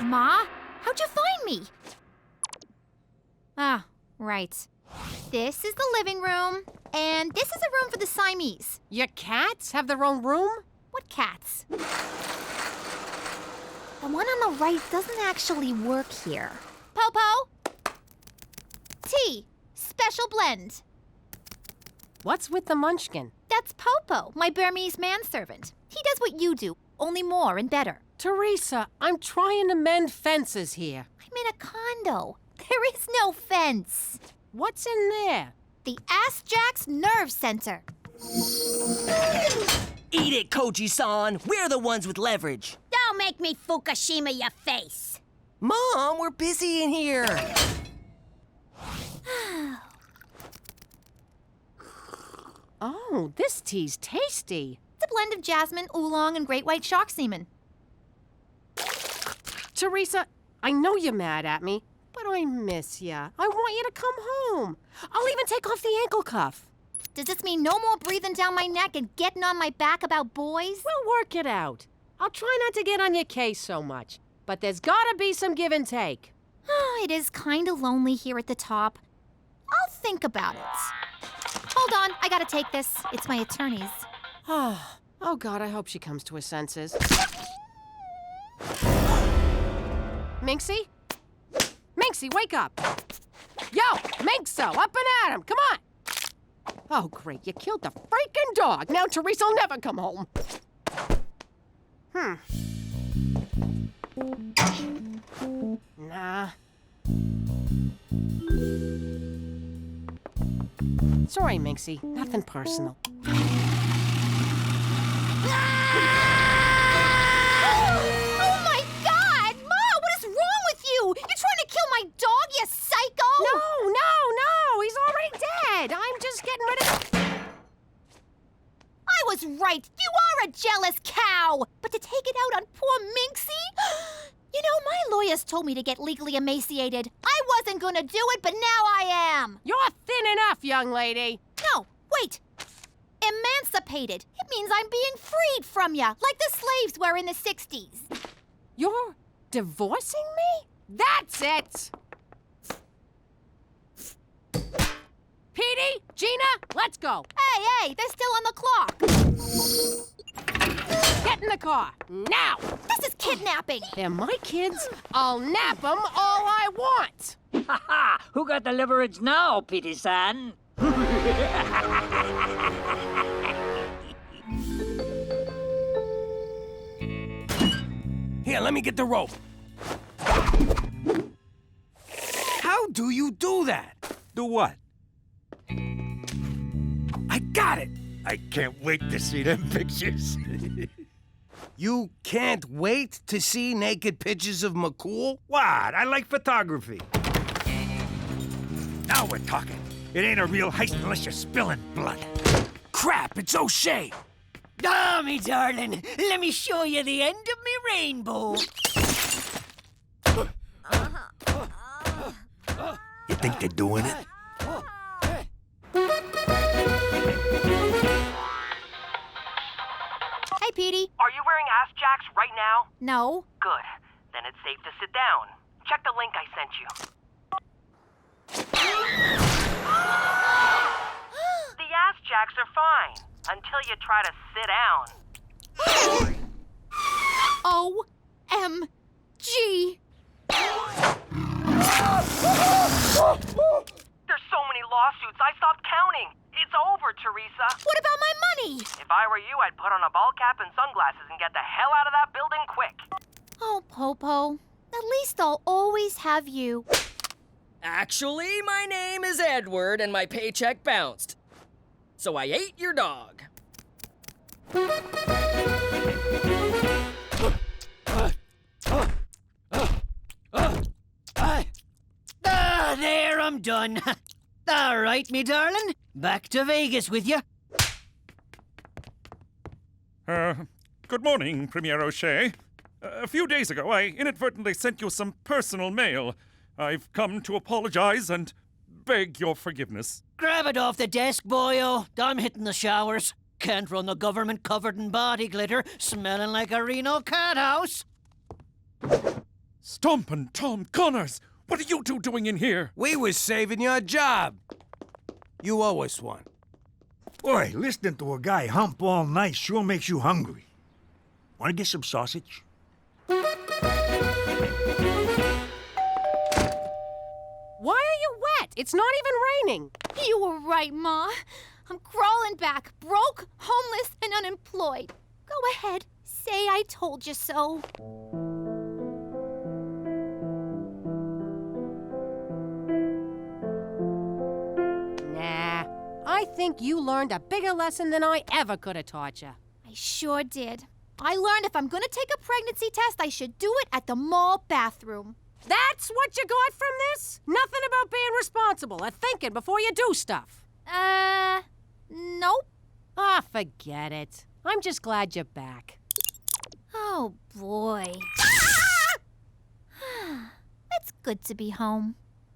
Ma, how'd you find me? Ah, right. This is the living room, and this is a room for the Siamese. Your cats have their own room? What cats? The one on the right doesn't actually work here. Popo! Tea. Special blend. What's with the munchkin? That's Popo, my Burmese manservant. He does what you do, only more and better. Teresa, I'm trying to mend fences here. I'm in a condo. There is no fence. What's in there? The Ass Jack's Nerve Center. Eat it, Koji-san. We're the ones with leverage. Don't make me Fukushima your face. Mom, we're busy in here. Oh, this tea's tasty. It's a blend of jasmine, oolong, and great white shark semen. Teresa, I know you're mad at me, but I miss ya. I want you to come home. I'll even take off the ankle cuff. Does this mean no more breathing down my neck and getting on my back about boys? We'll work it out. I'll try not to get on your case so much, but there's gotta be some give and take. It is kind of lonely here at the top. I'll think about it. Hold on, I gotta take this. It's my attorney's. Oh, God, I hope she comes to her senses. Minxie? Minxie, wake up! Yo, Minxo, up and at him, come on! Oh, great, you killed the freaking dog. Now Teresa'll never come home. Nah. Sorry, Minxie, nothing personal. Oh my God! Ma, what is wrong with you? You're trying to kill my dog, you psycho! No, he's already dead. I'm just getting rid of... I was right. You are a jealous cow. But to take it out on poor Minxie? You know, my lawyers told me to get legally emaciated. I wasn't gonna do it, but now I am. You're thin enough, young lady. No, wait. Emancipated. It means I'm being freed from ya, like the slaves were in the 60s. You're divorcing me? That's it! Petey, Gina, let's go. Hey, they're still on the clock. Get in the car, now! This is kidnapping. They're my kids. I'll nap them all I want. Ha ha! Who got the leverage now, Petey-san? Here, let me get the rope. How do you do that? Do what? I got it! I can't wait to see them pictures. You can't wait to see naked pictures of McCool? What? I like photography. Now we're talking. It ain't a real heist unless you're spilling blood. Crap, it's O'Shea. Ah, me darling, let me show you the end of me rainbow. You think they're doing it? Hey, Petey. Are you wearing ass jacks right now? No. Good. Then it's safe to sit down. Check the link I sent you. The ass jacks are fine until you try to sit down. O-M-G. There's so many lawsuits, I stopped counting. It's over, Teresa. What about my money? If I were you, I'd put on a ball cap and sunglasses and get the hell out of that building quick. Oh, Popo. At least I'll always have you. Actually, my name is Edward and my paycheck bounced. So I ate your dog. There, I'm done. All right, me darling. Back to Vegas with you. Good morning, Premier O'Shea. A few days ago, I inadvertently sent you some personal mail. I've come to apologize and beg your forgiveness. Grab it off the desk, boyo. I'm hitting the showers. Can't run the government covered in body glitter, smelling like a Reno cat house. Stompin' Tom Connors! What are you two doing in here? We was saving your job. You owe us one. Boy, listening to a guy hump all night sure makes you hungry. Want to get some sausage? Why are you wet? It's not even raining. You were right, Ma. I'm crawling back, broke, homeless, and unemployed. Go ahead, say I told you so. Nah, I think you learned a bigger lesson than I ever could have taught you. I sure did. I learned if I'm gonna take a pregnancy test, I should do it at the mall bathroom. That's what you got from this? Nothing about being responsible or thinking before you do stuff. Nope. Ah, forget it. I'm just glad you're back. Oh, boy. It's good to be home.